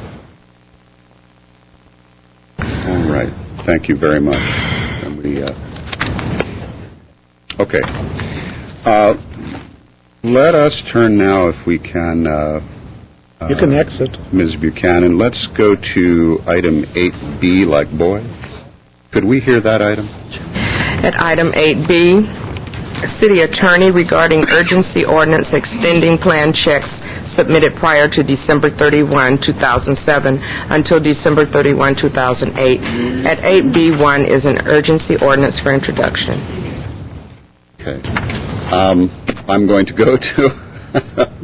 All right. Thank you very much. And we, okay. Let us turn now, if we can. You can exit. Ms. Buchanan, let's go to item 8B, like boy. Could we hear that item? At item 8B, City Attorney regarding urgency ordinance extending plan checks submitted prior to December 31, 2007 until December 31, 2008. At 8B1 is an urgency ordinance for introduction. Okay. I'm going to go to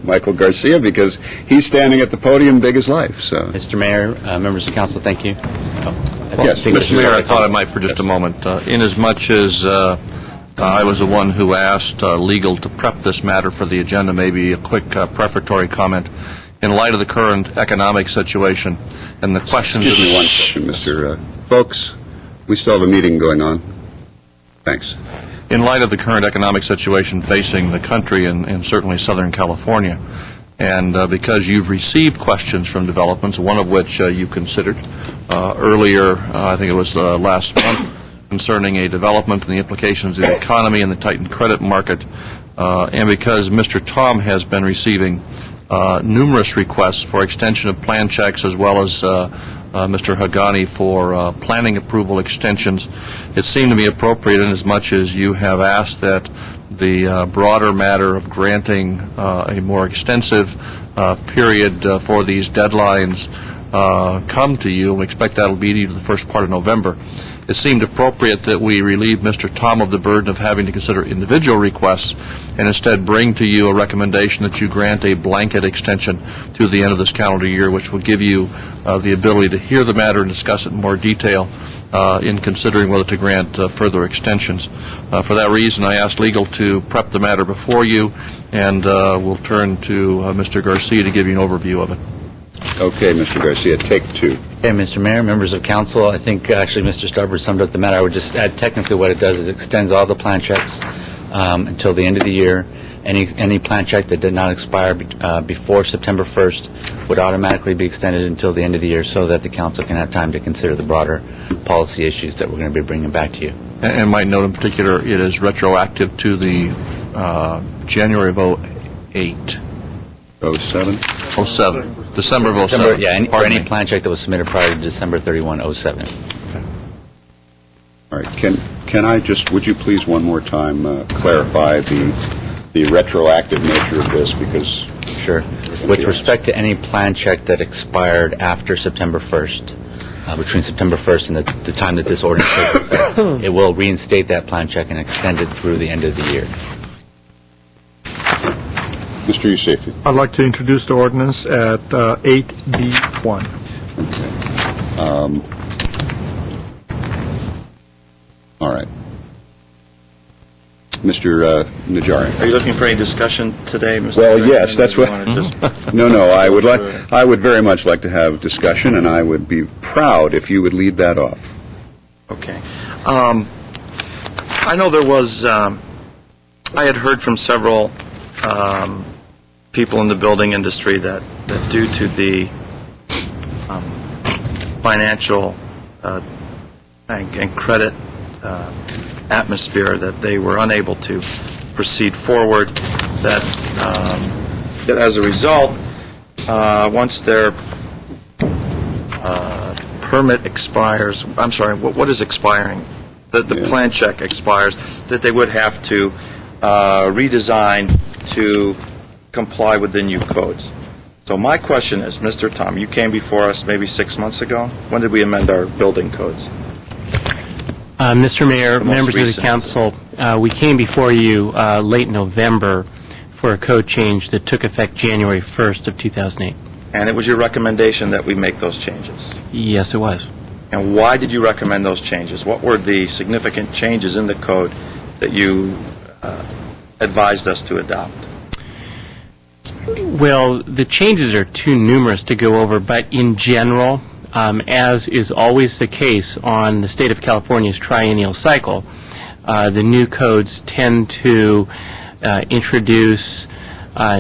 Michael Garcia because he's standing at the podium big as life. So, Mr. Mayor, members of council, thank you. Yes, Mr. Mayor, I thought I might for just a moment. Inasmuch as I was the one who asked legal to prep this matter for the agenda, maybe a quick prefatory comment. In light of the current economic situation and the questions... Excuse me one second, Mr. Folks, we still have a meeting going on. Thanks. In light of the current economic situation facing the country and certainly Southern California, and because you've received questions from developments, one of which you considered earlier, I think it was last month, concerning a development and the implications of the economy and the tightened credit market, and because Mr. Tom has been receiving numerous requests for extension of plan checks as well as Mr. Hagani for planning approval extensions, it seemed to me appropriate, in as much as you have asked that the broader matter of granting a more extensive period for these deadlines come to you, and we expect that will be to you the first part of November. It seemed appropriate that we relieve Mr. Tom of the burden of having to consider individual requests and instead bring to you a recommendation that you grant a blanket extension through the end of this calendar year, which will give you the ability to hear the matter and discuss it in more detail in considering whether to grant further extensions. For that reason, I asked legal to prep the matter before you, and we'll turn to Mr. Garcia to give you an overview of it. Okay, Mr. Garcia, take two. Okay, Mr. Mayor, members of council, I think actually Mr. Starbird summed up the matter. I would just add technically what it does is it extends all the plan checks until the end of the year. Any plan check that did not expire before September 1st would automatically be extended until the end of the year so that the council can have time to consider the broader policy issues that we're going to be bringing back to you. And might note in particular, it is retroactive to the January of 08. 07? 07. December of 07. Yeah, for any plan check that was submitted prior to December 31, 07. Okay. All right. Can I just, would you please one more time clarify the retroactive nature of this, because... Sure. With respect to any plan check that expired after September 1st, between September 1st and the time that this ordinance takes effect, it will reinstate that plan check and extend it through the end of the year. Mr. Yusefi. I'd like to introduce the ordinance at 8B1. one. All right. Mr. Najarian. Are you looking for any discussion today, Mr. Well, President, yes, that's or what. do you wanna just- No, I would very much like to have discussion, and I would be proud if you would lead that off. Okay. I know there was, I had heard from several people in the building industry that due to the financial and credit atmosphere that they were unable to proceed forward, that as a result, once their permit expires, I'm sorry, what is expiring? The plan check expires, that they would have to redesign to comply with the new codes. So my question is, Mr. Tom, you came before us maybe 6 months ago. When did we amend our building codes? Mr. Mayor, The most members of the recent. council, we came before you late November for a code change that took effect January 1st of 2008. And it was your recommendation that we make those changes. Yes, it was. And why did you recommend those changes? What were the significant changes in the code that you advised us to adopt? Well, the changes are too numerous to go over, but in general, as is always the case on the state of California's triennial cycle, the new codes tend to introduce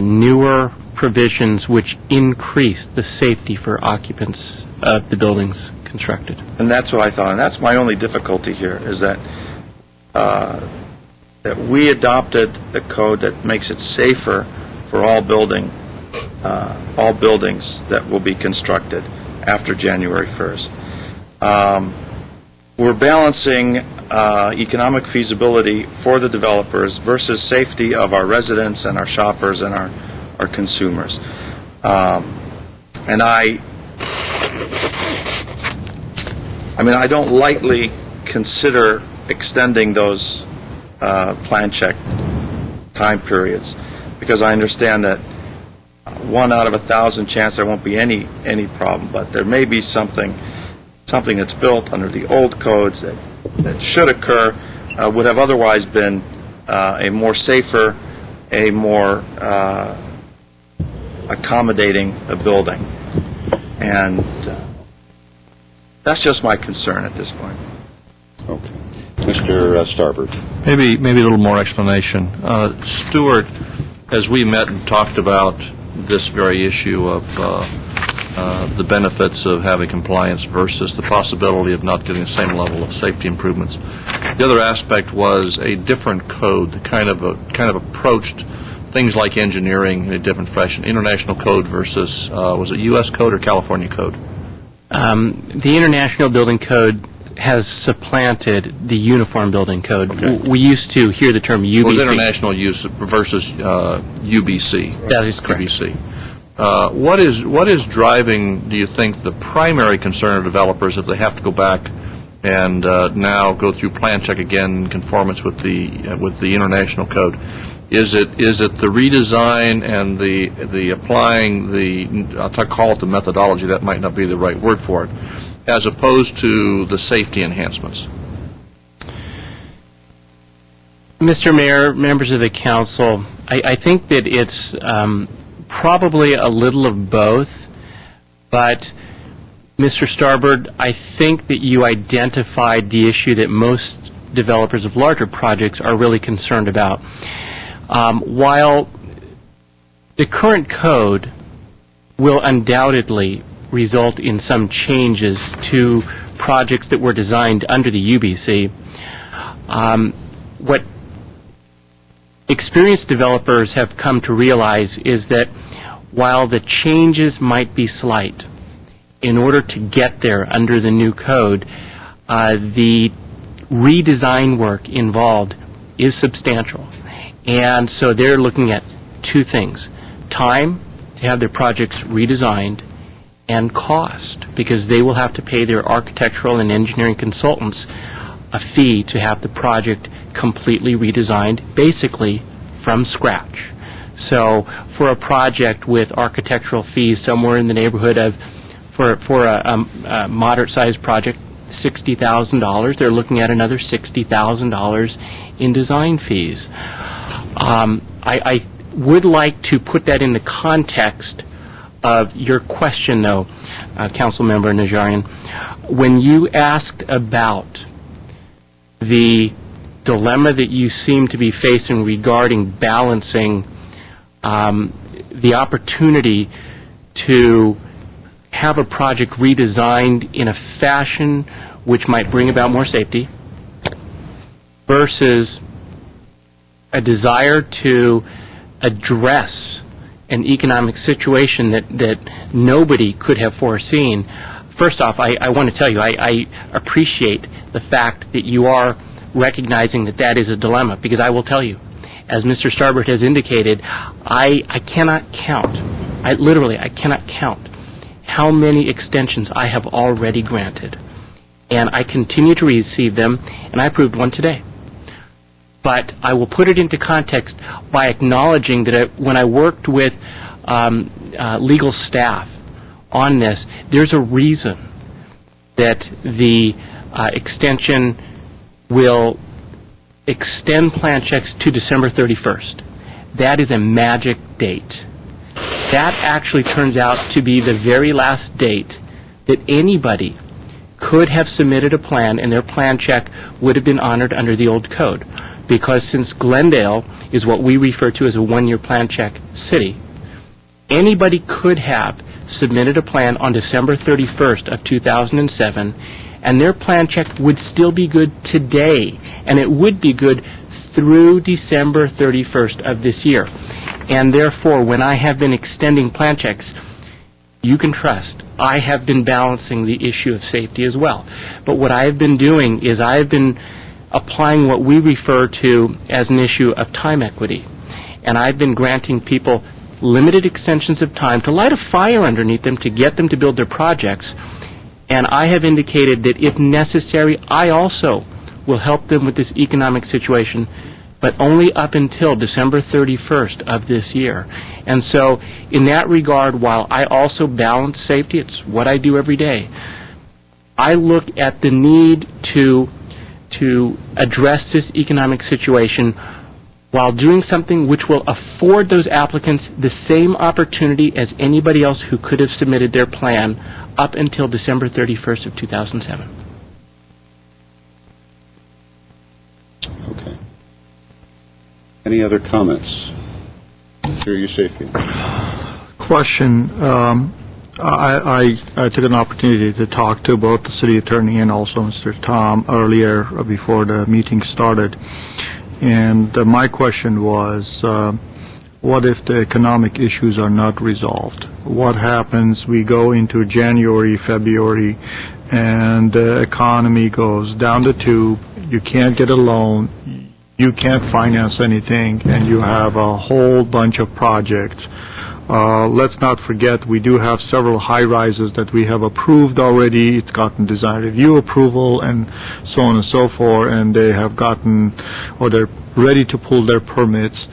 newer provisions which increase the safety for occupants of the buildings constructed. And that's what I thought, and that's my only difficulty here, is that that we adopted the code that makes it safer for all buildings that will be constructed after January 1st. We're balancing economic feasibility for the developers versus safety of our residents and our shoppers and our consumers. And I don't lightly consider extending those plan check time periods, because I understand that 1 out of 1,000 chance there won't be any problem, but there may be something that's built under the old codes that should occur, would have otherwise been a more safer, a more accommodating building. And that's just my concern at this point. Okay. Mr. Starbird. Maybe a little more explanation. Stuart, as we met and talked about this very issue of the benefits of having compliance versus the possibility of not getting the same level of safety improvements, the other aspect was a different code that kind of approached things like engineering in a different fashion. International code versus, was it U.S. code or California code? The International Building Code has supplanted the Uniform Building Code. Okay. We used to hear the term UBC. Well, international use versus UBC. That is correct. UBC. What is driving, do you think, the primary concern of developers if they have to go back and now go through plan check again in conformance with the international code? Is it the redesign and the applying I'll call it the methodology, that might not be the right word for it, as opposed to the safety enhancements? Mr. Mayor, members of the council, I think that it's probably a little of both, but Mr. Starbird, I think that you identified the issue that most developers of larger projects are really concerned about. While the current code will undoubtedly result in some changes to projects that were designed under the UBC, what experienced developers have come to realize is that while the changes might be slight, in order to get there under the new code, the redesign work involved is substantial. And so they're looking at two things: time to have their projects redesigned, and cost, because they will have to pay their architectural and engineering consultants a fee to have the project completely redesigned, basically from scratch. So for a project with architectural fees somewhere in the neighborhood of for a moderate-sized project, $60,000. They're looking at another $60,000 in design fees. I would like to put that in the context of your question, though, Councilmember Najarian. When you asked about the dilemma that you seem to be facing regarding balancing the opportunity to have a project redesigned in a fashion which might bring about more safety versus a desire to address an economic situation that nobody could have foreseen. First off, I want to tell you, I appreciate the fact that you are recognizing that that is a dilemma, because I will tell you, as Mr. Starbird has indicated, I cannot count. I cannot count how many extensions I have already granted. And I continue to receive them, and I approved one today. But I will put it into context by acknowledging that when I worked with legal staff on this, there's a reason that the extension will extend plan checks to December 31st. That is a magic date. That actually turns out to be the very last date that anybody could have submitted a plan and their plan check would have been honored under the old code. Because since Glendale is what we refer to as a one-year plan check city, anybody could have submitted a plan on December 31st of 2007, and their plan check would still be good today, and it would be good through December 31st of this year. And therefore, when I have been extending plan checks, you can trust I have been balancing the issue of safety as well. But what I have been doing is I have been applying what we refer to as an issue of time equity. And I've been granting people limited extensions of time to light a fire underneath them to get them to build their projects. And I have indicated that if necessary, I also will help them with this economic situation, but only up until December 31st of this year. And so in that regard, while I also balance safety, it's what I do every day, I look at the need to address this economic situation while doing something which will afford those applicants the same opportunity as anybody else who could have submitted their plan up until December 31st of 2007. Okay. Any other comments? Mr. Yusefian. Question. I took an opportunity to talk to both the city attorney and also Mr. Tom earlier before the meeting started. And my question was, what if the economic issues are not resolved? What happens? We go into January, February, and the economy goes down the tube. You can't get a loan. You can't finance anything, and you have a whole bunch of projects. Let's not forget, we do have several high-rises that we have approved already. It's gotten design review approval and so on and so forth, and they have gotten, or they're ready to pull their permits.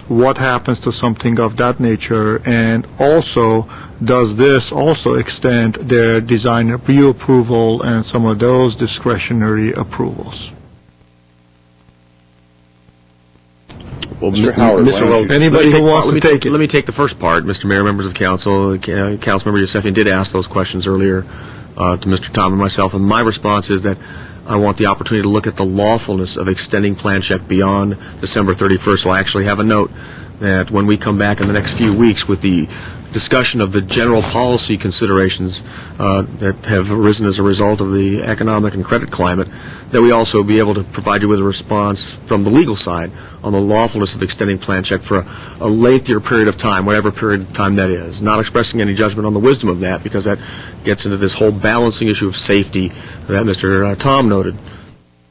What happens to something of that nature? And also, does this also extend their design review approval and some of those discretionary approvals? Well, Mr. Howard, anybody who wants to take it. Let me take the first part. Mr. Mayor, members of council, Councilmember Yusefian did ask those questions earlier to Mr. Tom and myself, and my response is that I want the opportunity to look at the lawfulness of extending plan check beyond December 31st. So I actually have a note that when we come back in the next few weeks with the discussion of the general policy considerations that have arisen as a result of the economic and credit climate, that we also be able to provide you with a response from the legal side on the lawfulness of extending plan check for a lengthier period of time, whatever period of time that is. Not expressing any judgment on the wisdom of that, because that gets into this whole balancing issue of safety that Mr. Tom noted.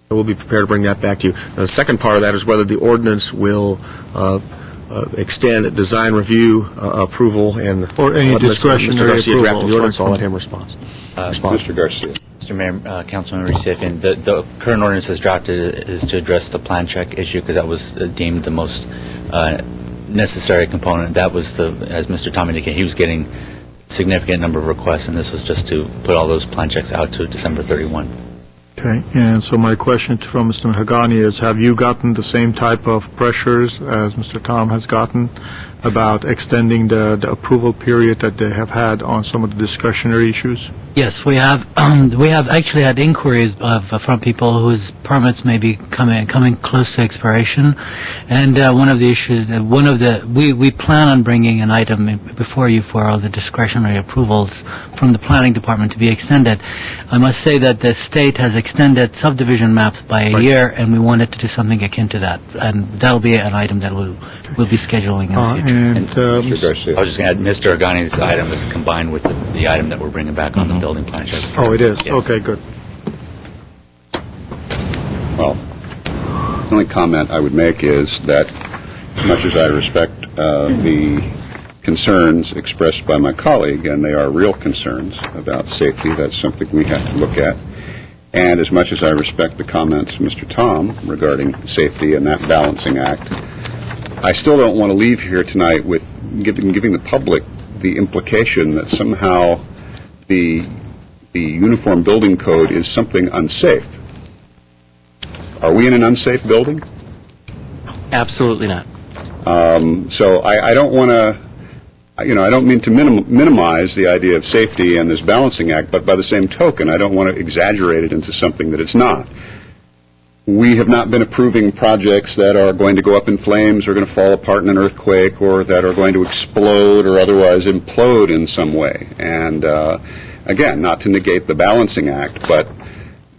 So we'll be prepared to bring that back to you. The second part of that is whether the ordinance will extend design review approval and or any discretionary approval. The ordinance, I'll let him respond. Mr. Garcia. Mr. Mayor, Councilmember Yusefian, the current ordinance as drafted is to address the plan check issue because that was deemed the most necessary component. That was as Mr. Tom indicated, he was getting significant number of requests, and this was just to put all those plan checks out to December 31. Okay, and so my question from Mr. Mahagani is, have you gotten the same type of pressures as Mr. Tom has gotten about extending the approval period that they have had on some of the discretionary issues? Yes, we have. We have actually had inquiries from people whose permits may be coming close to expiration, and one of the issues, we plan on bringing an item before you for all the discretionary approvals from the planning department to be extended. I must say that the state has extended subdivision maps by a year, and we wanted to do something akin to that, and that'll be an item that we'll be scheduling in the future. Mr. Garcia. I was just going to add, Mr. Agani's item is combined with the item that we're bringing back on the building plan check. Oh, it is? Yes. Okay, good. Well, the only comment I would make is that, as much as I respect the concerns expressed by my colleague, and they are real concerns about safety, that's something we have to look at. And as much as I respect the comments of Mr. Tom regarding safety and that balancing act, I still don't want to leave here tonight with giving the public the implication that somehow the Uniform Building Code is something unsafe. Are we in an unsafe building? Absolutely not. So I don't want to, I don't mean to minimize the idea of safety and this balancing act, but by the same token, I don't want to exaggerate it into something that it's not. We have not been approving projects that are going to go up in flames or going to fall apart in an earthquake or that are going to explode or otherwise implode in some way. And again, not to negate the balancing act, but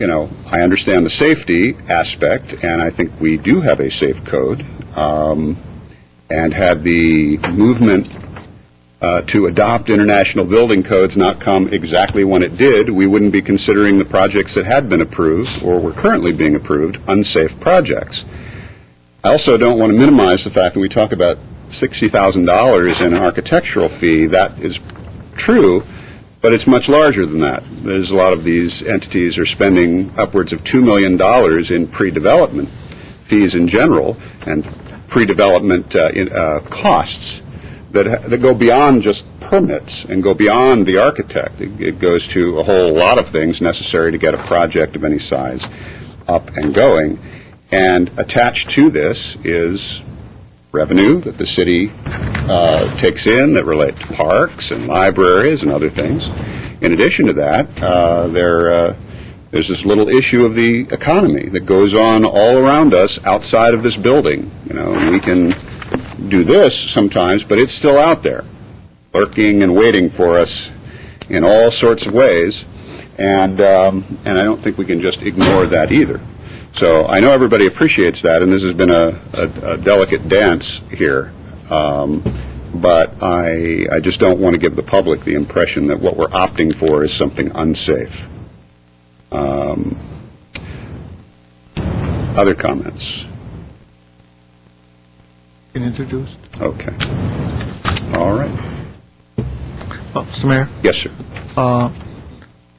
I understand the safety aspect, and I think we do have a safe code. And had the movement to adopt international building codes not come exactly when it did, we wouldn't be considering the projects that had been approved or were currently being approved unsafe projects. I also don't want to minimize the fact that we talk about $60,000 in an architectural fee. That is true, but it's much larger than that. There's a lot of these entities are spending upwards of $2 million in pre-development fees in general and pre-development costs that go beyond just permits and go beyond the architect. It goes to a whole lot of things necessary to get a project of any size up and going. And attached to this is revenue that the city takes in that relate to parks and libraries and other things. In addition to that, there's this little issue of the economy that goes on all around us outside of this building. We can do this sometimes, but it's still out there, lurking and waiting for us in all sorts of ways, and I don't think we can just ignore that either. So I know everybody appreciates that, and this has been a delicate dance here, but I just don't want to give the public the impression that what we're opting for is something unsafe. Other comments? Introduced. Okay. All right. Mr. Mayor? Yes, sir.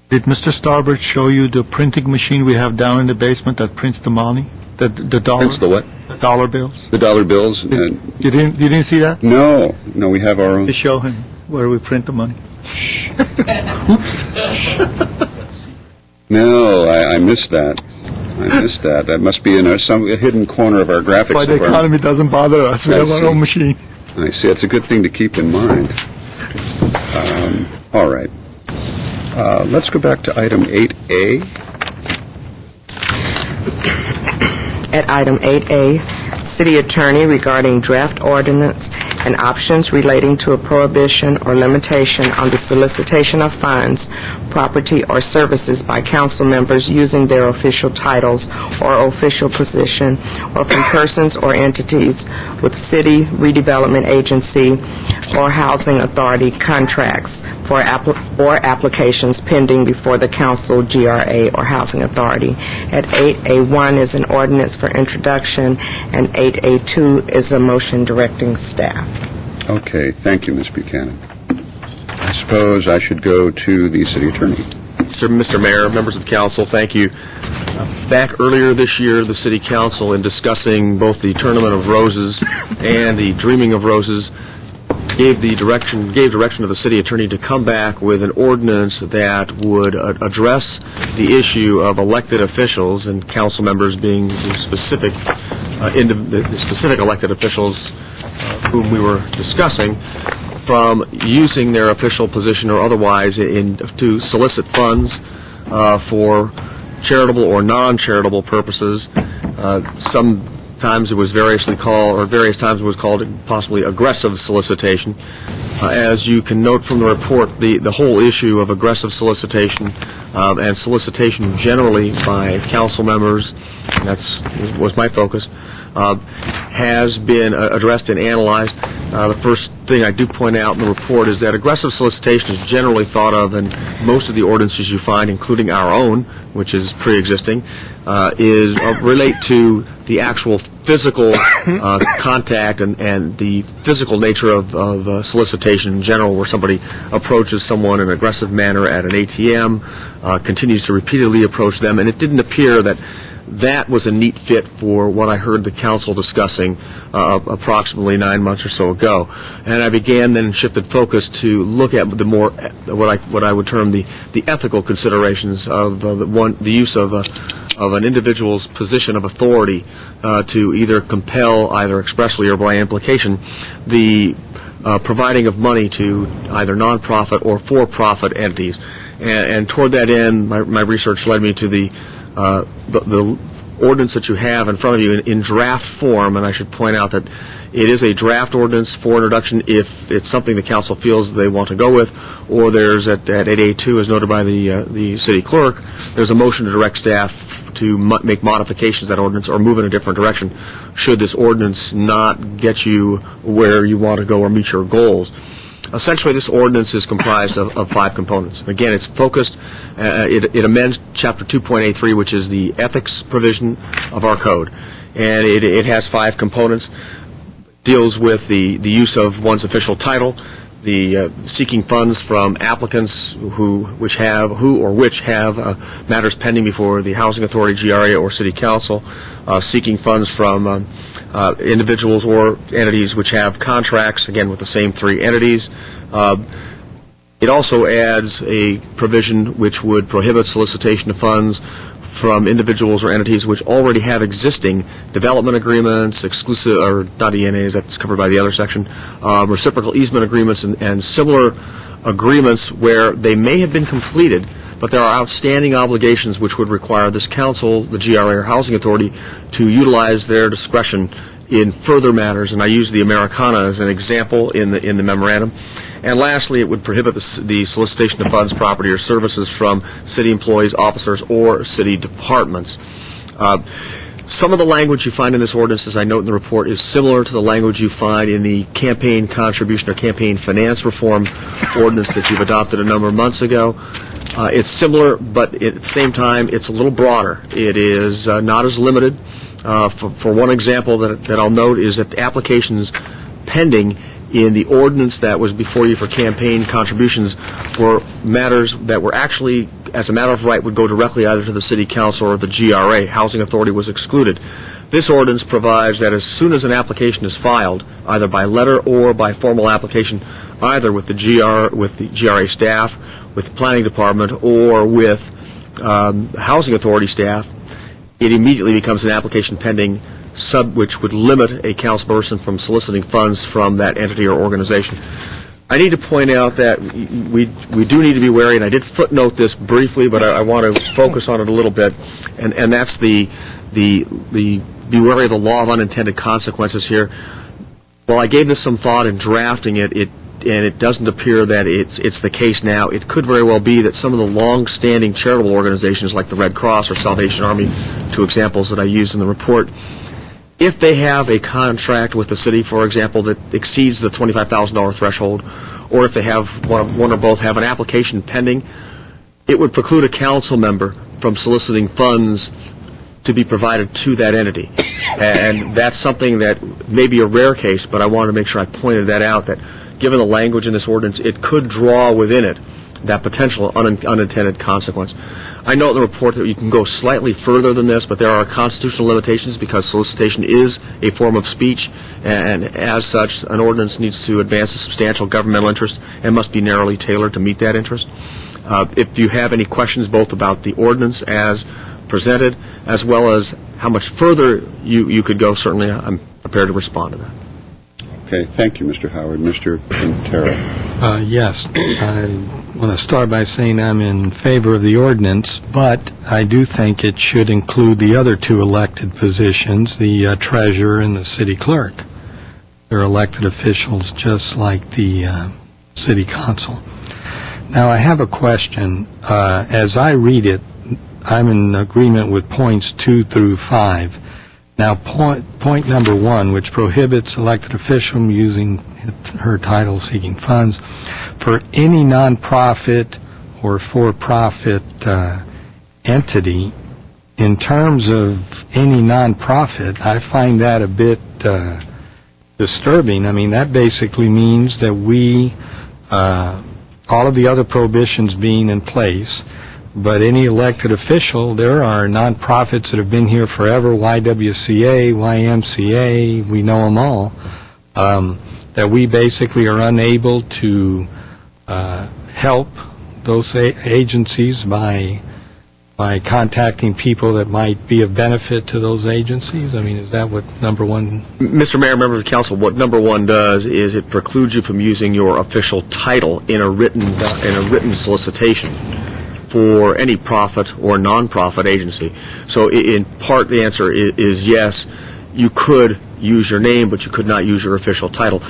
Did Mr. Starbird show you the printing machine we have down in the basement that prints the money? The dollar? Prints the what? The dollar bills. The dollar bills. You didn't see that? No, we have our own. To show him where we print the money. Oops. No, I missed that. That must be in some hidden corner of our graphics Why the department. economy doesn't bother us. We have our own machine. I see. It's a good thing to keep in mind. All right. Let's go back to item 8A. At item 8A, City Attorney regarding draft ordinance and options relating to a prohibition or limitation on the solicitation of funds, property, or services by council members using their official titles or official position, or from persons or entities with city redevelopment agency or housing authority contracts for applications pending before the council, GRA, or housing authority. At 8A1 is an ordinance for introduction, and 8A2 is a motion directing staff. Okay, thank you, Ms. Buchanan. I suppose I should go to the city attorney. Mr. Mayor, members of council, thank you. Back earlier this year, the City Council, in discussing both the Tournament of Roses and the Dreaming of Roses, gave direction to the city attorney to come back with an ordinance that would address the issue of elected officials, and council members being the specific elected officials whom we were discussing, from using their official position or otherwise to solicit funds for charitable or non-charitable purposes. Sometimes it was various times it was called possibly aggressive solicitation. As you can note from the report, the whole issue of aggressive solicitation and solicitation generally by council members, and that was my focus, has been addressed and analyzed. The first thing I do point out in the report is that aggressive solicitation is generally thought of in most of the ordinances you find, including our own, which is pre-existing, relate to the actual physical contact and the physical nature of solicitation in general, where somebody approaches someone in an aggressive manner at an ATM, continues to repeatedly approach them, and it didn't appear that was a neat fit for what I heard the council discussing approximately 9 months or so ago. And I began then shifted focus to look at the more what I would term the ethical considerations of the use of an individual's position of authority to either compel, either expressly or by implication, the providing of money to either nonprofit or for-profit entities. And toward that end, my research led me to the ordinance that you have in front of you in draft form, and I should point out that it is a draft ordinance for introduction if it's something the council feels they want to go with, or there's at 8A2, as noted by the city clerk, there's a motion to direct staff to make modifications to that ordinance or move in a different direction should this ordinance not get you where you want to go or meet your goals. Essentially, this ordinance is comprised of 5 components. Again, it's focused, it amends Chapter 2.83, which is the ethics provision of our code. And it has 5 components. Deals with the use of one's official title, the seeking funds from applicants which have matters pending before the Housing Authority, GRA, or City Council, seeking funds from individuals or entities which have contracts, again, with the same 3 entities. It also adds a provision which would prohibit solicitation of funds from individuals or entities which already have existing development agreements, exclusive, or not ENAs, that's covered by the other section, reciprocal easement agreements, and similar agreements where they may have been completed, but there are outstanding obligations which would require this council, the GRA or Housing Authority, to utilize their discretion in further matters, and I use the Americana as an example in the memorandum. And lastly, it would prohibit the solicitation of funds, property, or services from city employees, officers, or city departments. Some of the language you find in this ordinance, as I note in the report, is similar to the language you find in the campaign contribution or campaign finance reform ordinance that you've adopted a number of months ago. It's similar, but at the same time, it's a little broader. It is not as limited. For one example that I'll note is that the applications pending in the ordinance that was before you for campaign contributions were matters that were actually, as a matter of right, would go directly either to the City Council or the GRA. Housing Authority was excluded. This ordinance provides that as soon as an application is filed, either by letter or by formal application, either with the GRA staff, with the Planning Department, or with Housing Authority staff, it immediately becomes an application pending which would limit a councilperson from soliciting funds from that entity or organization. I need to point out that we do need to be wary, and I did footnote this briefly, but I want to focus on it a little bit, and that's the be wary of the law of unintended consequences here. While I gave this some thought in drafting it, and it doesn't appear that it's the case now, it could very well be that some of the long-standing charitable organizations like the Red Cross or Salvation Army, 2 examples that I used in the report, if they have a contract with the city, for example, that exceeds the $25,000 threshold, or if they have one or both have an application pending, it would preclude a council member from soliciting funds to be provided to that entity. And that's something that may be a rare case, but I wanted to make sure I pointed that out, that given the language in this ordinance, it could draw within it that potential unintended consequence. I note in the report that you can go slightly further than this, but there are constitutional limitations because solicitation is a form of speech, and as such, an ordinance needs to advance a substantial governmental interest and must be narrowly tailored to meet that interest. If you have any questions both about the ordinance as presented, as well as how much further you could go, certainly I'm prepared to respond to that. Okay, thank you, Mr. Howard. Mr. Quintero. Yes, I want to start by saying I'm in favor of the ordinance, but I do think it should include the other two elected positions, the treasurer and the city clerk. They're elected officials just like the city council. Now, I have a question. As I read it, I'm in agreement with points 2 through 5. Now, point number 1, which prohibits elected official from using her title seeking funds for any nonprofit or for-profit entity. In terms of any nonprofit, I find that a bit disturbing. I mean, that basically means that we, all of the other prohibitions being in place, but any elected official, there are nonprofits that have been here forever, YWCA, YMCA, we know them all, that we basically are unable to help those agencies by contacting people that might be of benefit to those agencies? I mean, is that what number 1? Mr. Mayor, members of the council, what number 1 does is it precludes you from using your official title in a written solicitation for any profit or non-profit agency. So in part, the answer is yes, you could use your name, but you could not use your official title.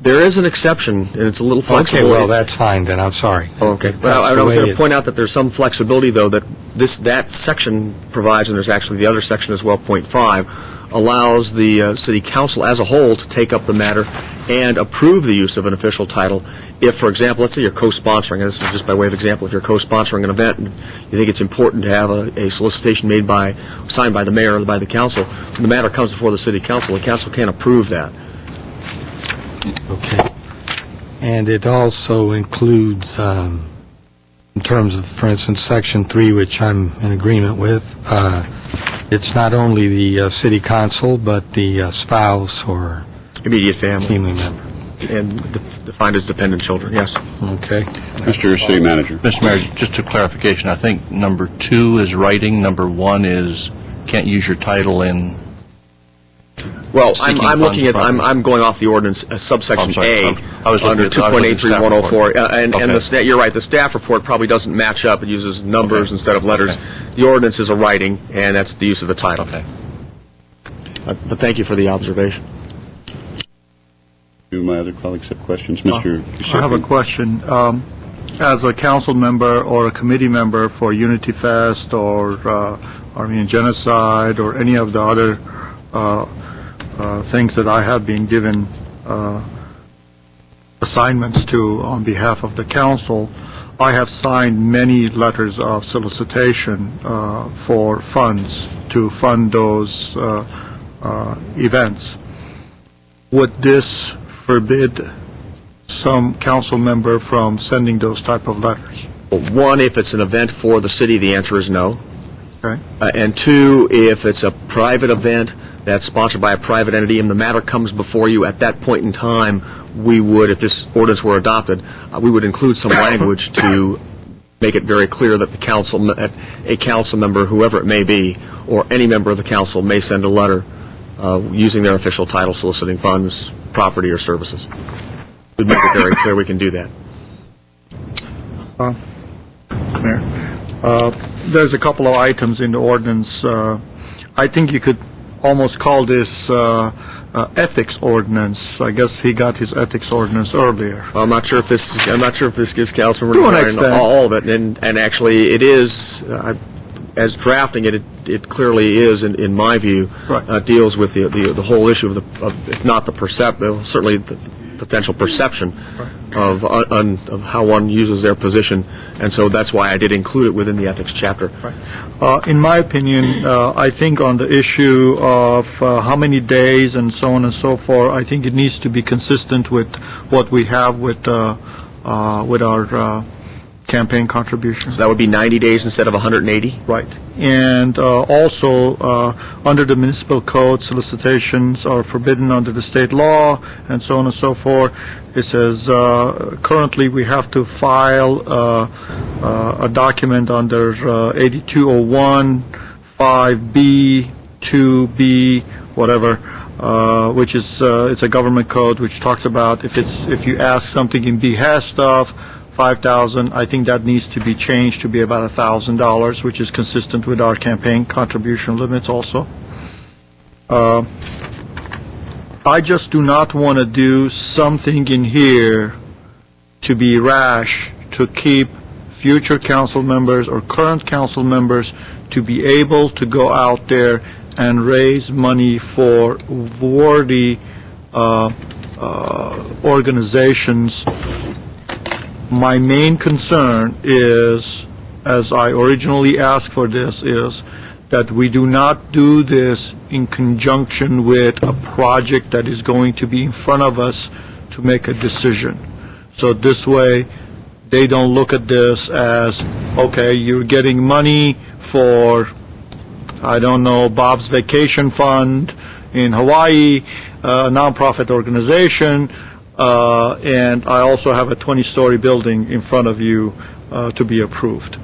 There is an exception, and it's a little flexible. Okay, well, that's fine then. I'm sorry. Okay. Well, I was going to point out that there's some flexibility, though, that that section provides, and there's actually the other section as well, point 5, allows the city council as a whole to take up the matter and approve the use of an official title if, for example, let's say you're co-sponsoring, and this is just by way of example, if you're co-sponsoring an event and you think it's important to have a solicitation signed by the mayor or by the council, when the matter comes before the city council, the council can't approve that. Okay. And it also includes, in terms of, for instance, Section 3, which I'm in agreement with, it's not only the city council, but the spouse or immediate family member. And defined as dependent children, yes. Okay. Mr. City Manager. Mr. Mayor, just a clarification. I think number 2 is writing. Number 1 is can't use your title in. Well, I'm looking at, I'm going off the ordinance, subsection A, under 2.83104, and you're right, the staff report probably doesn't match up. It uses numbers instead of letters. The ordinance is a writing, and that's the use of the title. Okay. But thank you for the observation. Do my other colleagues have questions? Mr. I have a question. As a council member or a committee member for Unity Fest or Armenian Genocide or any of the other things that I have been given assignments to on behalf of the council, I have signed many letters of solicitation for funds to fund those events. Would this forbid some council member from sending those type of letters? One, if it's an event for the city, the answer is no. Okay. And 2, if it's a private event that's sponsored by a private entity and the matter comes before you at that point in time, we would, if this ordinance were adopted, we would include some language to make it very clear that a council member, whoever it may be, or any member of the council may send a letter using their official title soliciting funds, property, or services. We'd make it very clear we can do that. Mayor, there's a couple of items in the ordinance. I think you could almost call this ethics ordinance. I guess he got his ethics ordinance earlier. Well, I'm not sure if this gives Councilman all of it, and actually it is. As drafting it, it clearly is, in my view, deals with the whole issue of if not the certainly the potential perception of how one uses their position, and so that's why I did include it within the ethics chapter. In my opinion, I think on the issue of how many days and so on and so forth, I think it needs to be consistent with what we have with our campaign contribution. So that would be 90 days instead of 180? Right. And also, under the municipal code, solicitations are forbidden under the state law, and so on and so forth. It says currently we have to file a document under 8201, 5B, 2B, whatever, which is it's a government code which talks about if you ask something in behest of $5,000, I think that needs to be changed to be about $1,000, which is consistent with our campaign contribution limits also. I just do not want to do something in here to be rash, to keep future council members or current council members to be able to go out there and raise money for worthy organizations. My main concern is, as I originally asked for this, is that we do not do this in conjunction with a project that is going to be in front of us to make a decision. So this way, they don't look at this as, okay, you're getting money for, I don't know, Bob's Vacation Fund in Hawaii, a nonprofit organization, and I also have a 20-story building in front of you to be approved.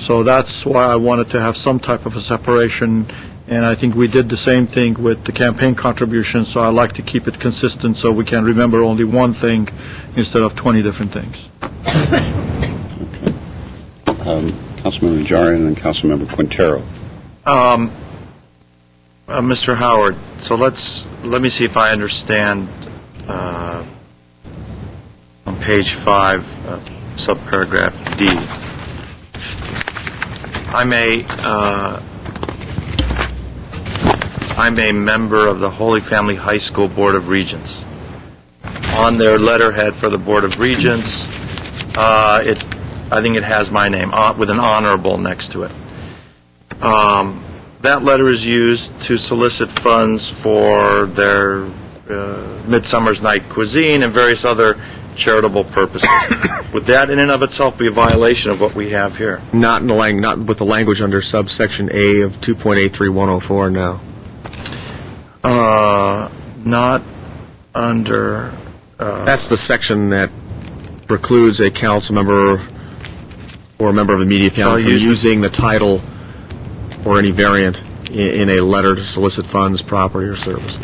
So that's why I wanted to have some type of a separation, and I think we did the same thing with the campaign contributions, so I like to keep it consistent so we can remember only one thing instead of 20 different things. Councilmember Najarian and Councilmember Quintero. Mr. Howard, so let me see if I understand on page 5, subparagraph D. I'm a member of the Holy Family High School Board of Regents. On their letterhead for the Board of Regents, I think it has my name with an honorable next to it. That letter is used to solicit funds for their Midsummer's Night Cuisine and various other charitable purposes. Would that in and of itself be a violation of what we have here? Not with the language under subsection A of 2.83104, no. Not under... That's the section that precludes a council member or a member of the media panel from using the title or any variant in a letter to solicit funds, property, or service.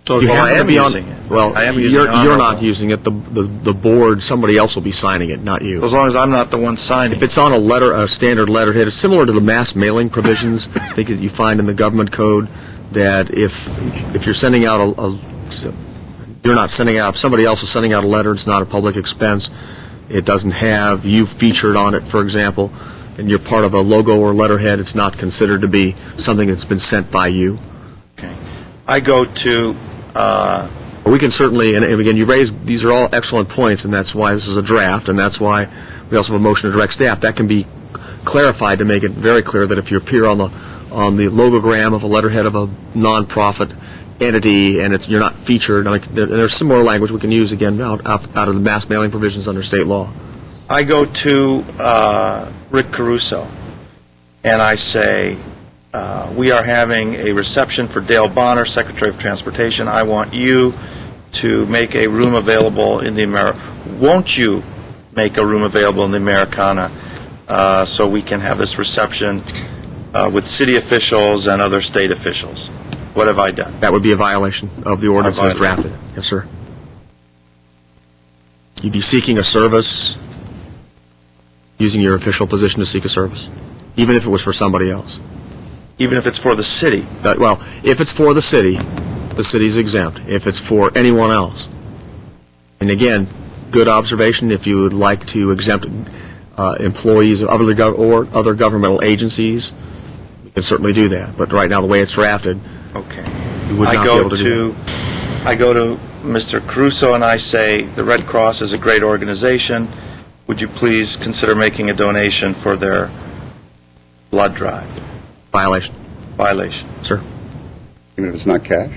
So I am using it. Well, you're not using it. The board, somebody else will be signing it, not you. As long as I'm not the one signing. If it's on a standard letterhead, it's similar to the mass mailing provisions I think that you find in the government code, that if you're sending out you're not sending out, if somebody else is sending out a letter, it's not a public expense, it doesn't have you featured on it, for example, and you're part of a logo or letterhead, it's not considered to be something that's been sent by you. Okay. I go to... We can certainly, and again, you raise, these are all excellent points, and that's why this is a draft, and that's why we also have a motion to direct staff. That can be clarified to make it very clear that if you appear on the logogram of a letterhead of a nonprofit entity and you're not featured, there's similar language we can use again out of the mass mailing provisions under state law. I go to Rick Caruso and I say, we are having a reception for Dale Bonner, Secretary of Transportation. I want you to make a room available in the won't you make a room available in the Americana so we can have this reception with city officials and other state officials? What have I done? That would be a violation of the ordinance as drafted. Yes, sir. You'd be seeking a service, using your official position to seek a service, even if it was for somebody else. Even if it's for the city? Well, if it's for the city's exempt. If it's for anyone else. And again, good observation, if you would like to exempt employees of other governmental agencies, you can certainly do that. But right now, the way it's drafted, okay, you would not be able to do that. I go to Mr. Caruso and I say, the Red Cross is a great organization. Would you please consider making a donation for their blood drive? Violation. Violation. Sir. Even if it's not cash?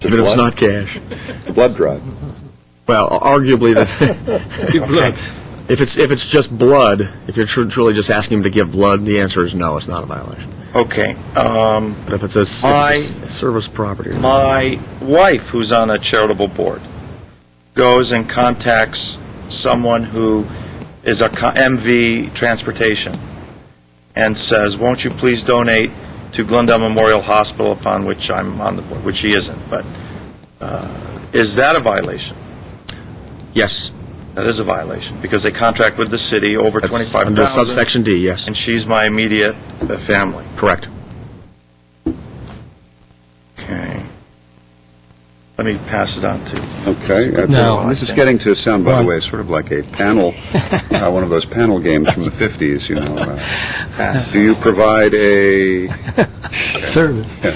Even if it's not cash. Blood drive. Well, arguably, If it's just blood, if you're truly just asking him to give blood, the answer is no, it's not a violation. Okay. But if it's a service property. My wife, who's on a charitable board, goes and contacts someone who is a MV Transportation and says, won't you please donate to Glendale Memorial Hospital, upon which I'm on the board, which she isn't. But is that a violation? Yes. That is a violation, because they contract with the city over $25,000. Under subsection D, yes. And she's my immediate family. Correct. Okay. Let me pass it on to... Okay. This is getting to sound, by the way, sort of like a panel, one of those panel games from the 50s, you know. Do you provide a... Service. Yeah.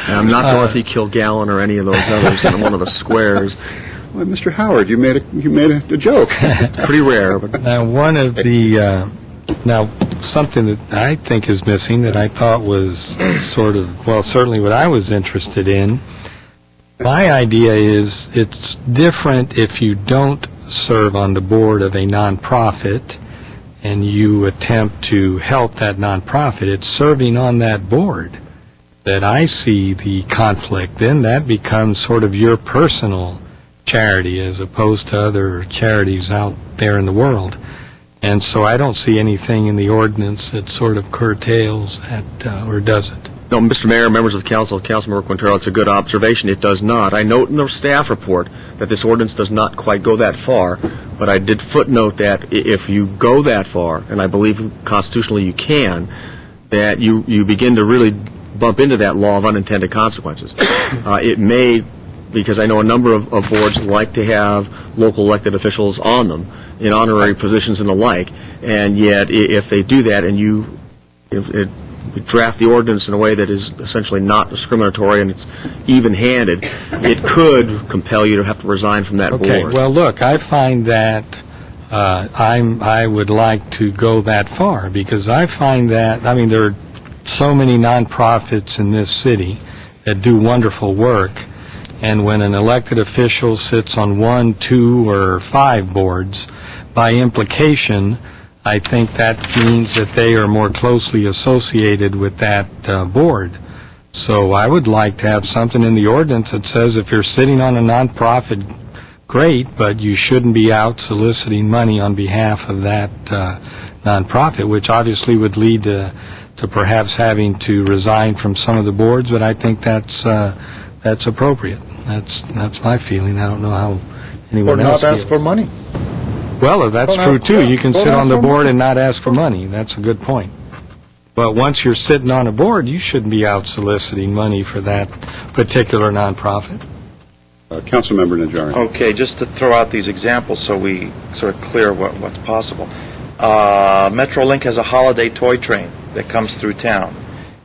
I'm not Dorothy Kilgallen or any of those others in one of the squares. Well, Mr. Howard, you made a joke. It's pretty rare. But Now, one of the, something that I think is missing that I thought was sort of, well, certainly what I was interested in, my idea is it's different if you don't serve on the board of a nonprofit and you attempt to help that nonprofit. It's serving on that board that I see the conflict. Then that becomes sort of your personal charity as opposed to other charities out there in the world. And so I don't see anything in the ordinance that sort of curtails that or does it. No, Mr. Mayor, members of the council, Councilmember Quintero, it's a good observation. It does not. I note in the staff report that this ordinance does not quite go that far, but I did footnote that if you go that far, and I believe constitutionally you can, that you begin to really bump into that law of unintended consequences. It may, because I know a number of boards like to have local elected officials on them in honorary positions and the like, and yet if they do that and you draft the ordinance in a way that is essentially not discriminatory and it's even-handed, it could compel you to have to resign from that board. Okay, well, look, I find that I would like to go that far because I find that, I mean, there are so many nonprofits in this city that do wonderful work, and when an elected official sits on 1, 2, or 5 boards, by implication, I think that means that they are more closely associated with that board. So I would like to have something in the ordinance that says if you're sitting on a nonprofit, great, but you shouldn't be out soliciting money on behalf of that nonprofit, which obviously would lead to perhaps having to resign from some of the boards, but I think that's appropriate. That's my feeling. I don't know how anyone else feels. Or not ask for money. Well, that's true, too. You can sit on the board and not ask for money. That's a good point. But once you're sitting on a board, you shouldn't be out soliciting money for that particular nonprofit. Councilmember Najarian. Okay, just to throw out these examples so we sort of clear what's possible. Metrolink has a holiday toy train that comes through town,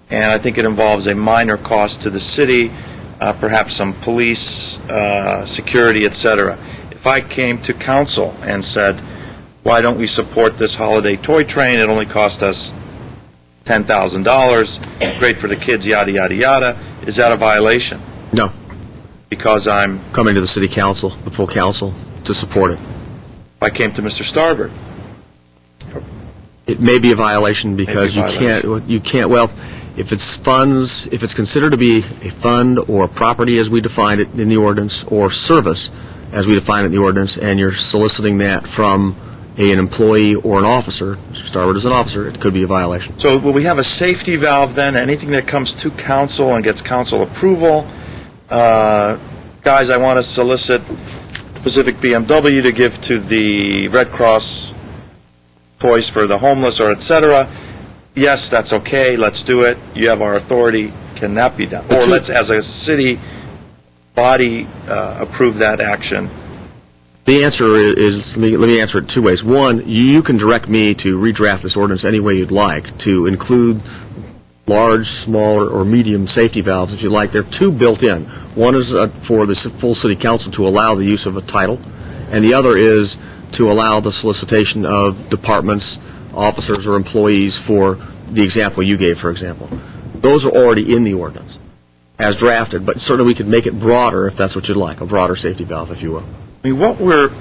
and I think it involves a minor cost to the city, perhaps some police, security, etc. If I came to council and said, why don't we support this holiday toy train? It only cost us $10,000. Great for the kids, yada, yada, yada. Is that a violation? No. Because I'm coming to the city council, the full council, to support it. If I came to Mr. Starbird. It may be a violation because you can't, well, if it's funds, if it's considered to be a fund or a property as we define it in the ordinance, or service as we define it in the ordinance, and you're soliciting that from an employee or an officer, Mr. Starbird is an officer, it could be a violation. So will we have a safety valve then? Anything that comes to council and gets council approval? Guys, I want to solicit Pacific BMW to give to the Red Cross toys for the homeless or etc. Yes, that's okay, let's do it. You have our authority. Can that be done? Or let's, as a city body, approve that action. The answer is, let me answer it 2 ways. One, you can direct me to redraft this ordinance any way you'd like, to include large, small, or medium safety valves if you like. There are 2 built in. One is for the full city council to allow the use of a title, and the other is to allow the solicitation of departments, officers, or employees for the example you gave, for example. Those are already in the ordinance as drafted, but certainly we could make it broader if that's what you'd like, a broader safety valve, if you will. I mean, what we're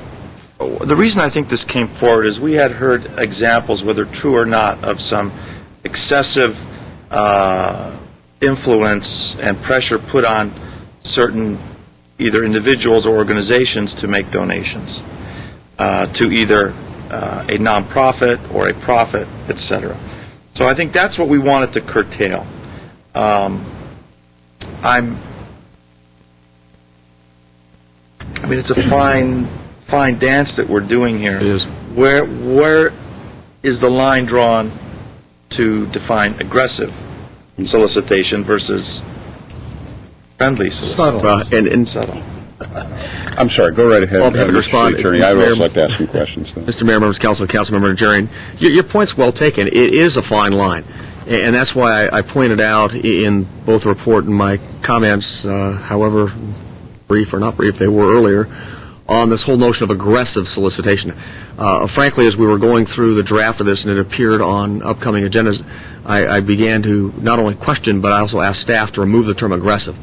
the reason I think this came forward is we had heard examples, whether true or not, of some excessive influence and pressure put on certain either individuals or organizations to make donations to either a nonprofit or a profit, etc. So I think that's what we wanted to curtail. I mean, it's a fine dance that we're doing here. It is. Where is the line drawn to define aggressive solicitation versus friendly solicitation? Subtle. I'm sorry, go right ahead. Well, I'm happy to respond. Attorney, I would also like to ask some questions, though. Mr. Mayor, members of council, Councilmember Najarian, your point's well taken. It is a fine line, and that's why I pointed out in both the report and my comments, however brief or not brief they were earlier, on this whole notion of aggressive solicitation. Frankly, as we were going through the draft of this and it appeared on upcoming agendas, I began to not only question, but I also asked staff to remove the term aggressive.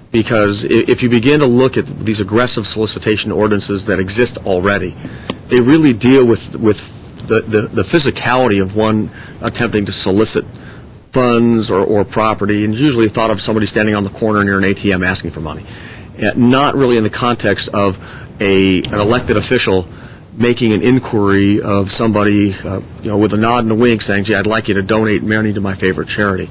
Because if you begin to look at these aggressive solicitation ordinances that exist already, they really deal with the physicality of one attempting to solicit funds or property, and usually thought of somebody standing on the corner near an ATM asking for money. Not really in the context of an elected official making an inquiry of somebody, with a nod and a wink saying, gee, I'd like you to donate money to my favorite charity.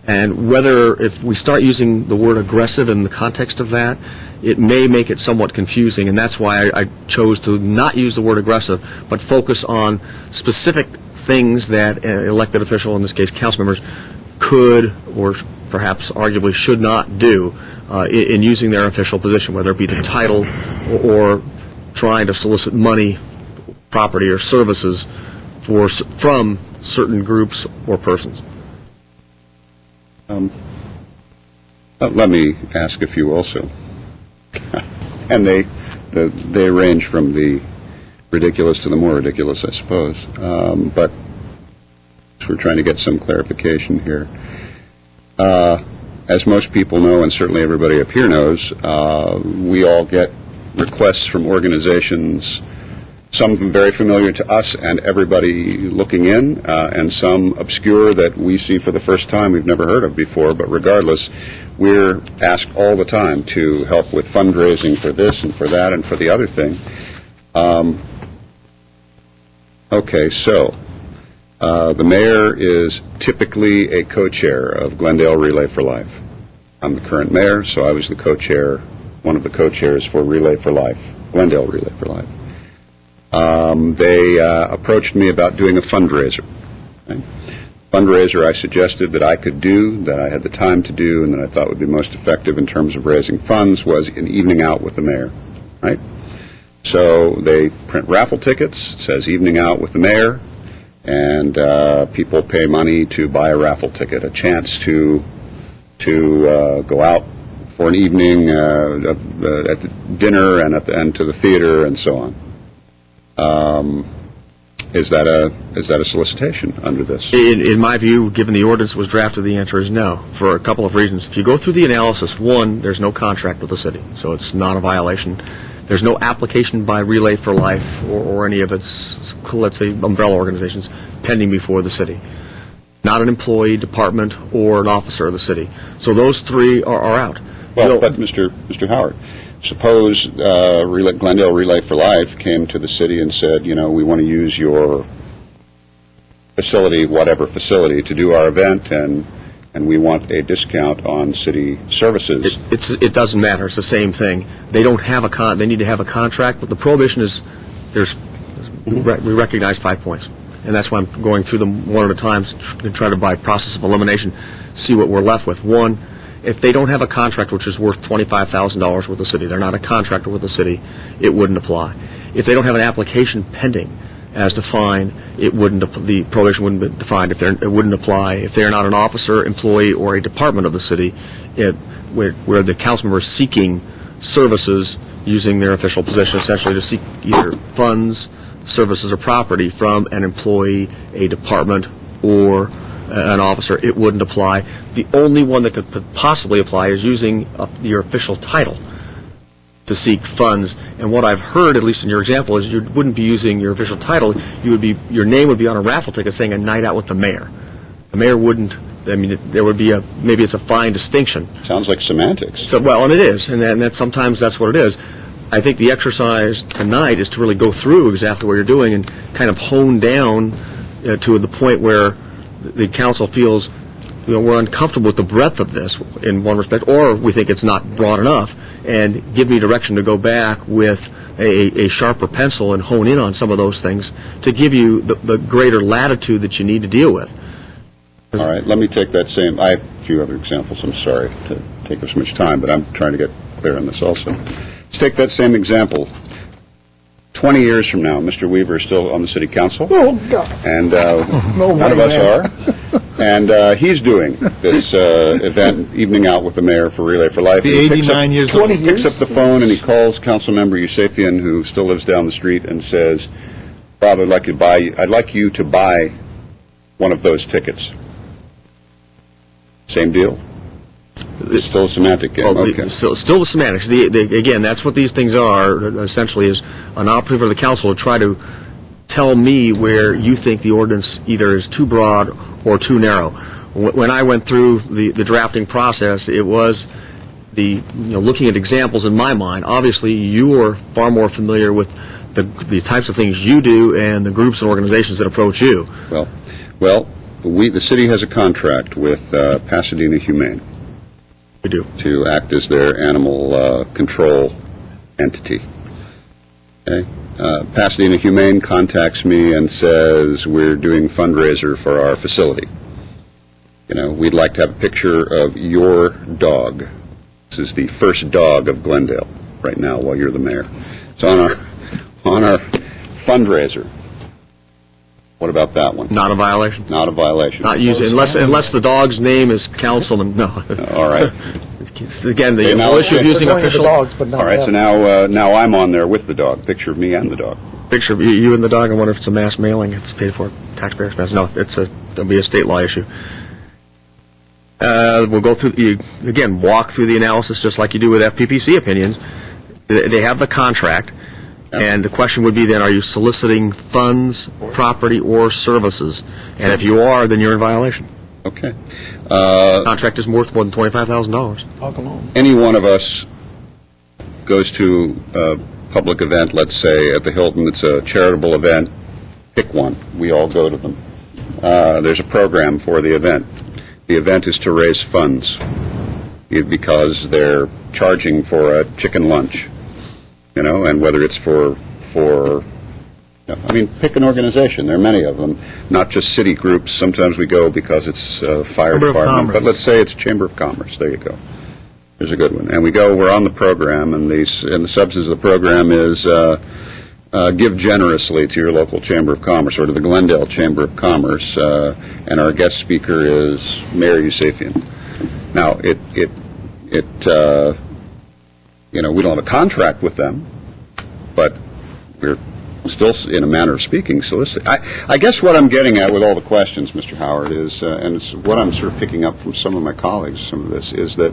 And if we start using the word aggressive in the context of that, it may make it somewhat confusing, and that's why I chose to not use the word aggressive, but focus on specific things that an elected official, in this case council members, could or perhaps arguably should not do in using their official position, whether it be the title or trying to solicit money, property, or services from certain groups or persons. Let me ask a few also. And they range from the ridiculous to the more ridiculous, I suppose. But we're trying to get some clarification here. As most people know, and certainly everybody up here knows, we all get requests from organizations, some of them very familiar to us and everybody looking in, and some obscure that we see for the first time we've never heard of before. But regardless, we're asked all the time to help with fundraising for this and for that and for the other thing. Okay, so the mayor is typically a co-chair of Glendale Relay for Life. I'm the current mayor, so I was the co-chair, one of the co-chairs for Relay for Life, Glendale Relay for Life. They approached me about doing a fundraiser. Okay? Fundraiser I suggested that I could do, that I had the time to do, and that I thought would be most effective in terms of raising funds was an evening out with the mayor, right? So they print raffle tickets, it says evening out with the mayor, and people pay money to buy a raffle ticket, a chance to go out for an evening at the dinner and to the theater and so on. Is that a solicitation under this? In my view, given the ordinance was drafted, the answer is no, for a couple of reasons. If you go through the analysis, one, there's no contract with the city, so it's not a violation. There's no application by Relay for Life or any of its, let's say, umbrella organizations pending before the city. Not an employee, department, or an officer of the city. So those three are out. Well, but Mr. Howard, suppose Glendale Relay for Life came to the city and said, we want to use your facility, whatever facility, to do our event, and we want a discount on city services. It doesn't matter. It's the same thing. They don't have they need to have a contract, but the prohibition is we recognize 5 points. And that's why I'm going through them one at a time to try to, by process of elimination, see what we're left with. One, if they don't have a contract which is worth $25,000 with the city, they're not a contractor with the city, it wouldn't apply. If they don't have an application pending as defined, the prohibition wouldn't be defined. It wouldn't apply. If they're not an officer, employee, or a department of the city, where the council member is seeking services using their official position, essentially to seek either funds, services, or property from an employee, a department, or an officer, it wouldn't apply. The only one that could possibly apply is using your official title. to seek funds. And what I've heard, at least in your example, is you wouldn't be using your official title. Your name would be on a raffle ticket saying a night out with the mayor. The mayor wouldn't. I mean, there would be maybe it's a fine distinction. Sounds like semantics. So, well, and it is, and that sometimes that's what it is. I think the exercise tonight is to really go through exactly what you're doing and kind of hone down to the point where the council feels, we're uncomfortable with the breadth of this in one respect, or we think it's not broad enough, and give me direction to go back with a sharper pencil and hone in on some of those things to give you the greater latitude that you need to deal with. All right, let me take that same, I have a few other examples, I'm sorry to take up so much time, but I'm trying to get clear on this also. Let's take that same example. 20 years from now, Mr. Weaver is still on the city council. Oh, God. And none of us are. And he's doing this event, Evening Out with the Mayor for Relay for Life. Be 89 years old. He picks up the phone and he calls Councilmember Yusefian, who still lives down the street, and says, Bob, I'd like you to buy one of those tickets. Same deal? It's still a semantic game. Okay. Still the semantics. Again, that's what these things are, essentially, is an opportunity for the council to try to tell me where you think the ordinance either is too broad or too narrow. When I went through the drafting process, it was looking at examples in my mind. Obviously, you are far more familiar with the types of things you do and the groups and organizations that approach you. Well, the city has a contract with Pasadena Humane. We do. To act as their animal control entity. Okay? Pasadena Humane contacts me and says, we're doing fundraiser for our facility. We'd like to have a picture of your dog. This is the first dog of Glendale right now while you're the mayor. It's on our fundraiser. What about that one? Not a violation. Not a violation. Not using unless the dog's name is councilman. No. All right. Again, the issue of using official dogs, but not all right. So now I'm on there with the dog. Picture of me and the dog. Picture of you and the dog. I wonder if it's a mass mailing. It's paid for taxpayer expense. No, it'll be a state law issue. We'll go through walk through the analysis just like you do with FPPC opinions. They have the contract. And the question would be then, are you soliciting funds, property, or services? And if you are, then you're in violation. Okay. Contract is worth more than $25,000. Any one of us goes to a public event, let's say at the Hilton, it's a charitable event, pick one. We all go to them. There's a program for the event. The event is to raise funds because they're charging for a chicken lunch. And whether it's for pick an organization. There are many of them, not just city groups. Sometimes we go because it's fire department, but let's say it's Chamber of Commerce. There you go. There's a good one. And we're on the program, and the substance of the program is give generously to your local Chamber of Commerce or to the Glendale Chamber of Commerce, and our guest speaker is Mayor Yusefian. Now, we don't have a contract with them, but we're still, in a manner of speaking, soliciting. I guess what I'm getting at with all the questions, Mr. Howard, is, and it's what I'm sort of picking up from some of my colleagues, some of this, is that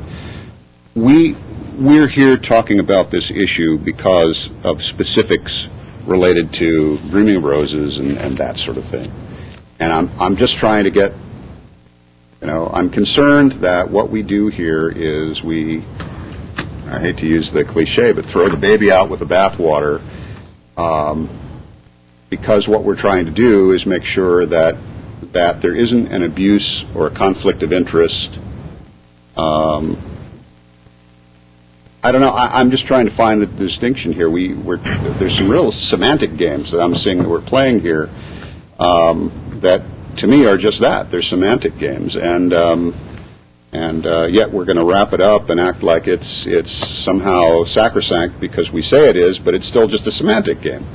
we're here talking about this issue because of specifics related to grooming of roses and that sort of thing. And I'm just trying to get, I'm concerned that what we do here is I hate to use the cliche, but throw the baby out with the bathwater, because what we're trying to do is make sure that there isn't an abuse or a conflict of interest. I don't know. I'm just trying to find the distinction here. There's some real semantic games that I'm seeing that we're playing here that, to me, are just that. They're semantic games, and yet we're going to wrap it up and act like it's somehow sacrosanct because we say it is, but it's still just a semantic game.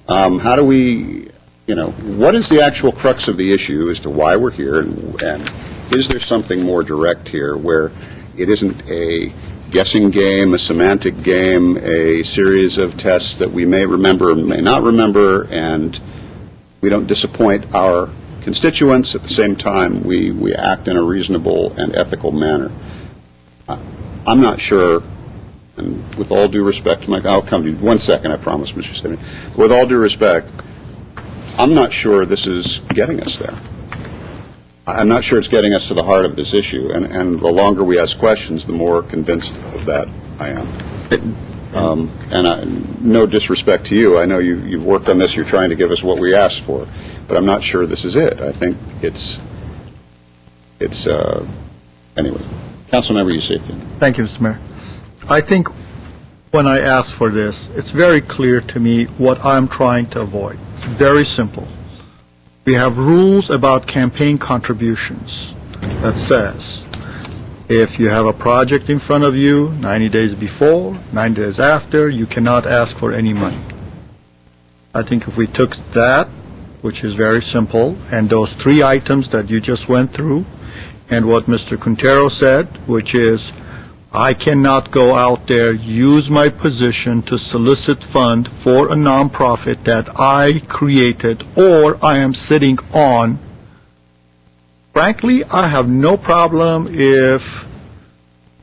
How do we, what is the actual crux of the issue as to why we're here, and is there something more direct here where it isn't a guessing game, a semantic game, a series of tests that we may remember or may not remember, and we don't disappoint our constituents. At the same time, we act in a reasonable and ethical manner. I'm not sure and with all due respect to I'll come to you. 1 second, I promise, Mr. Sidney. With all due respect, I'm not sure this is getting us there. I'm not sure it's getting us to the heart of this issue, and the longer we ask questions, the more convinced of that I am. No disrespect to you. I know you've worked on this. You're trying to give us what we asked for, but I'm not sure this is it. I think it's anyway. Councilmember Yusefian. Thank you, Mr. Mayor. I think when I asked for this, it's very clear to me what I'm trying to avoid. It's very simple. We have rules about campaign contributions that says if you have a project in front of you 90 days before, 90 days after, you cannot ask for any money. I think if we took that, which is very simple, and those 3 items that you just went through, and what Mr. Quintero said, which is I cannot go out there, use my position to solicit fund for a nonprofit that I created or I am sitting on. Frankly, I have no problem if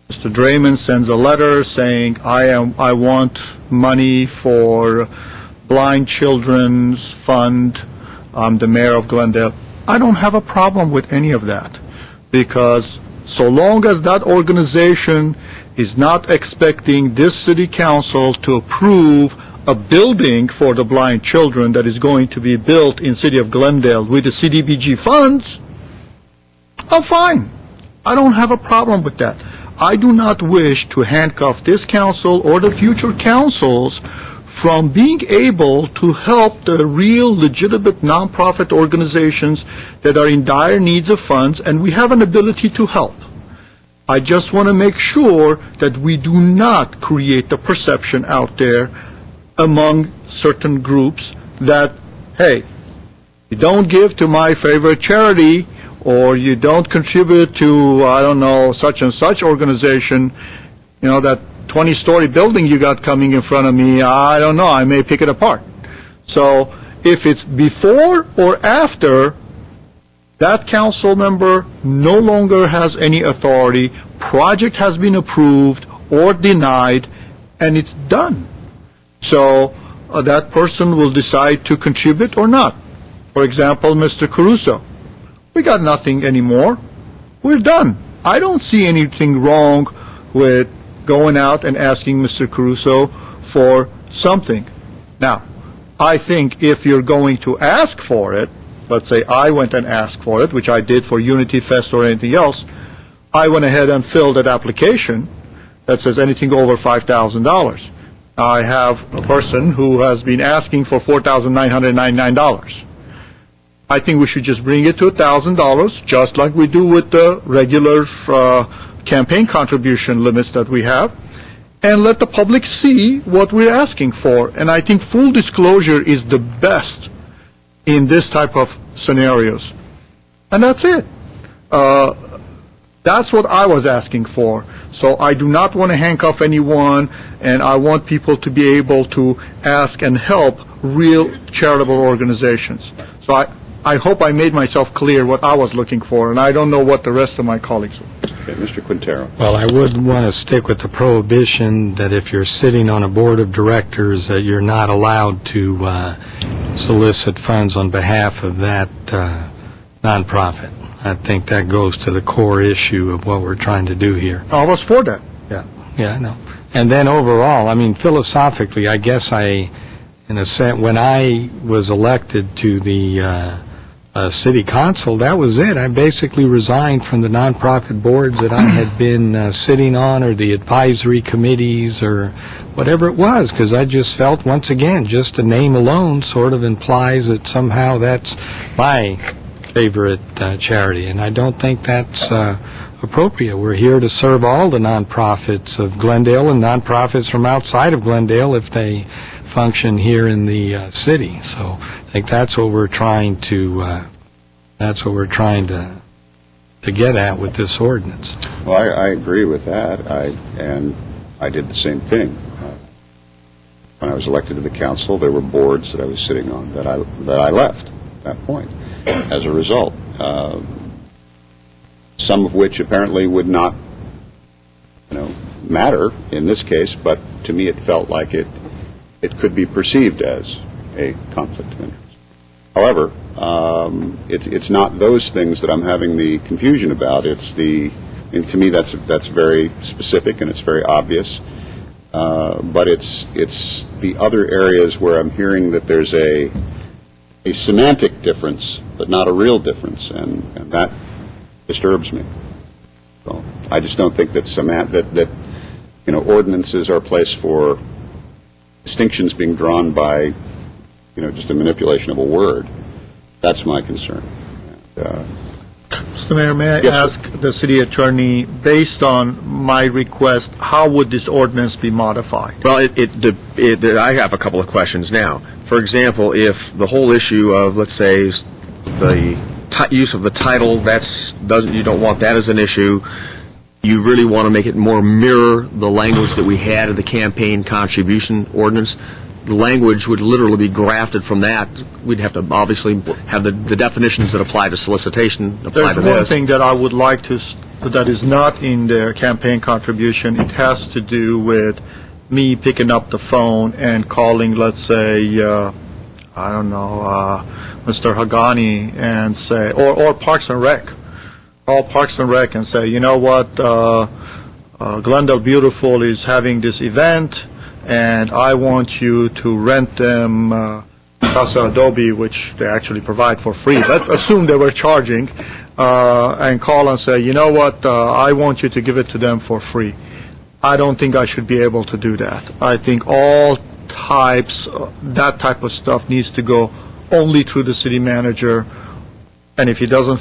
Mr. Draymond sends a letter saying I want money for blind children's fund. I'm the mayor of Glendale. I don't have a problem with any of that, because so long as that organization is not expecting this city council to approve a building for the blind children that is going to be built in city of Glendale with the CDBG funds, I'm fine. I don't have a problem with that. I do not wish to handcuff this council or the future councils from being able to help the real legitimate nonprofit organizations that are in dire needs of funds, and we have an ability to help. I just want to make sure that we do not create the perception out there among certain groups that, hey, you don't give to my favorite charity, or you don't contribute to, I don't know, such and such organization, you know, that 20-story building you got coming in front of me, I don't know, I may pick it apart. So if it's before or after, that council member no longer has any authority, project has been approved or denied, and it's done. So that person will decide to contribute or not. For example, Mr. Caruso, we got nothing anymore. We're done. I don't see anything wrong with going out and asking Mr. Caruso for something. Now, I think if you're going to ask for it, let's say I went and asked for it, which I did for Unity Fest or anything else, I went ahead and filled that application that says anything over $5,000. I have a person who has been asking for $4,999. I think we should just bring it to $1,000, just like we do with the regular campaign contribution limits that we have, and let the public see what we're asking for. And I think full disclosure is the best in this type of scenarios. And that's it. That's what I was asking for. So I do not want to handcuff anyone, and I want people to be able to ask and help real charitable organizations. So I hope I made myself clear what I was looking for, and I don't know what the rest of my colleagues will. Okay, Mr. Quintero. Well, I would want to stick with the prohibition that if you're sitting on a board of directors, that you're not allowed to solicit funds on behalf of that nonprofit. I think that goes to the core issue of what we're trying to do here. I was for that. Yeah, I know. And then overall, I mean, philosophically, I guess in a sense, when I was elected to the city council, that was it. I basically resigned from the nonprofit boards that I had been sitting on, or the advisory committees, or whatever it was, because I just felt, once again, just the name alone sort of implies that somehow that's my favorite charity, and I don't think that's appropriate. We're here to serve all the nonprofits of Glendale and nonprofits from outside of Glendale if they function here in the city. So I think that's what we're trying to get at with this ordinance. Well, I agree with that. I did the same thing. When I was elected to the council, there were boards that I was sitting on that I left at that point as a result. Some of which apparently would not, matter in this case, but to me it felt like it could be perceived as a conflict of interest. However, it's not those things that I'm having the confusion about. And to me that's very specific and it's very obvious. But it's the other areas where I'm hearing that there's a semantic difference, but not a real difference, and that disturbs me. So I just don't think that ordinances are a place for distinctions being drawn by just a manipulation of a word. That's my concern. Mr. Mayor, may I ask the city attorney, based on my request, how would this ordinance be modified? Well, I have a couple of questions now. For example, if the whole issue of, let's say, the use of the title, you don't want that as an issue. You really want to make it more mirror the language that we had in the campaign contribution ordinance. The language would literally be grafted from that. We'd have to obviously have the definitions that apply to solicitation apply to this. There's one thing that I would like to, that is not in the campaign contribution. It has to do with me picking up the phone and calling, let's say, Mr. Hagani and say, or Parks and Rec. Call Parks and Rec and say, you know what, Glendale Beautiful is having this event, and I want you to rent them Casa Adobe, which they actually provide for free. Let's assume they were charging, and call and say, you know what, I want you to give it to them for free. I don't think I should be able to do that. I think all types, that type of stuff needs to go only through the city manager, and if he doesn't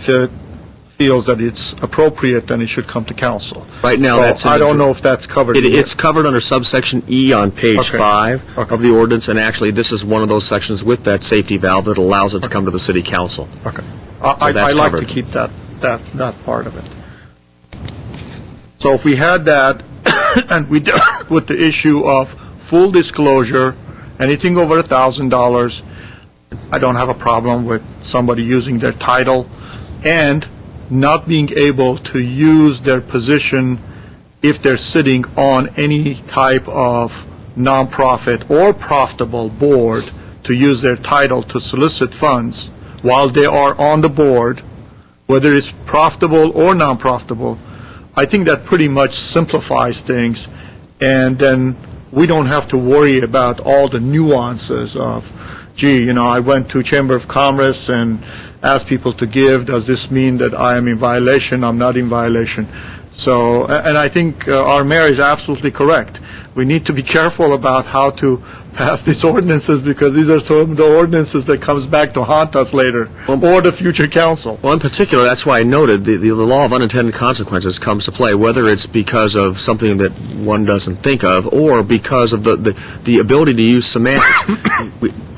feels that it's appropriate, then it should come to council. Right now, so I don't know if that's covered. It's covered under subsection E on page 5 of the ordinance, and actually this is one of those sections with that safety valve that allows it to come to the city council. Okay. I like to keep that part of it. So if we had that, and we dealt with the issue of full disclosure, anything over $1,000, I don't have a problem with somebody using their title and not being able to use their position if they're sitting on any type of nonprofit or profitable board to use their title to solicit funds while they are on the board, whether it's profitable or non-profitable. I think that pretty much simplifies things, and then we don't have to worry about all the nuances of, I went to Chamber of Commerce and asked people to give. Does this mean that I am in violation? I'm not in violation. So, and I think our mayor is absolutely correct. We need to be careful about how to pass these ordinances, because these are some of the ordinances that comes back to haunt us later, or the future council. Well, in particular, that's why I noted the law of unintended consequences comes to play, whether it's because of something that one doesn't think of, or because of the ability to use semantics.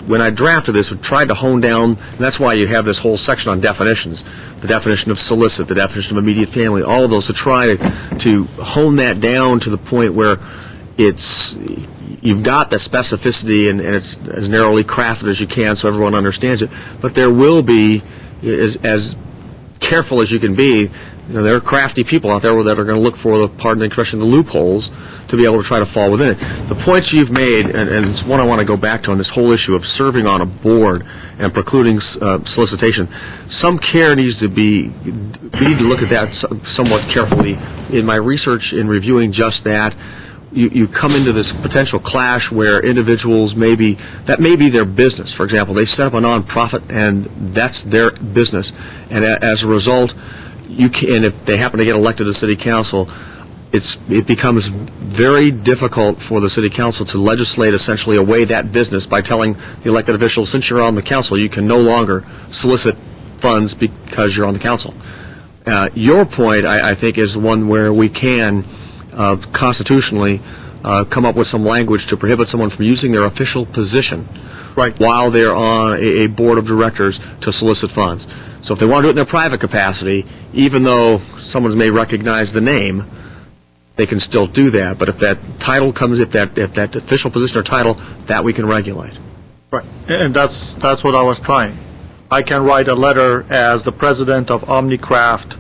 When I drafted this, we tried to hone down, and that's why you have this whole section on definitions, the definition of solicit, the definition of immediate family, all of those, to try to hone that down to the point where you've got the specificity and it's as narrowly crafted as you can so everyone understands it. But there will be, as careful as you can be, there are crafty people out there that are going to look for pardon the expression, the loopholes to be able to try to fall within it. The points you've made, and it's one I want to go back to on this whole issue of serving on a board and precluding solicitation. Some care needs to be, we need to look at that somewhat carefully. In my research in reviewing just that, you come into this potential clash where individuals that may be their business. For example, they set up a nonprofit and that's their business, and as a result, and if they happen to get elected to city council, it becomes very difficult for the city council to legislate essentially away that business by telling the elected officials, since you're on the council, you can no longer solicit funds because you're on the council. Your point, I think, is one where we can constitutionally come up with some language to prohibit someone from using their official position while they're on a board of directors to solicit funds. So if they want to do it in their private capacity, even though someone may recognize the name, they can still do that. But if that title comes, if that official position or title, that we can regulate. Right, and that's what I was trying. I can write a letter as the president of Omnicraft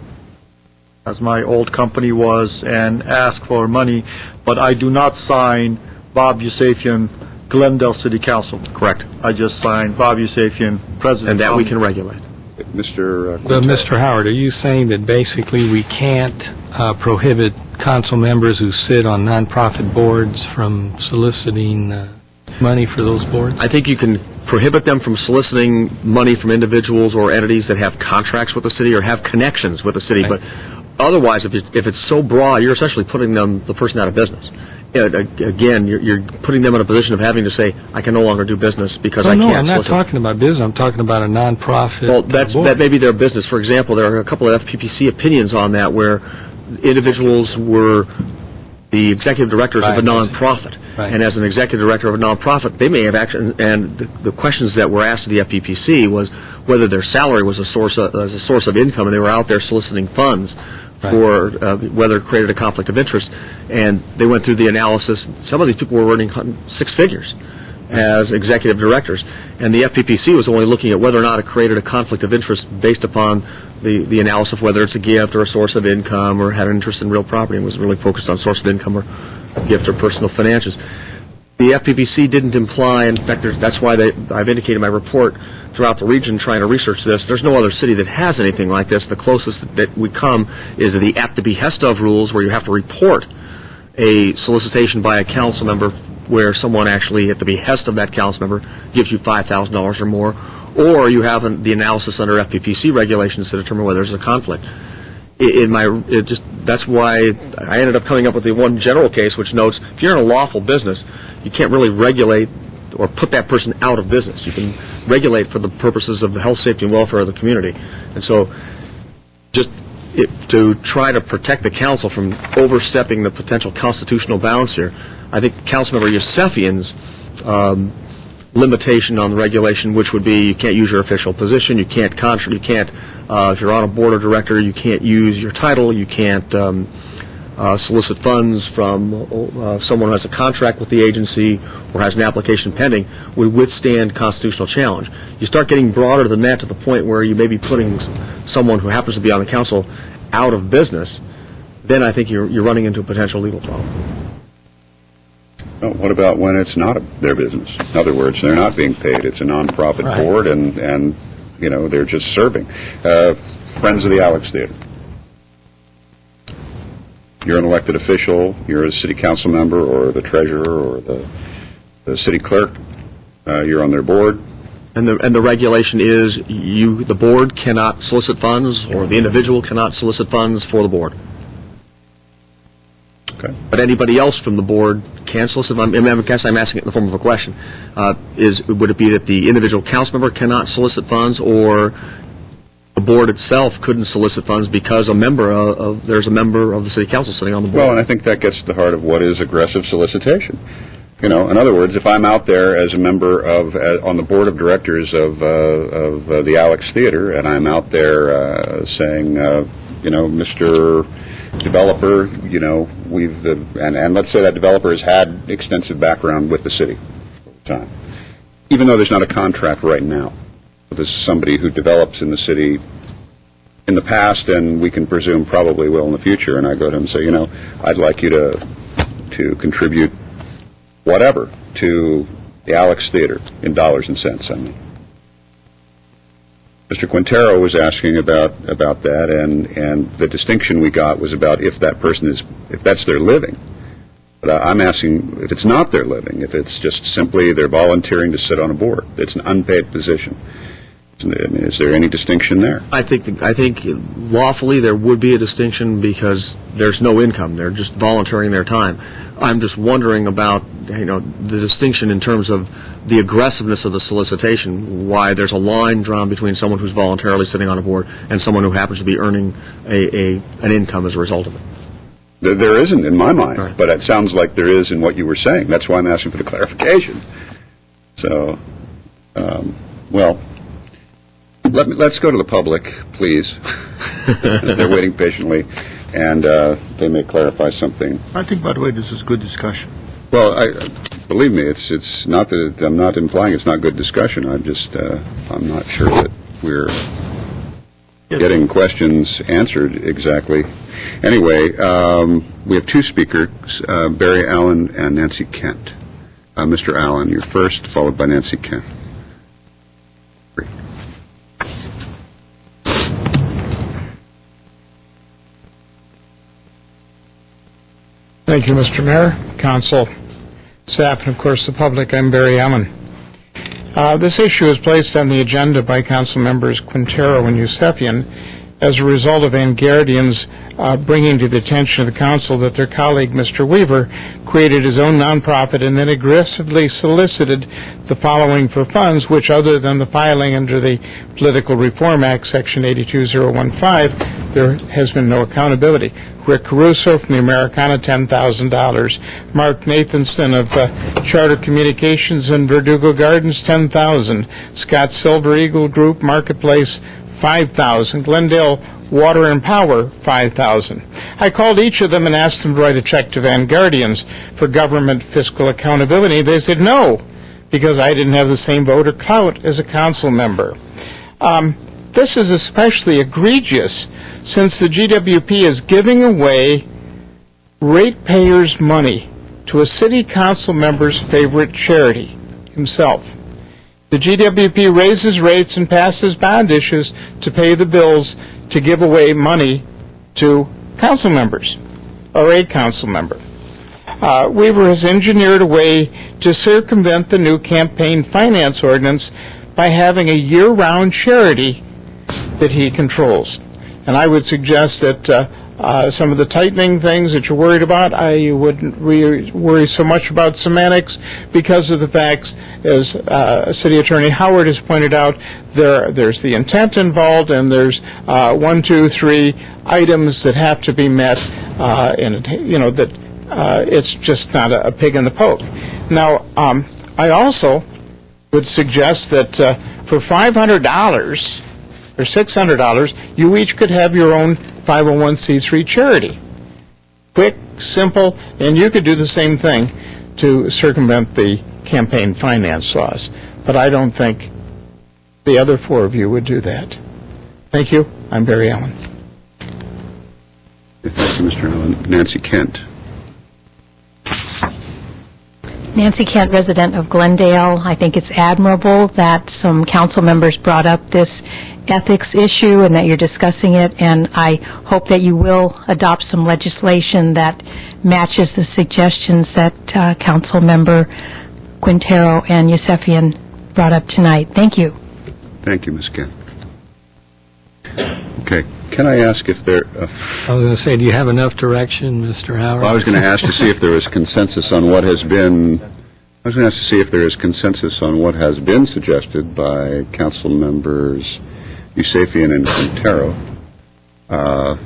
as my old company was, and ask for money, but I do not sign Bob Yusefian, Glendale City Council. Correct. I just signed Bob Yusefian, President. And that we can regulate. Mr. But Mr. Howard, are you saying that basically we can't prohibit council members who sit on nonprofit boards from soliciting money for those boards? I think you can prohibit them from soliciting money from individuals or entities that have contracts with the city or have connections with the city, Right. but otherwise, if it's so broad, you're essentially putting the person out of business. Again, you're putting them in a position of having to say, I can no longer do business because I can't No, I'm not solicit. talking about business. I'm talking about a nonprofit Well, board. that may be their business. For example, there are a couple of FPPC opinions on that where individuals were the executive directors of a nonprofit. Right. And as an executive director of a nonprofit, they may have action, and the questions that were asked of the FPPC was whether their salary was a source of income, and they were out there soliciting funds for whether it created a conflict of interest. And they went through the analysis. Some of these people were earning six figures as executive directors, and the FPPC was only looking at whether or not it created a conflict of interest based upon the analysis of whether it's a gift or a source of income or had an interest in real property, and was really focused on source of income or gift or personal finances. The FPPC didn't imply, in fact, that's why I've indicated in my report throughout the region trying to research this. There's no other city that has anything like this. The closest that we come is the at the behest of rules, where you have to report a solicitation by a council member where someone actually, at the behest of that council member, gives you $5,000 or more, or you have the analysis under FPPC regulations to determine whether there's a conflict. That's why I ended up coming up with the one general case which notes if you're in a lawful business, you can't really regulate or put that person out of business. You can regulate for the purposes of the health, safety, and welfare of the community. And so just to try to protect the council from overstepping the potential constitutional bounds here, I think Councilmember Yusefian's limitation on the regulation, which would be you can't use your official position, you can't if you're on a board of director, you can't use your title, you can't solicit funds from someone who has a contract with the agency or has an application pending, would withstand constitutional challenge. You start getting broader than that to the point where you may be putting someone who happens to be on the council out of business, then I think you're running into a potential legal problem. Well, what about when it's not their business? In other words, they're not being paid. It's a nonprofit board, and they're just serving. Friends of the Alex Theater. You're an elected official. You're a city council member, or the treasurer, or the city clerk. You're on their board. And the regulation is the board cannot solicit funds, or the individual cannot solicit funds for the board. Okay. But anybody else from the board can solicit. I guess I'm asking it in the form of a question. Would it be that the individual council member cannot solicit funds, or the board itself couldn't solicit funds because there's a member of the city council sitting on the board? Well, and I think that gets to the heart of what is aggressive solicitation. In other words, if I'm out there as a member on the board of directors of the Alex Theater, and I'm out there saying, Mr. Developer, and let's say that developer has had extensive background with the city over time, even though there's not a contract right now. This is somebody who develops in the city in the past, and we can presume probably will in the future. And I go to him and say, I'd like you to contribute whatever to the Alex Theater in dollars and cents. I mean, Mr. Quintero was asking about that, and the distinction we got was about if that's their living. But I'm asking if it's not their living, if it's just simply they're volunteering to sit on a board. It's an unpaid position. Is there any distinction there? I think lawfully there would be a distinction because there's no income. They're just volunteering their time. I'm just wondering about the distinction in terms of the aggressiveness of the solicitation, why there's a line drawn between someone who's voluntarily sitting on a board and someone who happens to be earning an income as a result of it. There isn't in my mind, right. But it sounds like there is in what you were saying. That's why I'm asking for the clarification. So, let's go to the public, please. They're waiting patiently, and they may clarify something. I think, by the way, this is good discussion. Well, believe me, it's not that I'm not implying it's not good discussion. I'm not sure that we're getting questions answered exactly. Anyway, we have two speakers, Barry Allen and Nancy Kent. Mr. Allen, you're first, followed by Nancy Kent. Thank you, Mr. Mayor, Council, staff, and of course the public. I'm Barry Allen. This issue is placed on the agenda by Council members Quintero and Yusefian as a result of Van Gardian's bringing to the attention of the Council that their colleague, Mr. Weaver, created his own nonprofit and then aggressively solicited the following for funds, which, other than the filing under the Political Reform Act, Section 82015, there has been no accountability. Rick Caruso from the Americana, $10,000. Mark Nathanson of Charter Communications in Verdugo Gardens, $10,000. Scott Silver Eagle Group Marketplace, $5,000. Glendale Water and Power, $5,000. I called each of them and asked them to write a check to Van Gardians for government fiscal accountability. They said no, because I didn't have the same vote or clout as a council member. This is especially egregious since the GWP is giving away ratepayers' money to a city council member's favorite charity, himself. The GWP raises rates and passes bond issues to pay the bills to give away money to council members, or a council member. Weaver has engineered a way to circumvent the new campaign finance ordinance by having a year-round charity that he controls. And I would suggest that some of the tightening things that you're worried about, I wouldn't worry so much about semantics because of the facts, as City Attorney Howard has pointed out, there's the intent involved, and there's 1, 2, 3 items that have to be met, and it's just not a pig in the poke. Now, I also would suggest that for $500 or $600, you each could have your own 501c3 charity. Quick, simple, and you could do the same thing to circumvent the campaign finance laws. But I don't think the other four of you would do that. Thank you. I'm Barry Allen. Thank you, Mr. Allen. Nancy Kent. Nancy Kent, resident of Glendale. I think it's admirable that some council members brought up this ethics issue and that you're discussing it, and I hope that you will adopt some legislation that matches the suggestions that council member Quintero and Yusefian brought up tonight. Thank you. Thank you, Ms. Kent. Okay. Can I ask if there... I was going to say, do you have enough direction, Mr. Howard? Well, I was going to ask to see if there was consensus on what has been... I was going to ask to see if there is consensus on what has been suggested by council members Yusefian and Quintero. All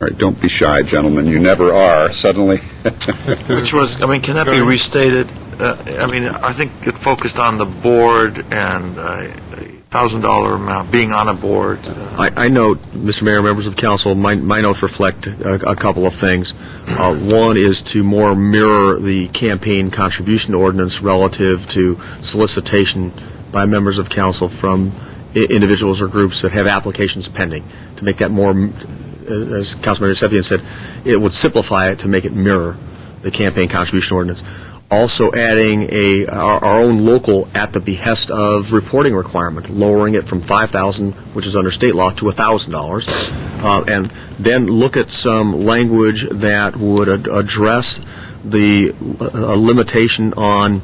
right, don't be shy, gentlemen. You never are, suddenly. Which was, I mean, can that be restated? I think it focused on the board and $1,000 amount, being on a board. I note, Mr. Mayor, members of council, my notes reflect a couple of things. One is to more mirror the campaign contribution ordinance relative to solicitation by members of council from individuals or groups that have applications pending, to make that more, as Councilmember Yusefian said, it would simplify it to make it mirror the campaign contribution ordinance. Also adding our own local at the behest of reporting requirement, lowering it from $5,000, which is under state law, to $1,000, and then look at some language that would address the limitation on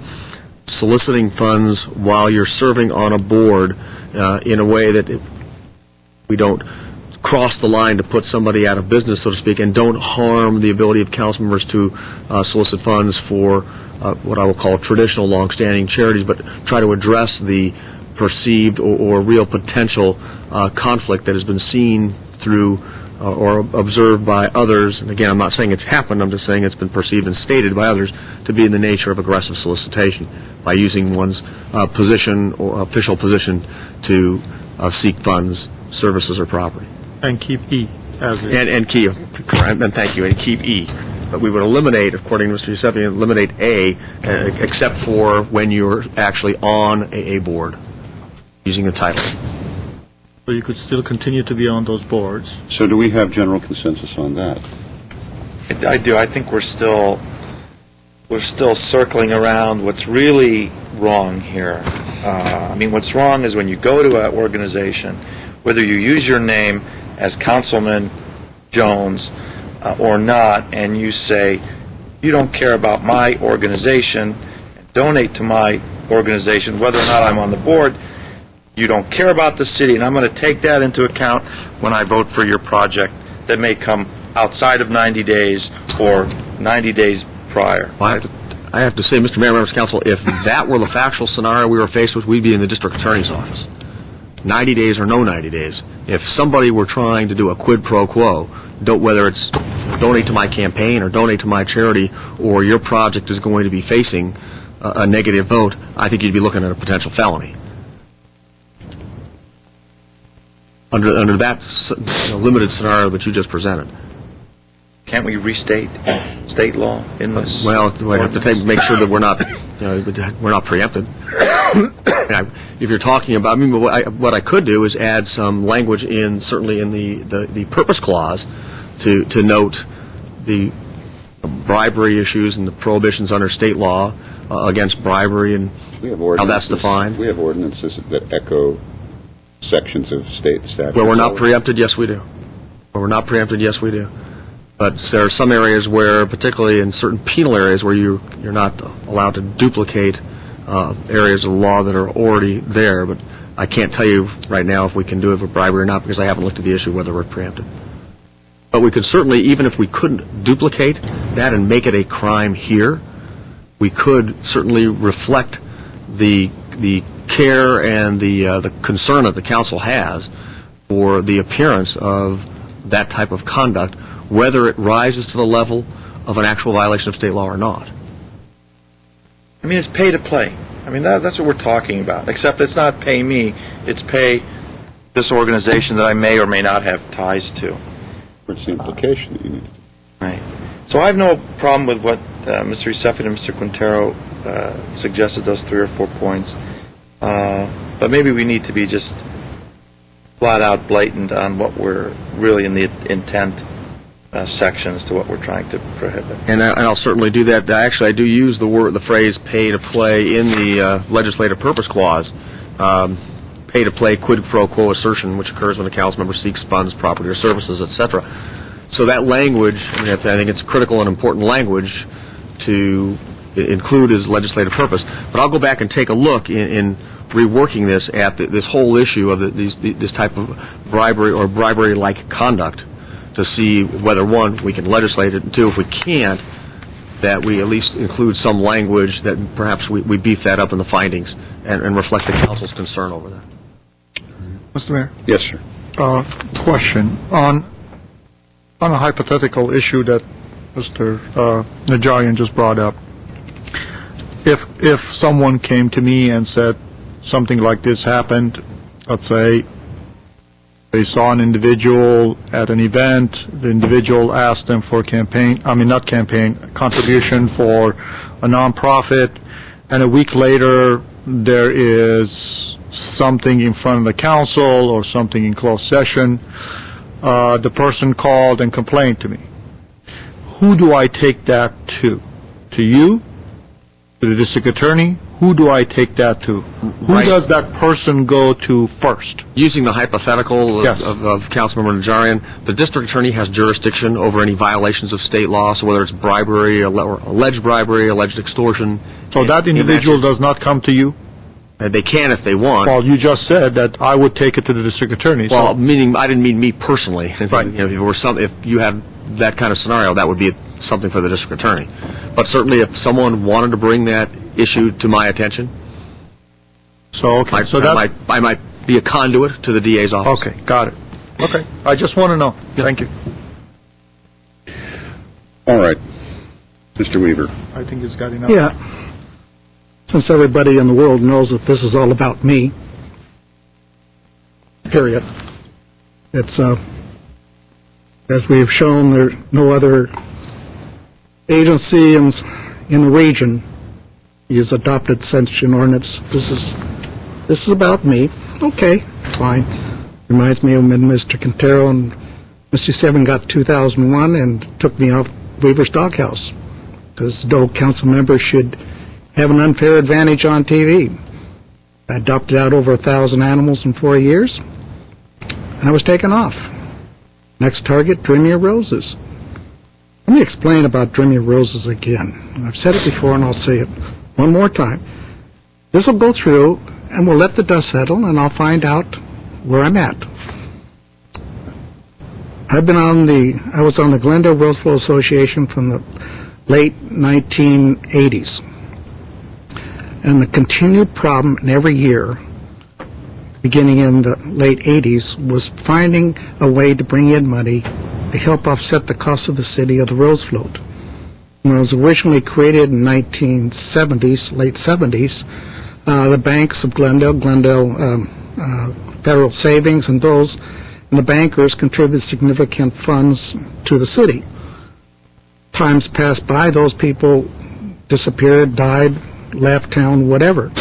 soliciting funds while you're serving on a board in a way that we don't cross the line to put somebody out of business, so to speak, and don't harm the ability of council members to solicit funds for what I will call traditional long-standing charities, but try to address the perceived or real potential conflict that has been seen through or observed by others. And again, I'm not saying it's happened, I'm just saying it's been perceived and stated by others to be in the nature of aggressive solicitation by using one's position or official position to seek funds, services, or property. And keep E. And keep, and thank you, and keep E. But we would eliminate, according to Mr. Yusefian, eliminate A, except for when you're actually on a board, using the title. So you could still continue to be on those boards. So do we have general consensus on that? I do. I think we're still circling around what's really wrong here. What's wrong is when you go to an organization, whether you use your name as Councilman Jones or not, and you say, you don't care about my organization, donate to my organization, whether or not I'm on the board, you don't care about the city, and I'm going to take that into account when I vote for your project that may come outside of 90 days or 90 days prior. I have to say, Mr. Mayor, members of council, if that were the factual scenario we were faced with, we'd be in the district attorney's office. 90 days or no 90 days. If somebody were trying to do a quid pro quo, whether it's donate to my campaign or donate to my charity, or your project is going to be facing a negative vote, I think you'd be looking at a potential felony. Under that limited scenario that you just presented. Can't we restate state law in this? Well, we have to make sure that we're not preempted. If you're talking about, what I could do is add some language certainly in the purpose clause to note the bribery issues and the prohibitions under state law against bribery and how that's defined. We have ordinances that echo sections of state statute. Where we're not preempted, yes, we do. Where we're not preempted, yes, we do. But there are some areas where, particularly in certain penal areas, where you're not allowed to duplicate areas of law that are already there. But I can't tell you right now if we can do it with bribery or not, because I haven't looked at the issue whether we're preempted. But we could certainly, even if we couldn't duplicate that and make it a crime here, we could certainly reflect the care and the concern that the council has for the appearance of that type of conduct, whether it rises to the level of an actual violation of state law or not. It's pay to play. That's what we're talking about, except it's not pay me, it's pay this organization that I may or may not have ties to. What's the implication that you need? Right. So I have no problem with what Mr. Yusefian and Mr. Quintero suggested, those 3 or 4 points. But maybe we need to be just flat out blatant on what we're really in the intent sections to what we're trying to prohibit. And I'll certainly do that. Actually, I do use the phrase pay to play in the legislative purpose clause. Pay to play quid pro quo assertion, which occurs when a council member seeks funds, property, or services, etc. So that language, I think it's critical and important language to include as legislative purpose. But I'll go back and take a look in reworking this at this whole issue of this type of bribery or bribery-like conduct to see whether, one, we can legislate it, and two, if we can't, that we at least include some language that perhaps we beef that up in the findings and reflect the council's concern over that. Mr. Mayor? Yes, sir. Question. On a hypothetical issue that Mr. Najarian just brought up, if someone came to me and said something like this happened, let's say they saw an individual at an event, the individual asked them for contribution for a nonprofit, and a week later there is something in front of the council or something in closed session, the person called and complained to me. Who do I take that to? To you? To the district attorney? Who do I take that to? Who does that person go to first? Using the hypothetical Yes. of Councilmember Najarian, the district attorney has jurisdiction over any violations of state law, so whether it's bribery, or alleged bribery, alleged extortion. So that individual does not come to you? They can if they want. Well, you just said that I would take it to the district attorney. Well, meaning I didn't mean me personally. Right. If you had that kind of scenario, that would be something for the district attorney. But certainly, if someone wanted to bring that issue to my attention, I might be a conduit to the DA's office. Okay, got it. Okay, I just want to know. Yep. Thank you. All right. Mr. Weaver. I think he's got enough. Yeah. Since everybody in the world knows that this is all about me, period. It's, as we have shown, there no other agency in the region has adopted such an ordinance. This is about me. Okay, fine. Reminds me of when Mr. Quintero and Mr. Seven got 2001 and took me off Weaver's Doghouse, because no council member should have an unfair advantage on TV. I adopted out over 1,000 animals in 4 years, and I was taken off. Next target, Dreamier Roses. Let me explain about Dreamier Roses again. I've said it before, and I'll say it one more time. This will go through, and we'll let the dust settle, and I'll find out where I'm at. I was on the Glendale Roseville Association from the late 1980s. And the continued problem in every year, beginning in the late 80s, was finding a way to bring in money to help offset the cost of the city of the Rose Float. When it was originally created in 1970s, late 70s, the banks of Glendale, Federal Savings, and the bankers contributed significant funds to the city. Times passed by, those people disappeared, died, left town, whatever.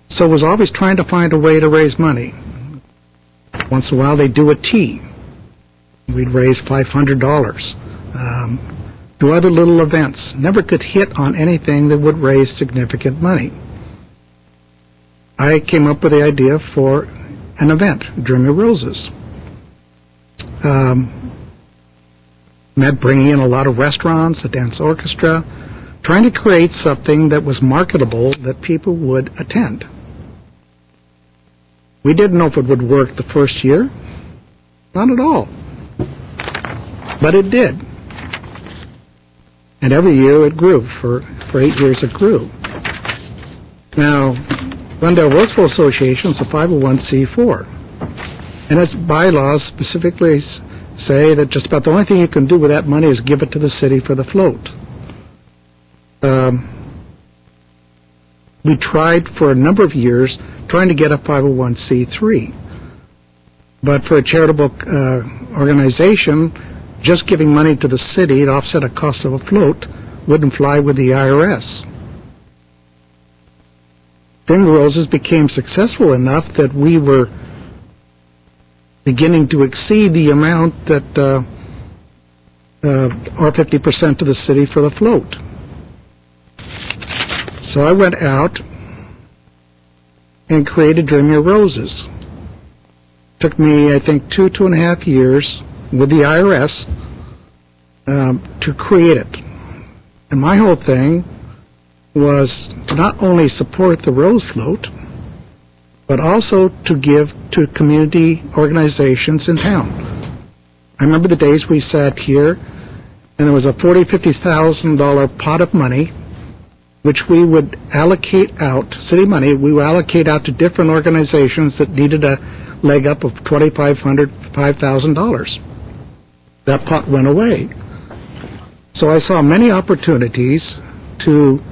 So it was always trying to find a way to raise money. Once in a while they'd do a tea. We'd raise $500. Do other little events. Never could hit on anything that would raise significant money. I came up with the idea for an event, Dreamier Roses. Meant bringing in a lot of restaurants, a dance orchestra, trying to create something that was marketable that people would attend. We didn't know if it would work the first year. Not at all. But it did. And every year it grew. For 8 years it grew. Now, Glendale Roseville Association is a 501c4. And its bylaws specifically say that just about the only thing you can do with that money is give it to the city for the float. We tried for a number of years trying to get a 501c3. But for a charitable organization, just giving money to the city to offset a cost of a float wouldn't fly with the IRS. Dreamier Roses became successful enough that we were beginning to exceed the amount that or 50% to the city for the float. So I went out and created Dreamier Roses. Took me, I think, 2.5 years with the IRS to create it. And my whole thing was to not only support the Rose Float, but also to give to community organizations in town. I remember the days we sat here, and there was a $40,000-$50,000 pot of money, which we would allocate out, city money, we would allocate out to different organizations that needed a leg up of $2,500, $5,000. That pot went away. So I saw many opportunities to,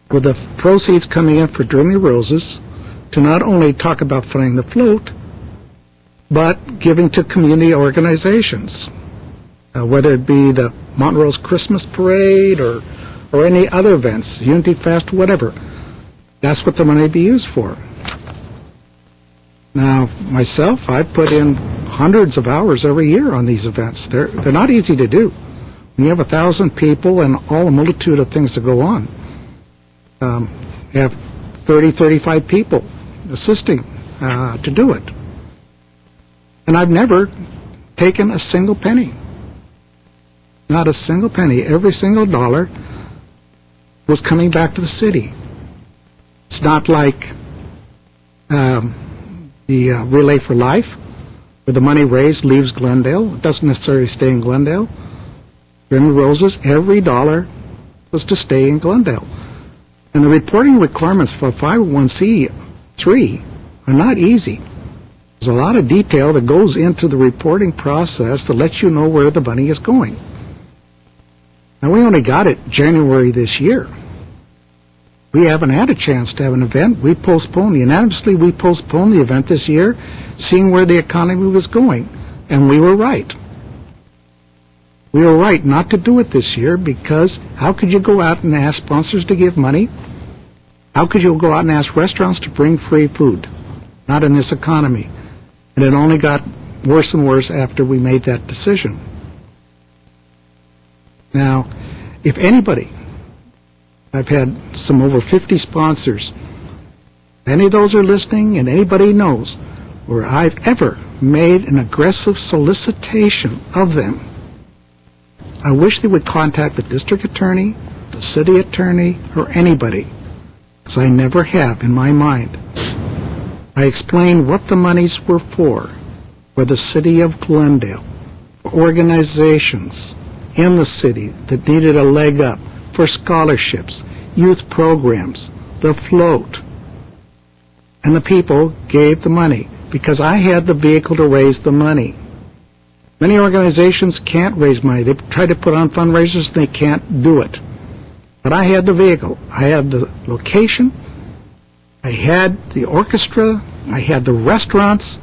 with the proceeds coming in for Dreamier Roses, to not only talk about funding the float, but giving to community organizations, whether it be the Montrose Christmas Parade or any other events, Unity Fest, whatever. That's what the money would be used for. Now, myself, I put in hundreds of hours every year on these events. They're not easy to do. When you have 1,000 people and all a multitude of things that go on, you have 30, 35 people assisting to do it. And I've never taken a single penny. Not a single penny. Every single dollar was coming back to the city. It's not like the Relay for Life, where the money raised leaves Glendale. It doesn't necessarily stay in Glendale. Dreamier Roses, every dollar was to stay in Glendale. And the reporting requirements for 501c3 are not easy. There's a lot of detail that goes into the reporting process that lets you know where the money is going. Now, we only got it January this year. We haven't had a chance to have an event. We unanimously postponed the event this year, seeing where the economy was going. And we were right. We were right not to do it this year, because how could you go out and ask sponsors to give money? How could you go out and ask restaurants to bring free food? Not in this economy. And it only got worse and worse after we made that decision. Now, if anybody, I've had some over 50 sponsors, if any of those are listening and anybody knows where I've ever made an aggressive solicitation of them, I wish they would contact the district attorney, the city attorney, or anybody, because I never have in my mind. I explained what the monies were for the city of Glendale, for organizations in the city that needed a leg up, for scholarships, youth programs, the float. And the people gave the money because I had the vehicle to raise the money. Many organizations can't raise money. They try to put on fundraisers, they can't do it. But I had the vehicle. I had the location. I had the orchestra. I had the restaurants.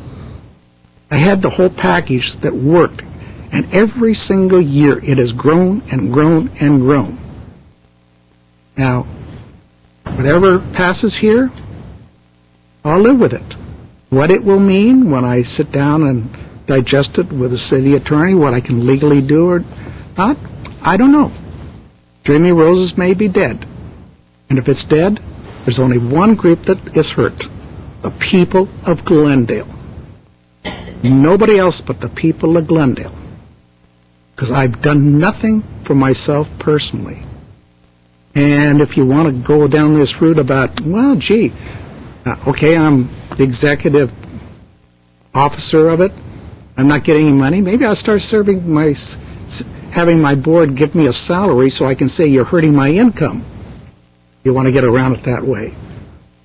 I had the whole package that worked. And every single year it has grown and grown and grown. Now, whatever passes here, I'll live with it. What it will mean when I sit down and digest it with the city attorney, what I can legally do or not, I don't know. Dreamy Roses may be dead. And if it's dead, there's only one group that is hurt. The people of Glendale. Nobody else but the people of Glendale. Because I've done nothing for myself personally. And if you want to go down this route about, well, gee, okay, I'm the executive officer of it. I'm not getting any money. Maybe I'll start having my board give me a salary so I can say you're hurting my income. You want to get around it that way.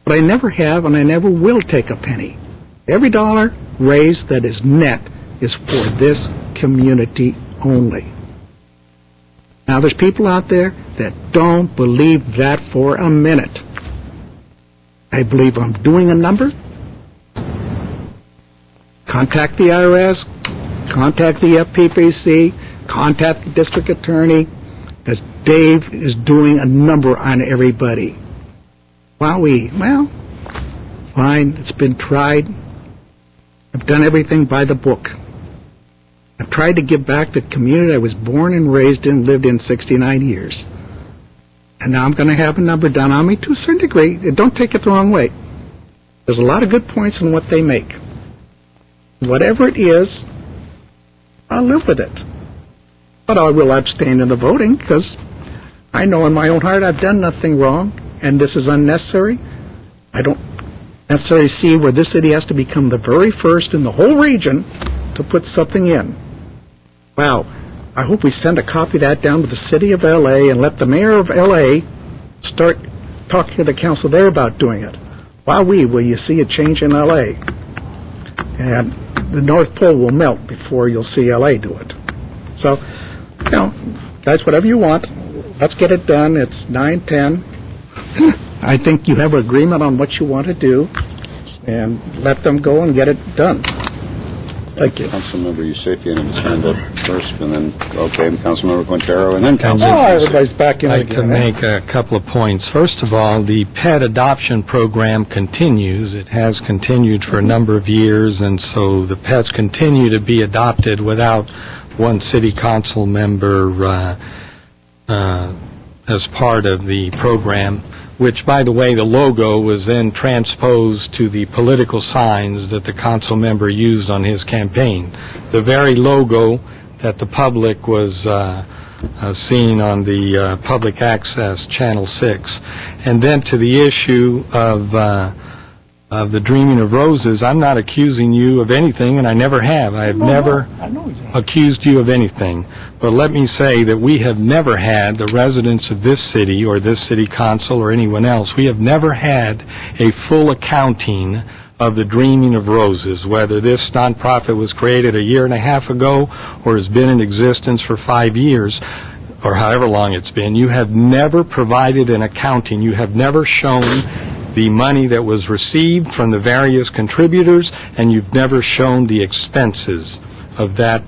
But I never have and I never will take a penny. Every dollar raised that is net is for this community only. Now there's people out there that don't believe that for a minute. I believe I'm doing a number. Contact the IRS, contact the FPPC, contact the district attorney, because Dave is doing a number on everybody. Wowee. Well, fine, it's been tried. I've done everything by the book. I've tried to give back to the community I was born and raised in, lived in 69 years. And now I'm going to have a number done on me to a certain degree. Don't take it the wrong way. There's a lot of good points in what they make. Whatever it is, I'll live with it. But I will abstain in the voting because I know in my own heart I've done nothing wrong and this is unnecessary. I don't necessarily see where this city has to become the very first in the whole region to put something in. Wow. I hope we send a copy of that down to the city of L.A. and let the mayor of L.A. start talking to the council there about doing it. Wowee, will you see a change in L.A.? And the North Pole will melt before you'll see L.A. do it. So, you know, guys, whatever you want, let's get it done. It's 9:10. I think you have an agreement on what you want to do, and let them go and get it done. Thank you. Councilmember Yusefian and his hand up first, and then, okay, Councilmember Quintero, and then Councilmember. Oh, everybody's back in I'd like to again. make a couple of points. First of all, the pet adoption program continues. It has continued for a number of years, and so the pets continue to be adopted without one city council member as part of the program, which, by the way, the logo was then transposed to the political signs that the council member used on his campaign. The very logo that the public was seeing on the public access Channel 6. And then to the issue of the Dreaming of Roses, I'm not accusing you of anything, and I never have. I have never accused you of anything. But let me say that we have never had, the residents of this city or this city council or anyone else, we have never had a full accounting of the Dreaming of Roses, whether this nonprofit was created a year and a half ago or has been in existence for 5 years or however long it's been. You have never provided an accounting. You have never shown the money that was received from the various contributors, and you've never shown the expenses of that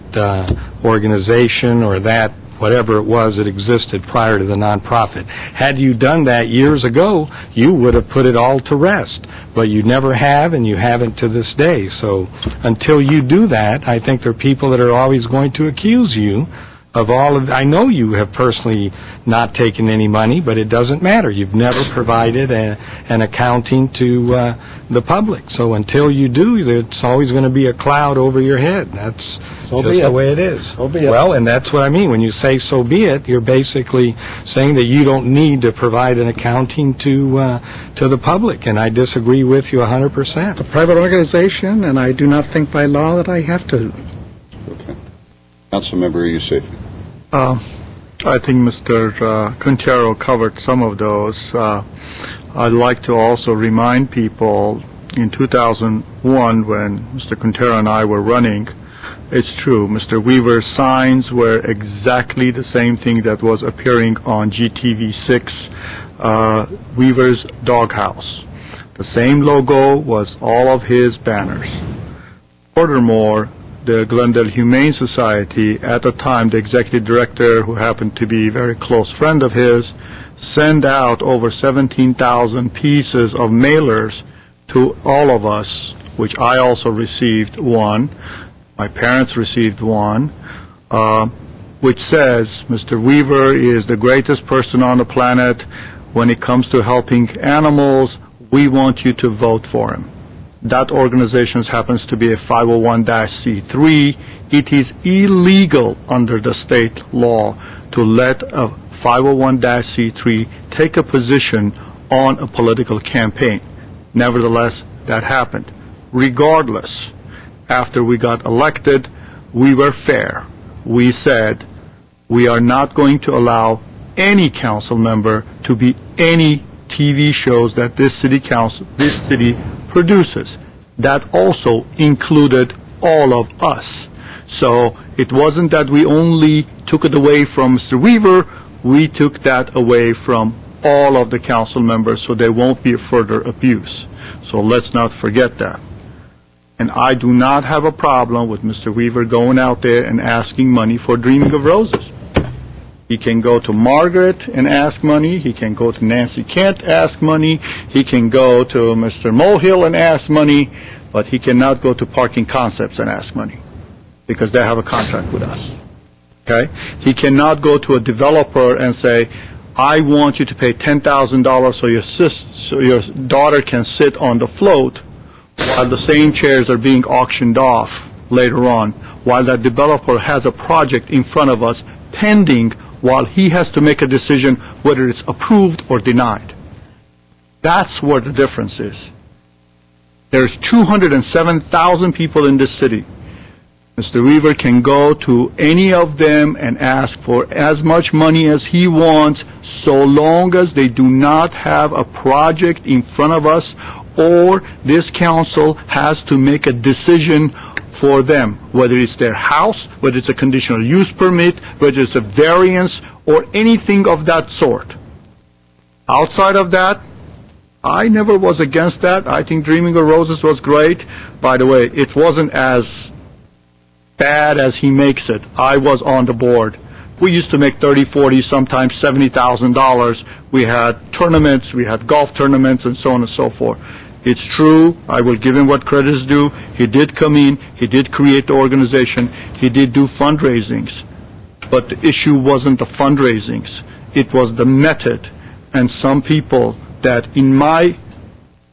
organization or that whatever it was that existed prior to the nonprofit. Had you done that years ago, you would have put it all to rest, but you never have, and you haven't to this day. So until you do that, I think there are people that are always going to accuse you of all of, I know you have personally not taken any money, but it doesn't matter. You've never provided an accounting to the public. So until you do, it's always going to be a cloud over your head. That's just the way it is. So be it. Well, and that's what I mean. When you say so be it, you're basically saying that you don't need to provide an accounting to the public, and I disagree with you 100%. It's a private organization, and I do not think by law that I have to. Okay. Councilmember Youssef. I think Mr. Quintero covered some of those. I'd like to also remind people in 2001 when Mr. Quintero and I were running, it's true, Mr. Weaver's signs were exactly the same thing that was appearing on GTV6, Weaver's Doghouse. The same logo was all of his banners. Furthermore, the Glendale Humane Society, at the time, the executive director, who happened to be a very close friend of his, sent out over 17,000 pieces of mailers to all of us, which I also received one. My parents received one, which says, Mr. Weaver is the greatest person on the planet. When it comes to helping animals, we want you to vote for him. That organization happens to be a 501c3. It is illegal under the state law to let a 501c3 take a position on a political campaign. Nevertheless, that happened. Regardless, after we got elected, we were fair. We said we are not going to allow any council member to be any TV shows that this city produces. That also included all of us. So it wasn't that we only took it away from Mr. Weaver, we took that away from all of the council members so there won't be a further abuse. So let's not forget that. And I do not have a problem with Mr. Weaver going out there and asking money for Dreaming of Roses. He can go to Margaret and ask money. He can go to Nancy Kent, ask money. He can go to Mr. Mulhill and ask money, but he cannot go to Parking Concepts and ask money because they have a contract with us. Okay? He cannot go to a developer and say, I want you to pay $10,000 so your daughter can sit on the float while the same chairs are being auctioned off later on, while that developer has a project in front of us pending while he has to make a decision whether it's approved or denied. That's where the difference is. There's 207,000 people in this city. Mr. Weaver can go to any of them and ask for as much money as he wants, so long as they do not have a project in front of us, or this council has to make a decision for them, whether it's their house, whether it's a conditional use permit, whether it's a variance, or anything of that sort. Outside of that, I never was against that. I think Dreaming of Roses was great. By the way, it wasn't as bad as he makes it. I was on the board. We used to make $30, $40, sometimes $70,000. We had tournaments, we had golf tournaments, and so on and so forth. It's true. I will give him what credit is due. He did come in. He did create the organization. He did do fundraisings. But the issue wasn't the fundraisings. It was the method. And some people that, in my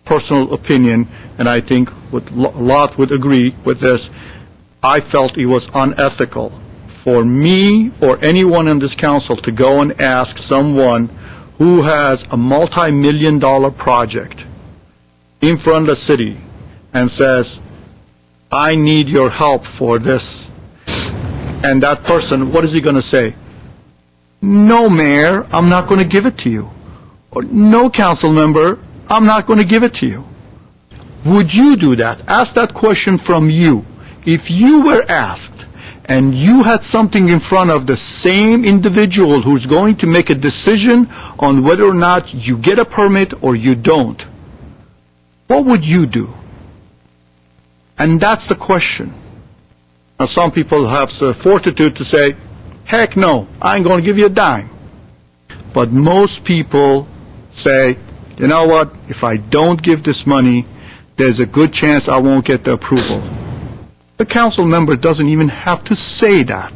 personal opinion, and I think a lot would agree with this, I felt it was unethical for me or anyone in this council to go and ask someone who has a multi-million-dollar project in front of the city and says, I need your help for this. And that person, what is he going to say? No, Mayor, I'm not going to give it to you. Or, no, council member, I'm not going to give it to you. Would you do that? Ask that question from you. If you were asked and you had something in front of the same individual who's going to make a decision on whether or not you get a permit or you don't, what would you do? And that's the question. Now, some people have the fortitude to say, heck no, I ain't going to give you a dime. But most people say, you know what, if I don't give this money, there's a good chance I won't get the approval. The council member doesn't even have to say that.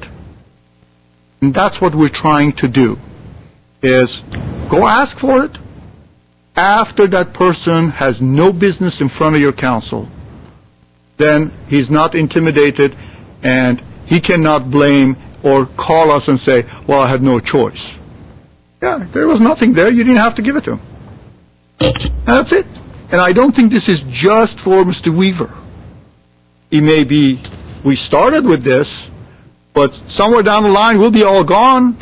And that's what we're trying to do, is go ask for it after that person has no business in front of your council. Then he's not intimidated, and he cannot blame or call us and say, well, I had no choice. Yeah, there was nothing there. You didn't have to give it to him. And that's it. And I don't think this is just for Mr. Weaver. It may be, we started with this, but somewhere down the line, we'll be all gone.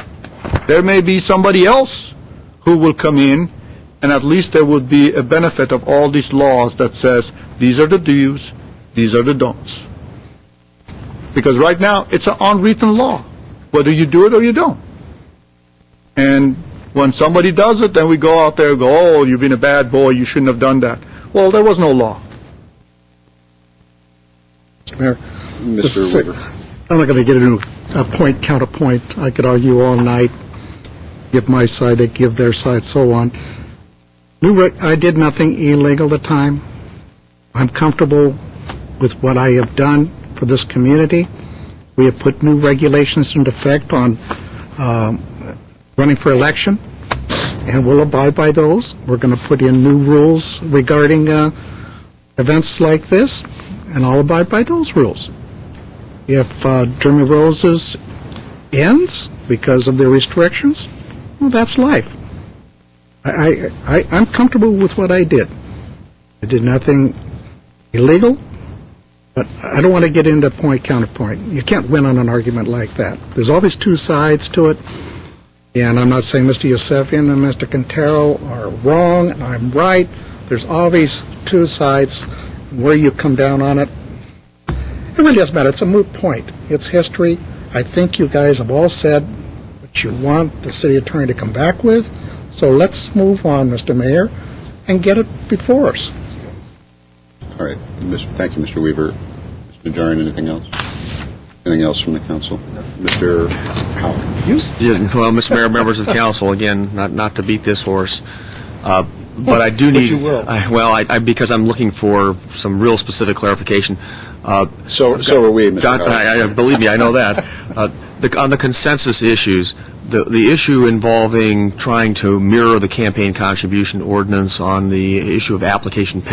There may be somebody else who will come in, and at least there would be a benefit of all these laws that says, these are the do's, these are the don'ts. Because right now, it's an unwritten law, whether you do it or you don't. And when somebody does it, then we go out there and go, oh, you've been a bad boy, you shouldn't have done that. Well, there was no law. Mayor, Mr. Weaver. I'm not going to get into a point, counterpoint. I could argue all night, give my side, they give their side, so on. I did nothing illegal at the time. I'm comfortable with what I have done for this community. We have put new regulations into effect on running for election, and we'll abide by those. We're going to put in new rules regarding events like this, and I'll abide by those rules. If Dream of Roses ends because of the restrictions, well, that's life. I'm comfortable with what I did. I did nothing illegal, but I don't want to get into point, counterpoint. You can't win on an argument like that. There's always two sides to it, and I'm not saying Mr. Yosefian and Mr. Quintero are wrong and I'm right. There's always two sides. Where you come down on it, it really doesn't matter. It's a moot point. It's history. I think you guys have all said what you want the city attorney to come back with. So let's move on, Mr. Mayor, and get it before us. All right. Thank you, Mr. Weaver. Mr. Najarian, anything else? Anything else from the council? Mr. Howard? Well, Mr. Mayor, members of council, again, not to beat this horse, but I do need, because I'm looking for some real specific clarification. So are we, Mr. Howard. Believe me, I know that. On the consensus issues, the issue involving trying to mirror the campaign contribution ordinance on the issue of applications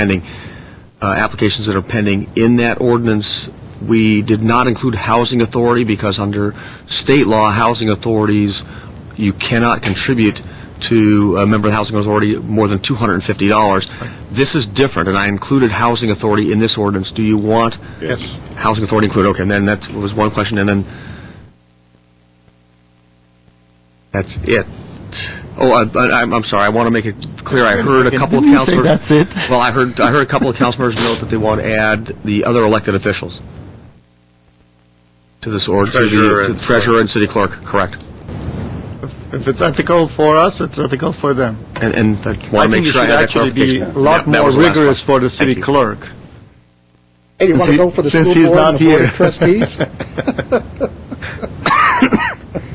that are pending in that ordinance, we did not include housing authority because under state law, housing authorities, you cannot contribute to a member of the housing authority more than $250. This is different, and I included housing authority in this ordinance. Do you want housing authority included? Okay, and then that was one question, and then that's it. Oh, I'm sorry. I want to make it clear. I heard a couple of councilors. That's it. Well, I heard a couple of councilors note that they want to add the other elected officials to this order, to the treasurer and city clerk. Correct. If it's ethical for us, it's ethical for them. And I want to make sure I have that clarification. I think it should actually be a lot more rigorous for the city clerk. Hey, you want to go for the since school he's board not and the board here. of trustees?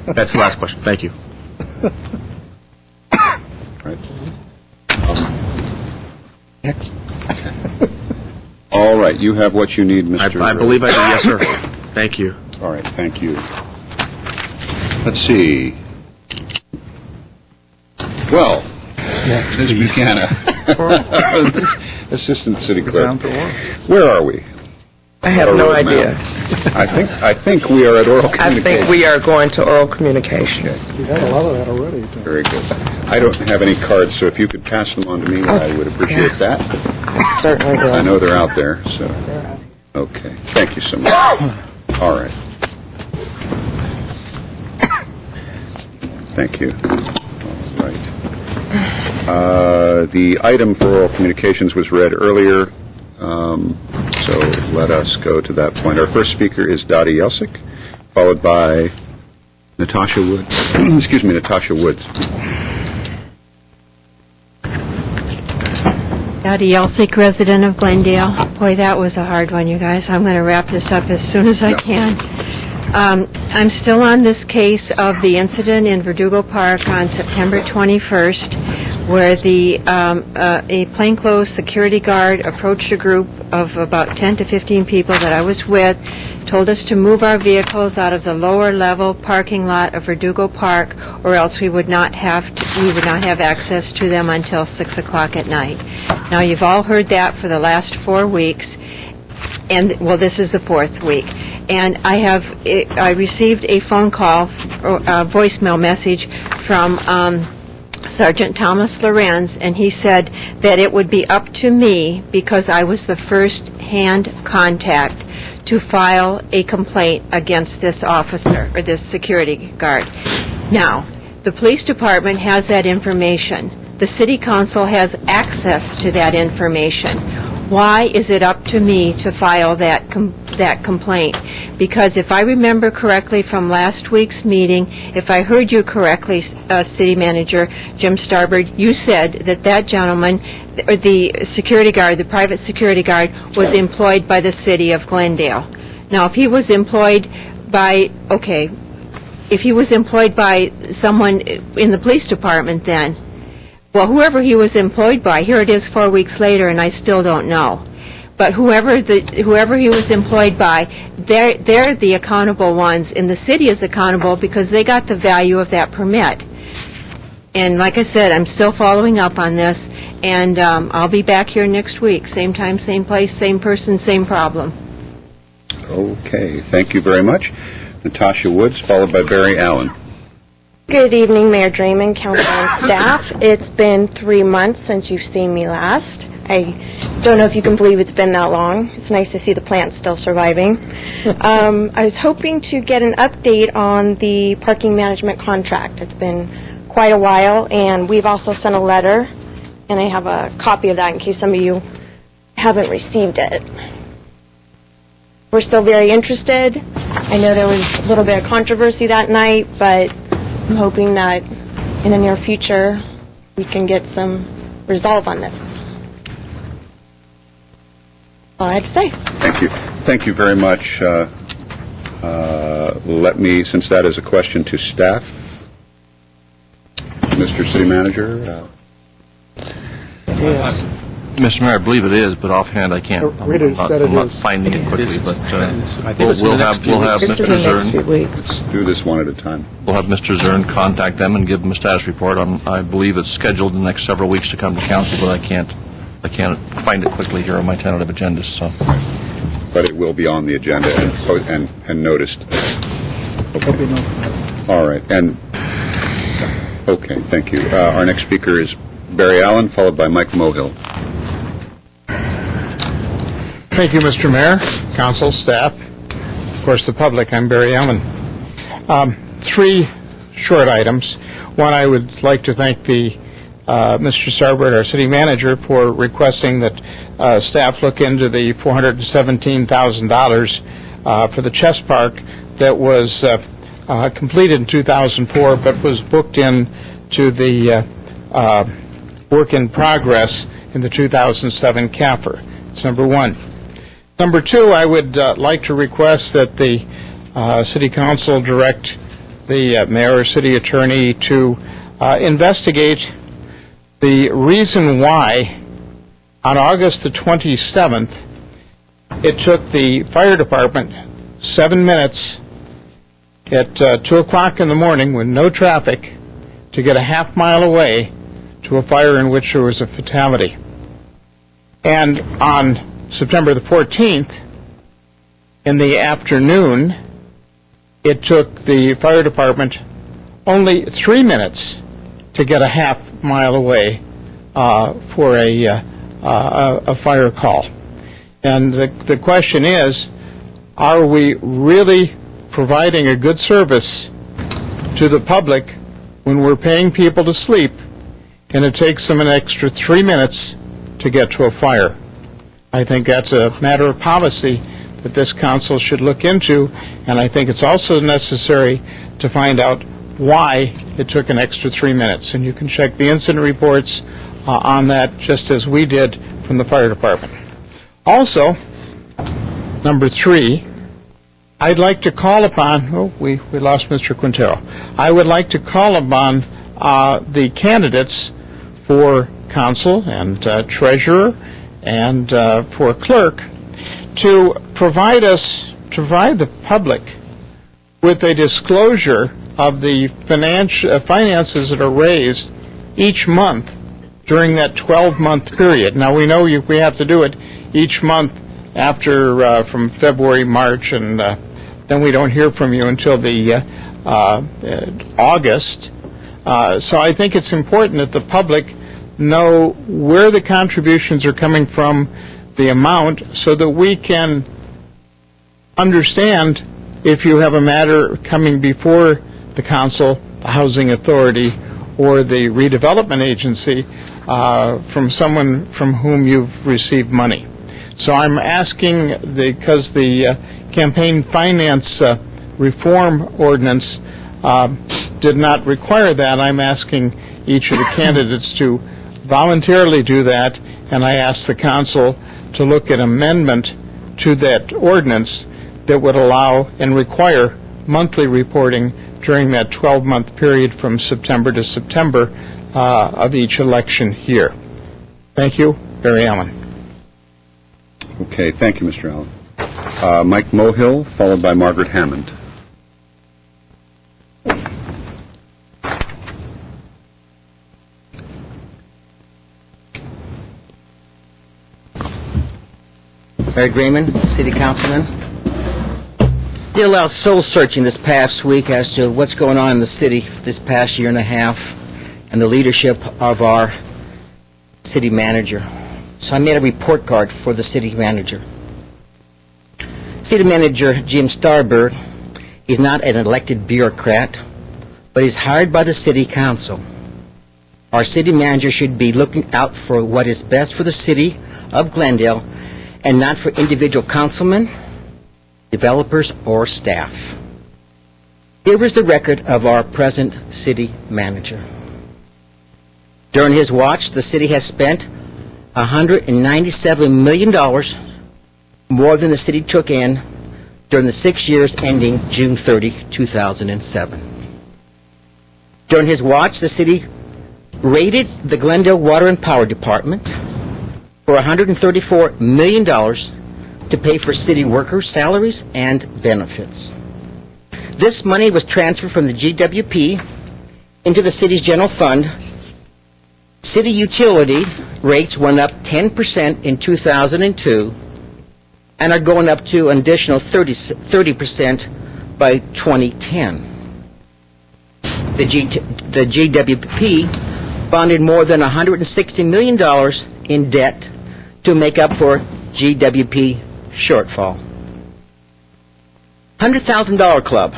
That's the last question. Thank you. Right. Next. All right, you have what you need, Mr. I believe I do. Yes, sir. Thank you. All right, thank you. Let's see. Well, Ms. Buchanan, Assistant City Clerk, where are we? I have no idea. I think we are at oral communications. I think we are going to oral communications. We've had a lot of that already. Very good. I don't have any cards, so if you could pass them on to me, I would appreciate that. I certainly will. I know they're out there, so. Okay, thank you so much. All right. Thank you. All right. The item for oral communications was read earlier, so let us go to that point. Our first speaker is Dottie Yelsik, followed by Natasha Woods. Excuse me, Natasha Woods. Dottie Yelsik, resident of Glendale. Boy, that was a hard one, you guys. I'm going to wrap this up as soon as I can. I'm still on this case of the incident in Verdugo Park on September 21st, where a plainclothes security guard approached a group of about 10 to 15 people that I was with, told us to move our vehicles out of the lower level parking lot of Verdugo Park, or else we would not have access to them until 6 o'clock at night. Now, you've all heard that for the last 4 weeks, and well, this is the 4th week. And I received a phone call, or a voicemail message from Sergeant Thomas Lorenz, and he said that it would be up to me, because I was the first-hand contact, to file a complaint against this officer, or this security guard. Now, the police department has that information. The city council has access to that information. Why is it up to me to file that complaint? Because if I remember correctly from last week's meeting, if I heard you correctly, City Manager Jim Starbird, you said that gentleman, or the security guard, the private security guard, was employed by the city of Glendale. Now, if he was employed by someone in the police department, then, well, whoever he was employed by, here it is 4 weeks later, and I still don't know. But whoever he was employed by, they're the accountable ones, and the city is accountable because they got the value of that permit. And like I said, I'm still following up on this, and I'll be back here next week. Same time, same place, same person, same problem. Okay, thank you very much. Natasha Woods, followed by Barry Allen. Good evening, Mayor Draymond, council and staff. It's been 3 months since you've seen me last. I don't know if you can believe it's been that long. It's nice to see the plant still surviving. I was hoping to get an update on the parking management contract. It's been quite a while, and we've also sent a letter, and I have a copy of that in case some of you haven't received it. We're still very interested. I know there was a little bit of controversy that night, but I'm hoping that in the near future we can get some resolve on this. All I had to say. Thank you. Thank you very much. Let me, since that is a question to staff, Mr. City Manager. Yes. Mr. Mayor, I believe it is, but offhand I can't. I'm not finding it quickly, but we'll have Mr. Zern. Let's do this one at a time. We'll have Mr. Zern contact them and give them a status report. I believe it's scheduled in the next several weeks to come to council, but I can't find it quickly here on my tentative agenda. So, but it will be on the agenda and noticed. Okay. All right. And okay, thank you. Our next speaker is Barry Allen, followed by Mike Mohill. Thank you, Mr. Mayor, council, staff, of course, the public. I'm Barry Allen. 3 short items. One, I would like to thank Mr. Starbird, our city manager, for requesting that staff look into the $417,000 for the chess park that was completed in 2004, but was booked in to the work in progress in the 2007 CAFR. It's number one. Number two, I would like to request that the City Council direct the mayor or city attorney to investigate the reason why on August the 27th it took the fire department 7 minutes at 2 o'clock in the morning with no traffic to get a half mile away to a fire in which there was a fatality. And on September the 14th, in the afternoon, it took the fire department only 3 minutes to get a half mile away for a fire call. And the question is, are we really providing a good service to the public when we're paying people to sleep and it takes them an extra 3 minutes to get to a fire? I think that's a matter of policy that this council should look into, and I think it's also necessary to find out why it took an extra 3 minutes. And you can check the incident reports on that, just as we did from the fire department. Also, number 3, I'd like to call upon, we lost Mr. Quintero. I would like to call upon the candidates for council and treasurer and for clerk to provide the public with a disclosure of the finances that are raised each month during that 12-month period. Now, we know we have to do it each month after from February, March, and then we don't hear from you until the August. So I think it's important that the public know where the contributions are coming from, the amount, so that we can understand if you have a matter coming before the council, the housing authority, or the redevelopment agency from someone from whom you've received money. So I'm asking, because the campaign finance reform ordinance did not require that, I'm asking each of the candidates to voluntarily do that, and I ask the council to look at amendment to that ordinance that would allow and require monthly reporting during that 12-month period from September to September of each election year. Thank you. Barry Allen. Okay, thank you, Mr. Allen. Mike Mohill, followed by Margaret Hammond. Barry Grayman, City Councilman. Did a lot of soul searching this past week as to what's going on in the city this past year and a half and the leadership of our city manager. So I made a report card for the city manager. City manager Jim Starbird is not an elected bureaucrat, but is hired by the city council. Our city manager should be looking out for what is best for the city of Glendale and not for individual councilmen, developers, or staff. Here is the record of our present city manager. During his watch, the city has spent $197 million more than the city took in during the 6 years ending June 30, 2007. During his watch, the city raided the Glendale Water and Power Department for $134 million to pay for city workers' salaries and benefits. This money was transferred from the GWP into the city's general fund. City utility rates went up 10% in 2002 and are going up to an additional 30% by 2010. The GWP bonded more than $160 million in debt to make up for GWP shortfall. $100,000 Club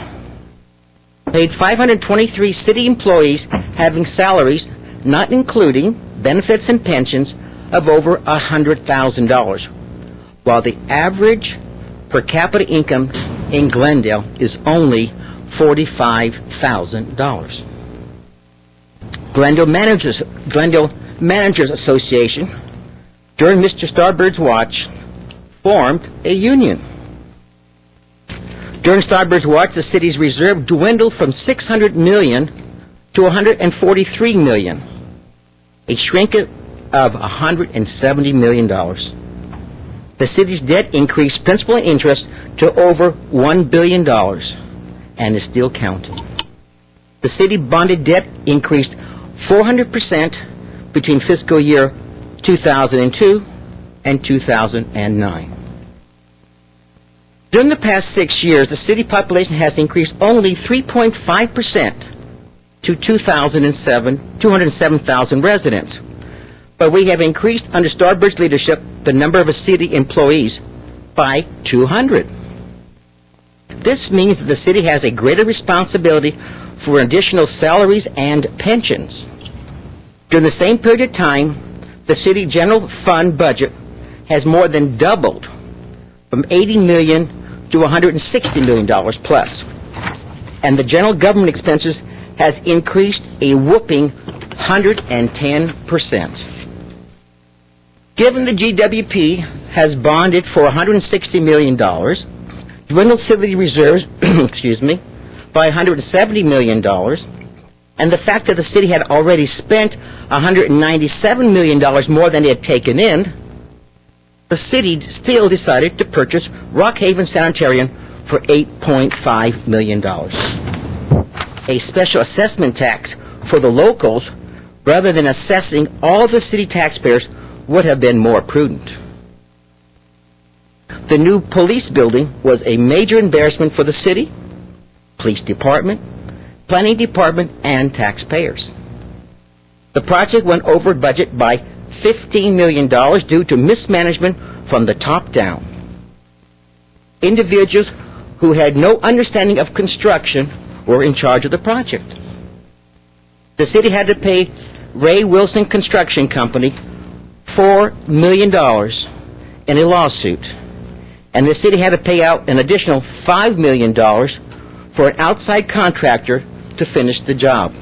paid 523 city employees having salaries not including benefits and pensions of over $100,000, while the average per capita income in Glendale is only $45,000. Glendale Managers Association, during Mr. Starbird's watch, formed a union. During Starbird's watch, the city's reserve dwindled from $600 million to $143 million, a shrink of $170 million. The city's debt increased principal and interest to over $1 billion and is still counting. The city bonded debt increased 400% between fiscal year 2002 and 2009. During the past 6 years, the city population has increased only 3.5% to 207,000 residents. But we have increased under Starbird's leadership the number of city employees by 200. This means that the city has a greater responsibility for additional salaries and pensions. During the same period of time, the city general fund budget has more than doubled from $80 million to $160 million plus. And the general government expenses has increased a whooping 110%. Given the GWP has bonded for $160 million, dwindled city reserves, excuse me, by $170 million, and the fact that the city had already spent $197 million more than it had taken in, the city still decided to purchase Rockhaven Sanitarium for $8.5 million. A special assessment tax for the locals, rather than assessing all the city taxpayers, would have been more prudent. The new police building was a major embarrassment for the city, police department, planning department, and taxpayers. The project went over budget by $15 million due to mismanagement from the top down. Individuals who had no understanding of construction were in charge of the project. The city had to pay Ray Wilson Construction Company $4 million in a lawsuit, and the city had to pay out an additional $5 million for an outside contractor to finish the job.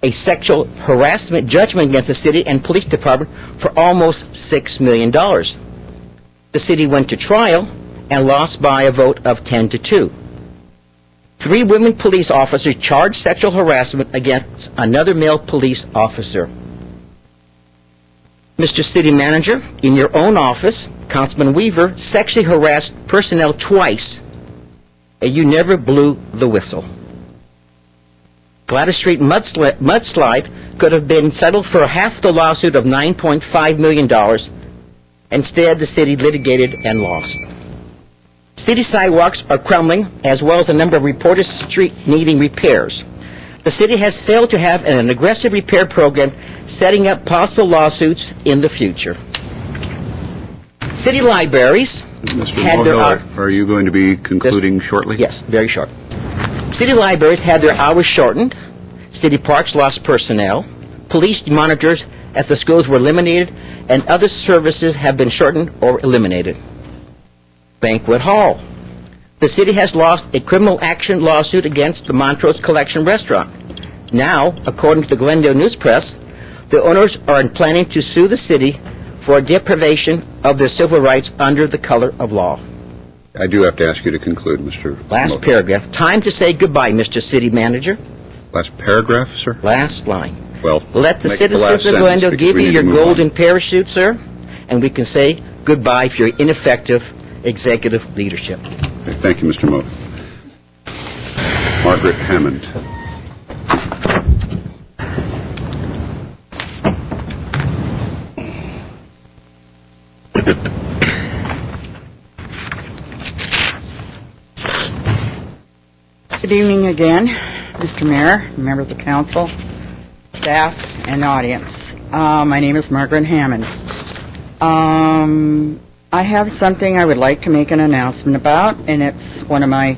A sexual harassment judgment against the city and police department for almost $6 million. The city went to trial and lost by a vote of 10-2. 3 women police officers charged sexual harassment against another male police officer. Mr. City Manager, in your own office, Councilman Weaver sexually harassed personnel twice, and you never blew the whistle. Gladys Street mudslide could have been settled for half the lawsuit of $9.5 million. Instead, the city litigated and lost. City sidewalks are crumbling, as well as a number of reported streets needing repairs. The city has failed to have an aggressive repair program, setting up possible lawsuits in the future. City libraries had their... Are you going to be concluding shortly? Yes, very short. City libraries had their hours shortened. City parks lost personnel. Police monitors at the schools were eliminated, and other services have been shortened or eliminated. Banquet Hall. The city has lost a criminal action lawsuit against the Montrose Collection Restaurant. Now, according to the Glendale News Press, the owners are planning to sue the city for deprivation of their civil rights under the color of law. I do have to ask you to conclude, Mr. Last paragraph. Time to say goodbye, Mr. City Manager. Last paragraph, sir? Last line. Well, let the make citizens the of Glendale give you your move on. golden parachute, sir, and we can say goodbye for your ineffective executive leadership. Okay, thank you, Mr. Moe. Margaret Hammond. Good evening again, Mr. Mayor, members of council, staff, and audience. My name is Margaret Hammond. I have something I would like to make an announcement about, and it's one of my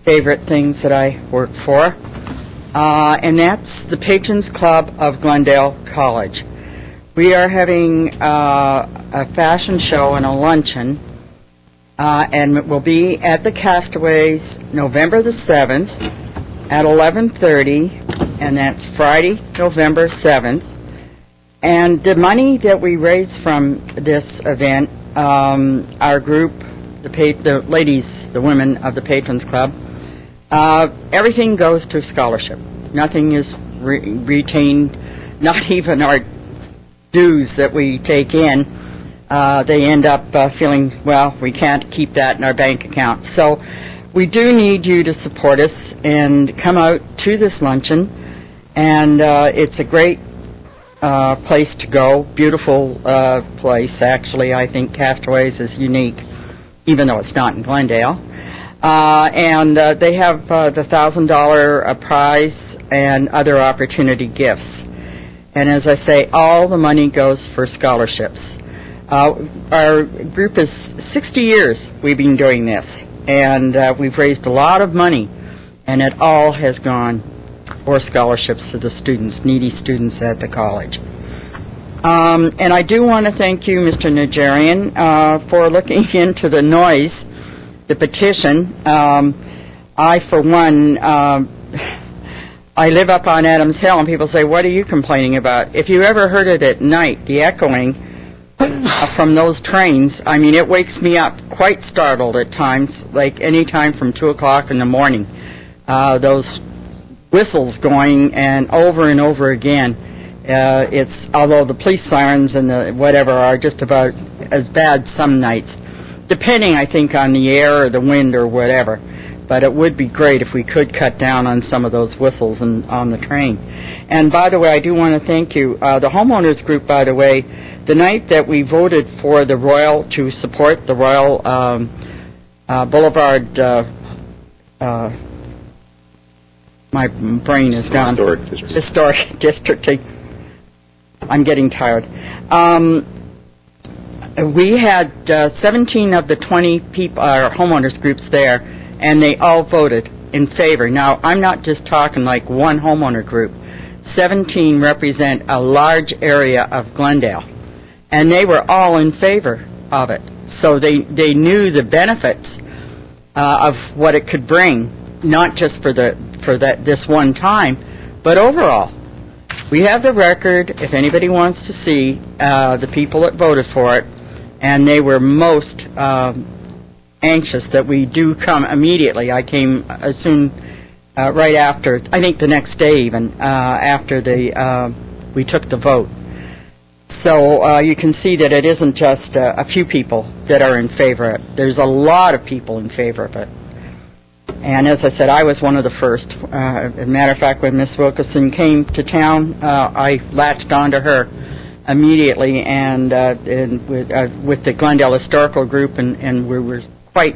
favorite things that I work for, and that's the Patrons Club of Glendale College. We are having a fashion show and a luncheon, and it will be at the Castaways November the 7th at 11:30, and that's Friday, November 7th. And the money that we raise from this event, our group, the ladies, the women of the Patrons Club, everything goes to scholarship. Nothing is retained, not even our dues that we take in. They end up feeling, well, we can't keep that in our bank account. So we do need you to support us and come out to this luncheon. And it's a great place to go, beautiful place. Actually, I think Castaways is unique, even though it's not in Glendale. And they have the $1,000 prize and other opportunity gifts. And as I say, all the money goes for scholarships. Our group is 60 years we've been doing this, and we've raised a lot of money, and it all has gone for scholarships to the students, needy students at the college. And I do want to thank you, Mr. Nigerian, for looking into the noise, the petition. I, for one, I live up on Adams Hill, and people say, what are you complaining about? If you ever heard it at night, the echoing, from those trains. I mean, it wakes me up quite startled at times, like any time from 2 o'clock in the morning. Those whistles going and over again. Although the police sirens and the whatever are just about as bad some nights, depending, I think, on the air or the wind or whatever. But it would be great if we could cut down on some of those whistles on the train. And by the way, I do want to thank you. The homeowners group, by the way, the night that we voted for the Royal, to support the Royal Boulevard, my brain is gone. Historic District. I'm getting tired. We had 17 of the 20 people, homeowners groups there, and they all voted in favor. Now, I'm not just talking like one homeowner group. 17 represent a large area of Glendale, and they were all in favor of it. So they knew the benefits of what it could bring, not just for this one time, but overall. We have the record, if anybody wants to see, the people that voted for it, and they were most anxious that we do come immediately. I came as soon, right after, I think the next day even, after we took the vote. So you can see that it isn't just a few people that are in favor of it. There's a lot of people in favor of it. And as I said, I was one of the first. As a matter of fact, when Miss Wilkerson came to town, I latched onto her immediately, and with the Glendale Historical Group, and we were quite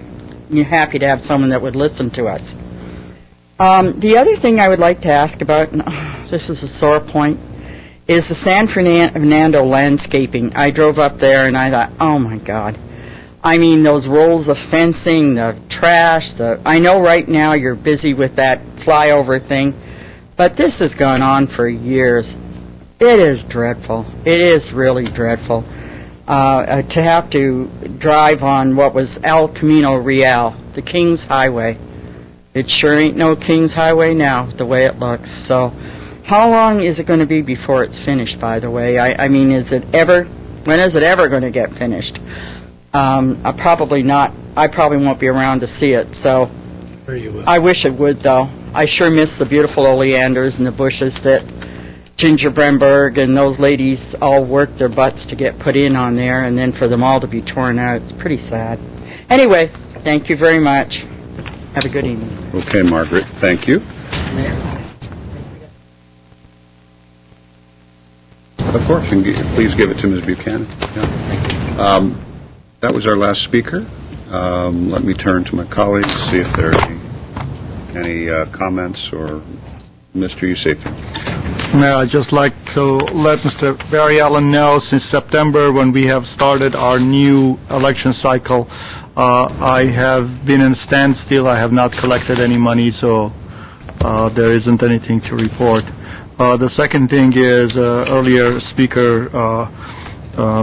happy to have someone that would listen to us. The other thing I would like to ask about, and this is a sore point, is the San Fernando landscaping. I drove up there and I thought, oh my God. I mean, those rolls of fencing, the trash, I know right now you're busy with that flyover thing, but this has gone on for years. It is dreadful. It is really dreadful. To have to drive on what was El Camino Real, the King's Highway. It sure ain't no King's Highway now, the way it looks. So, how long is it going to be before it's finished, by the way? I mean, when is it ever going to get finished? I probably won't be around to see it, so I wish it would, though. I sure miss the beautiful oleanders and the bushes that Ginger Bremberg and those ladies all worked their butts to get put in on there, and then for them all to be torn out. It's pretty sad. Anyway, thank you very much. Have a good evening. Okay, Margaret, thank you. Of course, and please give it to Ms. Buchanan. Yeah. That was our last speaker. Let me turn to my colleagues, see if there are any comments, or Mr. Yusefian. Mayor, I'd just like to let Mr. Barry Allen know, since September, when we have started our new election cycle, I have been in standstill. I have not collected any money, so there isn't anything to report. The second thing is, earlier speaker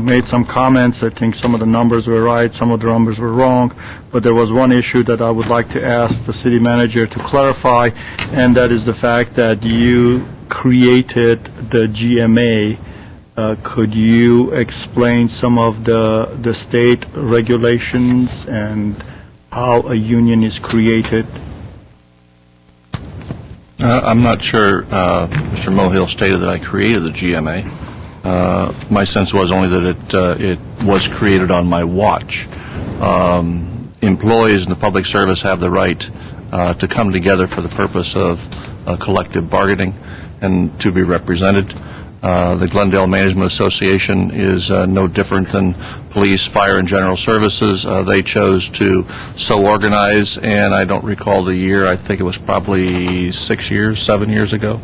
made some comments. I think some of the numbers were right, some of the numbers were wrong, but there was one issue that I would like to ask the city manager to clarify, and that is the fact that you created the GMA. Could you explain some of the state regulations and how a union is created? I'm not sure Mr. Mohill stated that I created the GMA. My sense was only that it was created on my watch. Employees in the public service have the right to come together for the purpose of collective bargaining and to be represented. The Glendale Management Association is no different than police, fire, and general services. They chose to so organize, and I don't recall the year. I think it was probably 7 years ago,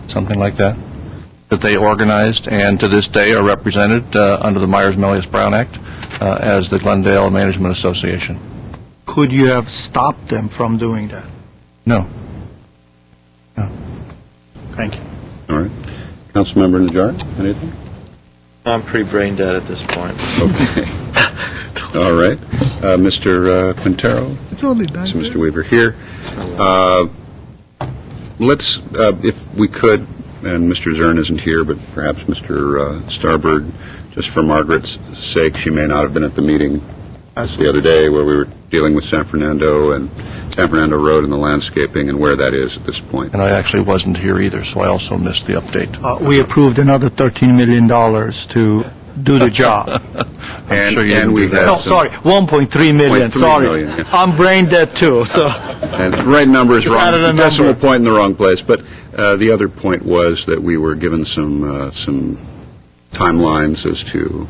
something like that they organized, and to this day are represented under the Myers-Mellius-Brown Act as the Glendale Management Association. Could you have stopped them from doing that? No. Thank you. All right. Councilmember Najjar, anything? I'm pretty brain dead at this point. Okay. All right. Mr. Quintero? It's only 9 Mr. Weaver here. Let's, if we could, and Mr. Zern isn't here, but perhaps Mr. Starbird, just for Margaret's sake, she may not have been at the meeting the other day where we were dealing with San Fernando Road and the landscaping and where that is at this point. And I actually wasn't here either, so I also missed the update. We approved another $13 million to do the job. And we had No, sorry, 1.3 million, 1.3 sorry. million, yeah. I'm brain dead too, so. And the right number is Just wrong, added a the decimal number. point in the wrong place. But the other point was that we were given some timelines as to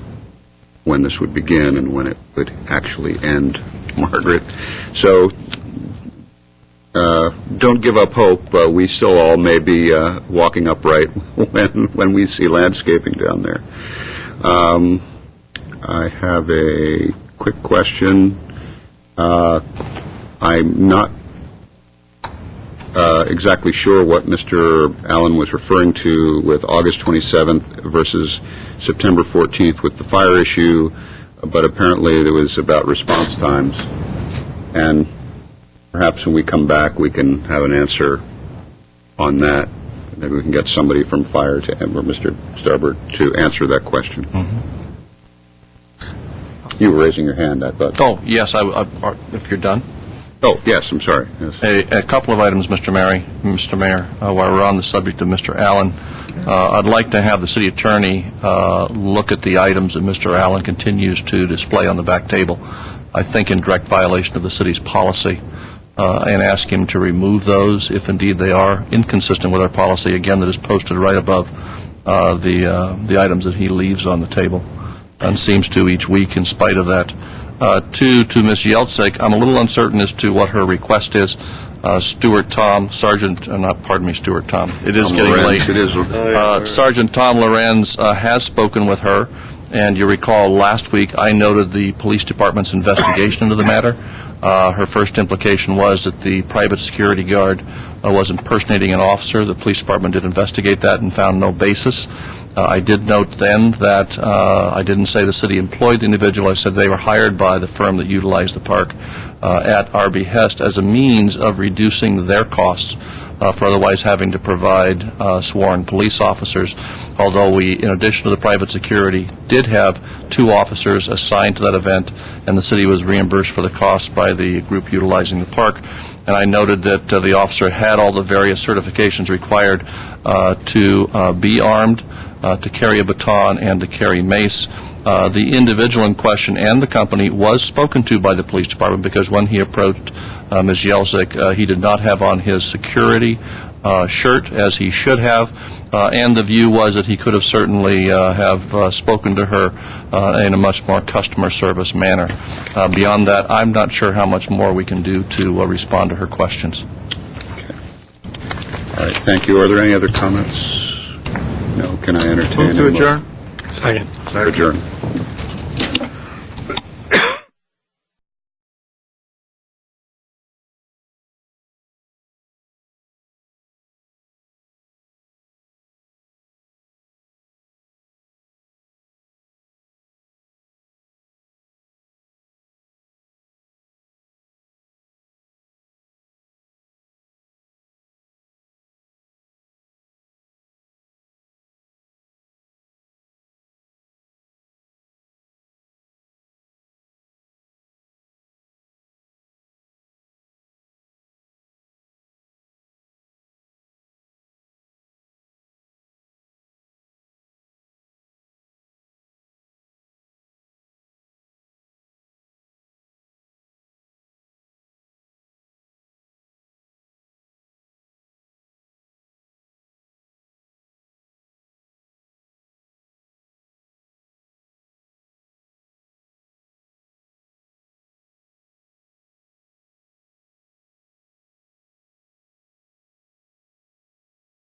when this would begin and when it would actually end, Margaret. So don't give up hope. We still all may be walking upright when we see landscaping down there. I have a quick question. I'm not exactly sure what Mr. Allen was referring to with August 27th versus September 14th with the fire issue, but apparently it was about response times. And perhaps when we come back, we can have an answer on that. Maybe we can get somebody from fire or Mr. Starbird to answer that question. You were raising your hand, I thought. Oh, yes, if you're done. Oh, yes, I'm sorry. Yes. A couple of items, Mr. Mayor, while we're on the subject of Mr. Allen. I'd like to have the city attorney look at the items that Mr. Allen continues to display on the back table, I think in direct violation of the city's policy, and ask him to remove those if indeed they are inconsistent with our policy, again, that is posted right above the items that he leaves on the table and seems to each week in spite of that. To Ms. Yeltsin, I'm a little uncertain as to what her request is. Stuart Tom, Sergeant Tom. It is Tom getting Lorenz, late. it is. Sergeant Tom Lorenz has spoken with her, and you recall last week I noted the police department's investigation into the matter. Her first implication was that the private security guard was impersonating an officer. The police department did investigate that and found no basis. I did note then that I didn't say the city employed the individual. I said they were hired by the firm that utilized the park at our behest as a means of reducing their costs for otherwise having to provide sworn police officers, although we, in addition to the private security, did have 2 officers assigned to that event, and the city was reimbursed for the costs by the group utilizing the park. And I noted that the officer had all the various certifications required to be armed, to carry a baton, and to carry mace. The individual in question and the company was spoken to by the police department because when he approached Ms. Yeltsin, he did not have on his security shirt as he should have, and the view was that he could have certainly have spoken to her in a much more customer service manner. Beyond that, I'm not sure how much more we can do to respond to her questions. Okay. All right, thank you. Are there any other comments? No. Can I entertain Move to adjourn. Second. Adjourn.